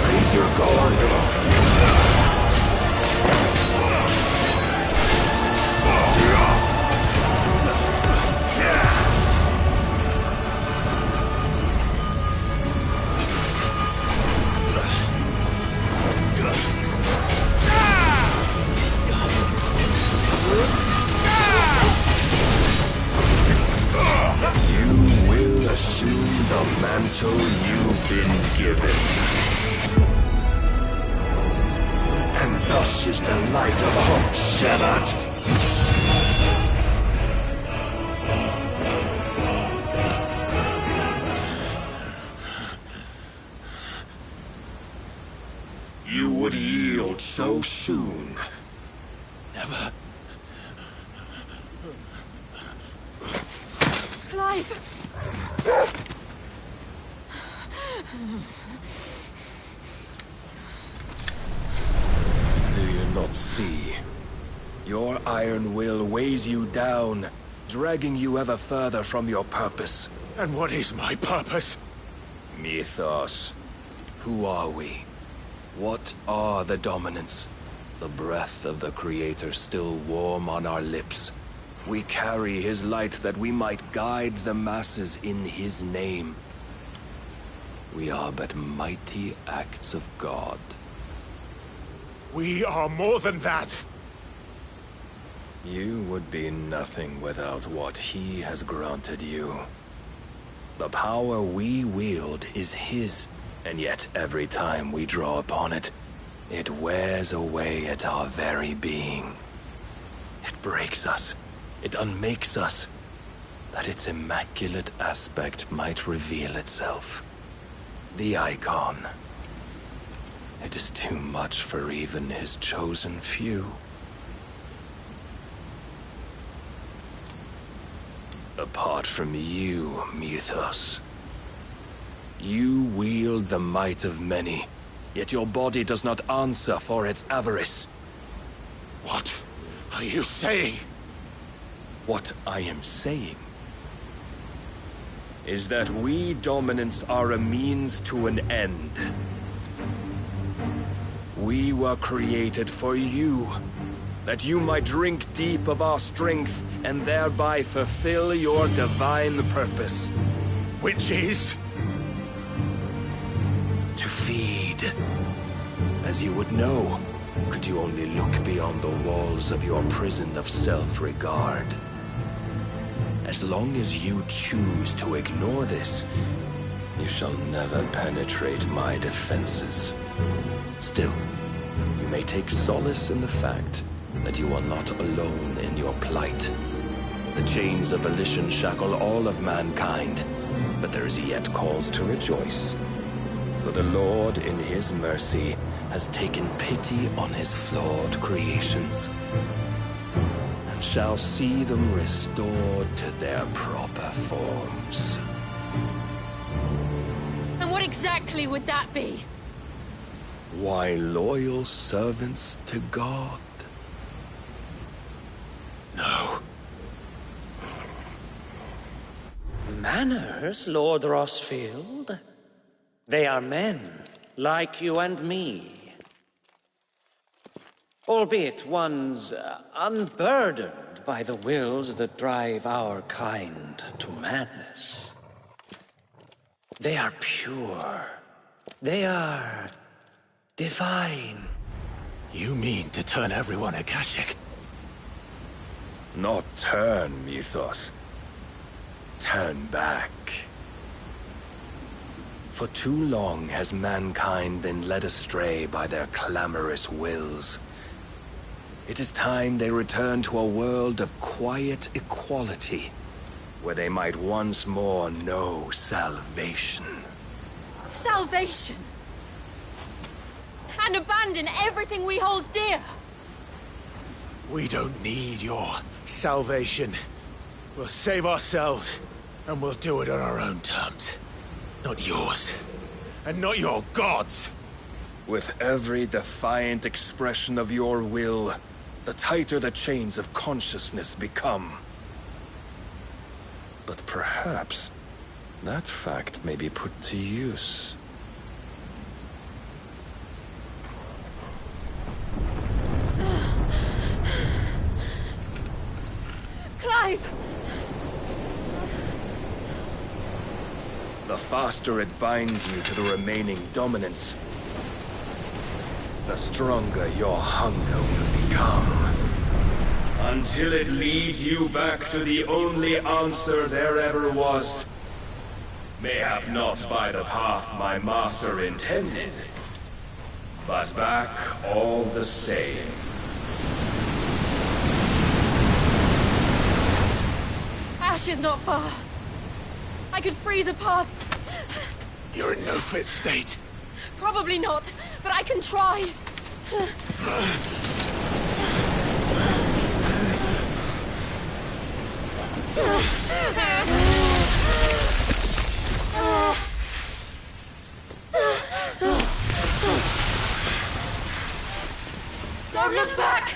Raise your guard. You will assume the mantle you've been given. And thus is the light of hope severed. You would yield so soon. Never. Clive! Do you not see? Your iron will weighs you down, dragging you ever further from your purpose. And what is my purpose? Mythos. Who are we? What are the dominants? The breath of the Creator still warm on our lips. We carry his light that we might guide the masses in his name. We are but mighty acts of God. We are more than that. You would be nothing without what he has granted you. The power we wield is his, and yet every time we draw upon it, it wears away at our very being. It breaks us. It unmakes us, that its immaculate aspect might reveal itself. The icon. It is too much for even his chosen few. Apart from you, Mythos, you wield the might of many, yet your body does not answer for its avarice. What are you saying? What I am saying is that we dominants are a means to an end. We were created for you, that you might drink deep of our strength and thereby fulfill your divine purpose. Which is? To feed. As you would know, could you only look beyond the walls of your prison of self-regard. As long as you choose to ignore this, you shall never penetrate my defenses. Still, you may take solace in the fact that you are not alone in your plight. The chains of volition shackle all of mankind, but there is yet cause to rejoice. For the Lord, in his mercy, has taken pity on his flawed creations, and shall see them restored to their proper forms. And what exactly would that be? Why, loyal servants to God. No. Manners, Lord Rossfield? They are men, like you and me. Albeit ones unburdened by the wills that drive our kind to madness. They are pure. They are divine. You mean to turn everyone Akashic? Not turn, Mythos. Turn back. For too long has mankind been led astray by their clamorous wills. It is time they return to a world of quiet equality, where they might once more know salvation. Salvation? And abandon everything we hold dear? We don't need your salvation. We'll save ourselves, and we'll do it on our own terms. Not yours. And not your gods. With every defiant expression of your will, the tighter the chains of consciousness become. But perhaps that fact may be put to use. Clive! The faster it binds you to the remaining dominance, the stronger your hunger will become. Until it leads you back to the only answer there ever was. Mayhap not by the path my master intended, but back all the same. Ash is not far. I could freeze a path. You're in no fit state. Probably not, but I can try. Don't look back!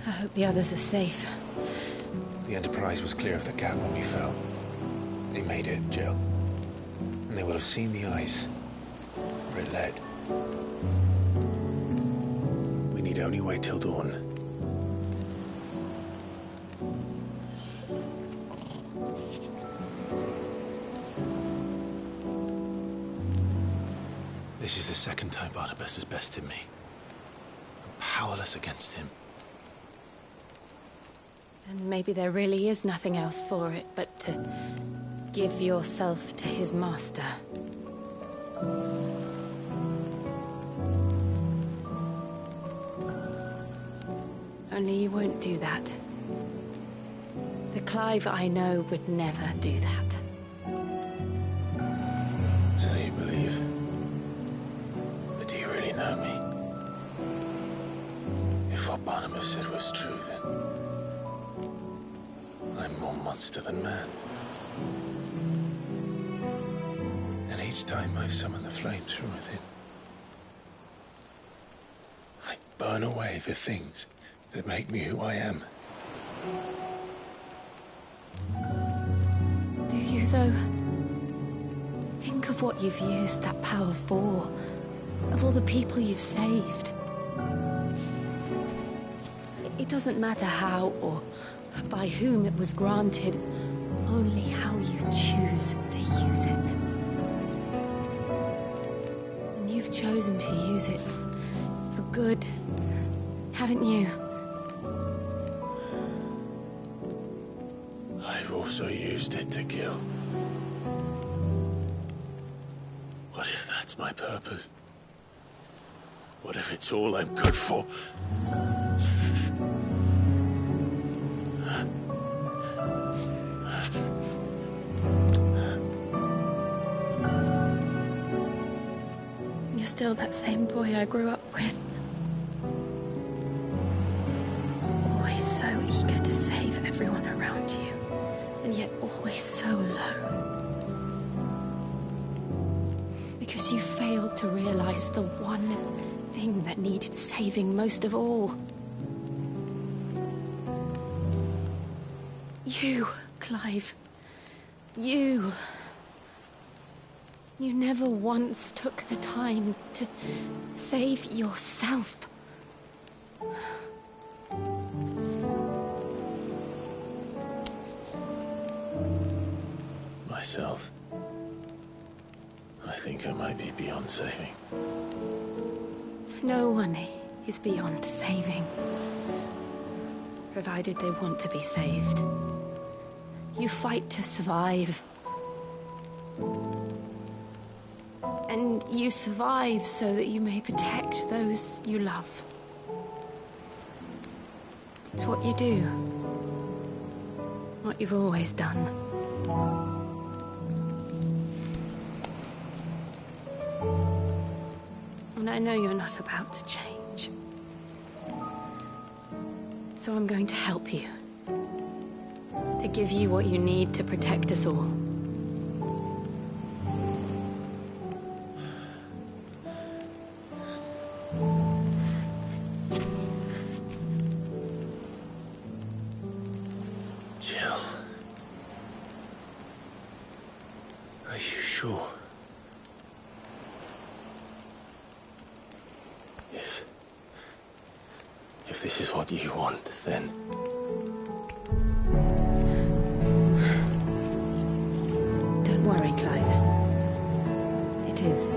I hope the others are safe. The Enterprise was clear of the gap when we fell. They made it, Jill. And they will have seen the ice where it led. We need only wait till dawn. second time Barnabas has bested me. I'm powerless against him. And maybe there really is nothing else for it but to give yourself to his master. Only you won't do that. The Clive I know would never do that. So you believe? But do you really know me? If what Barnabas said was true, then I'm more monster than man. And each time I summon the flames from within, I burn away the things that make me who I am. Do you, though? Think of what you've used that power for. Of all the people you've saved. It doesn't matter how or by whom it was granted, only how you choose to use it. And you've chosen to use it for good, haven't you? I've also used it to kill. What if that's my purpose? What if it's all I'm good for? You're still that same boy I grew up with. Always so eager to save everyone around you, and yet always so low. Because you failed to realize the one thing that needed saving most of all. You, Clive. You. You never once took the time to save yourself. Myself? I think I might be beyond saving. No one is beyond saving. Provided they want to be saved. You fight to survive. And you survive so that you may protect those you love. It's what you do. What you've always done. And I know you're not about to change. So I'm going to help you. To give you what you need to protect us all. Jill. Are you sure? If this is what you want, then... Don't worry, Clive. It is.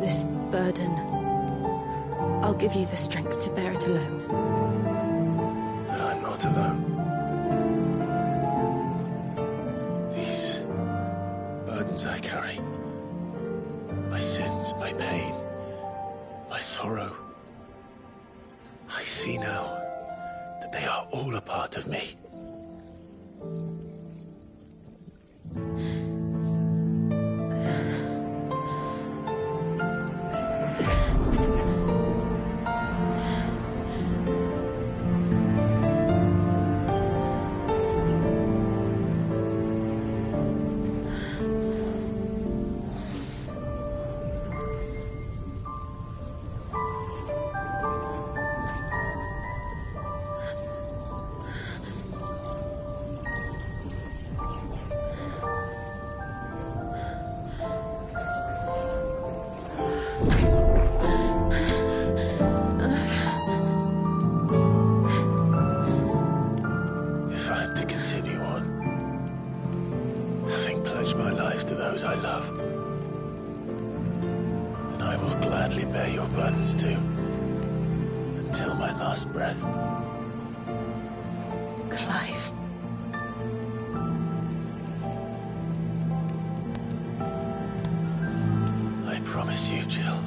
This burden, I'll give you the strength to bear it alone. But I'm not alone. These burdens I carry, my sins, my pain, my sorrow, I see now that they are all a part of me. my life to those I love. And I will gladly bear your burdens too, until my last breath. Clive. I promise you, Jill.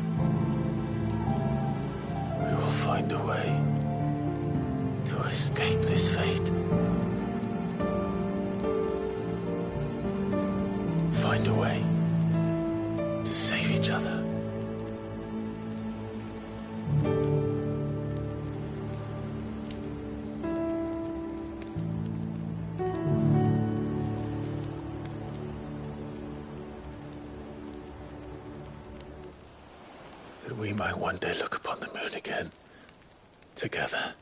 We will find a way to escape this fate. Find a way to save each other. That we might one day look upon the moon again, together.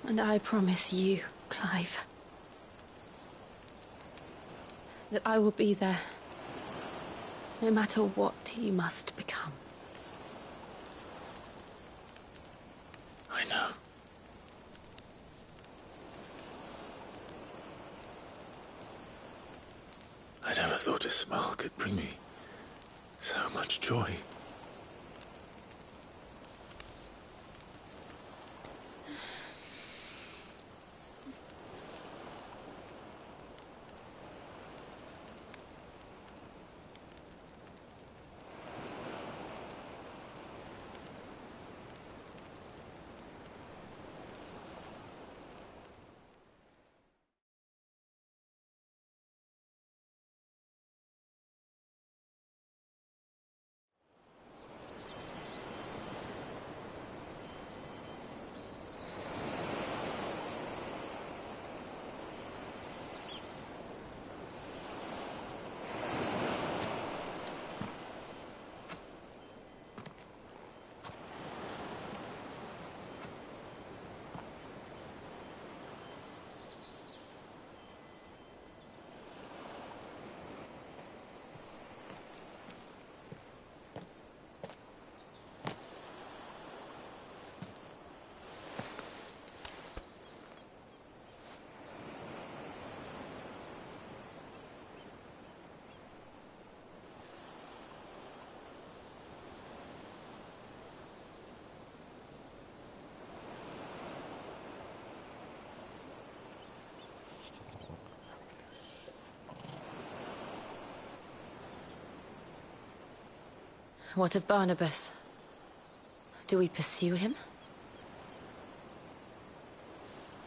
And I promise you, Clive, that I will be there, no matter what you must become. I know. I never thought a smile could bring me so much joy. What of Barnabas? Do we pursue him?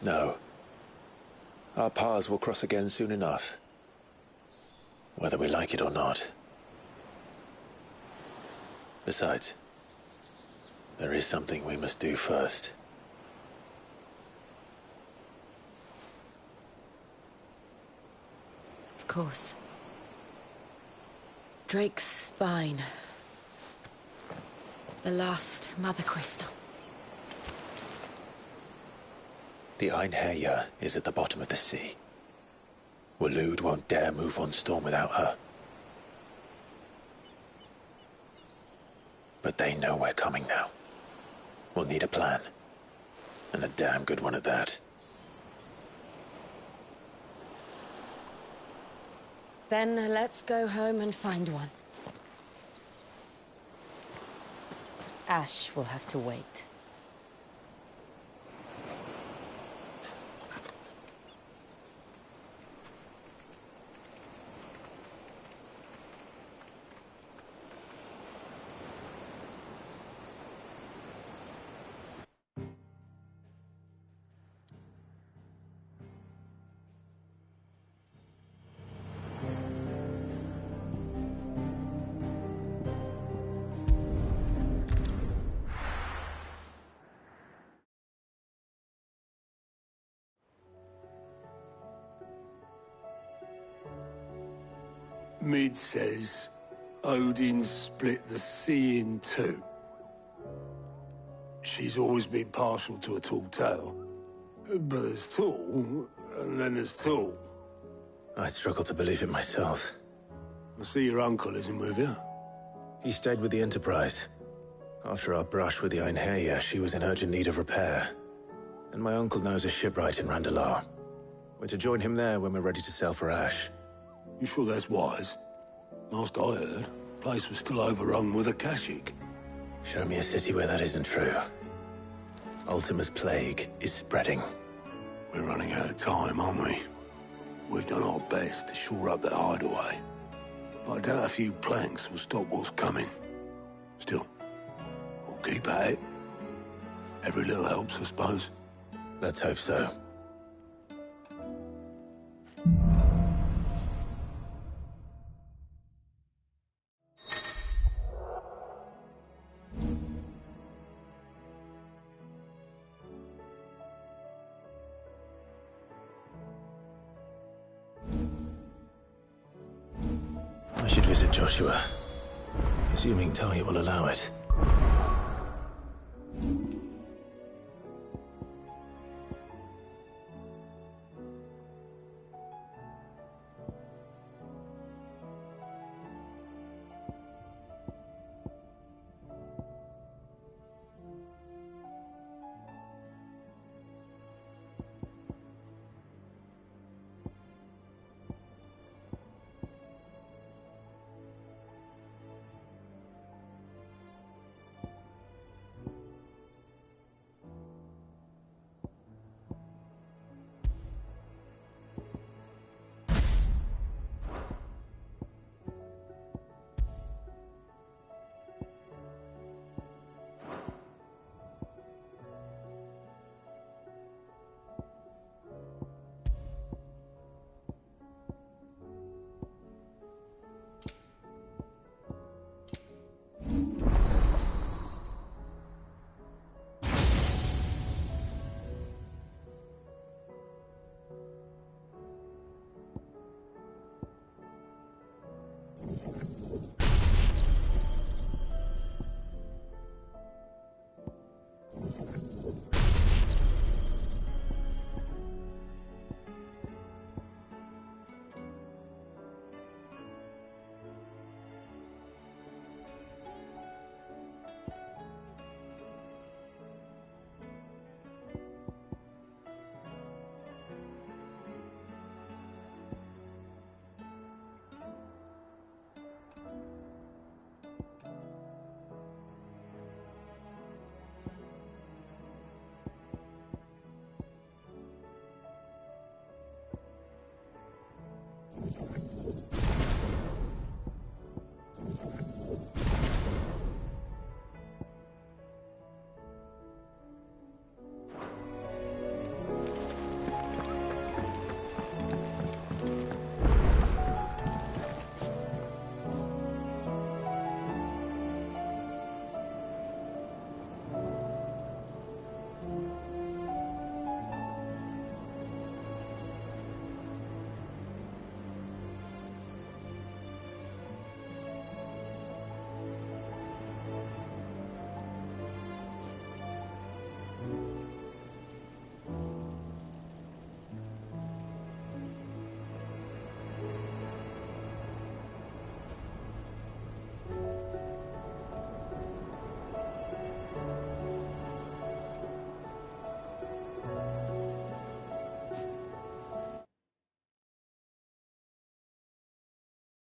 No. Our paths will cross again soon enough. Whether we like it or not. Besides, there is something we must do first. Of course. Drake's spine. The last Mother Crystal. The Einherja is at the bottom of the sea. Waloed won't dare move on Storm without her. But they know we're coming now. We'll need a plan. And a damn good one at that. Then let's go home and find one. Ash will have to wait. Mid says Odin split the sea in two. She's always been partial to a tall tale. But there's tall, and then there's tall. I struggle to believe it myself. I see your uncle isn't with you. He stayed with the Enterprise. After our brush with the Einherja, she was in urgent need of repair. And my uncle knows a shipwright in Randalar. We're to join him there when we're ready to sail for Ash. You sure that's wise? Last I heard, the place was still overrun with Akashic. Show me a city where that isn't true. Ultima's plague is spreading. We're running out of time, aren't we? We've done our best to shore up that hideaway. But I doubt a few planks will stop what's coming. Still, we'll keep at it. Every little helps, I suppose. Let's hope so. I should visit Joshua, assuming Talia will allow it.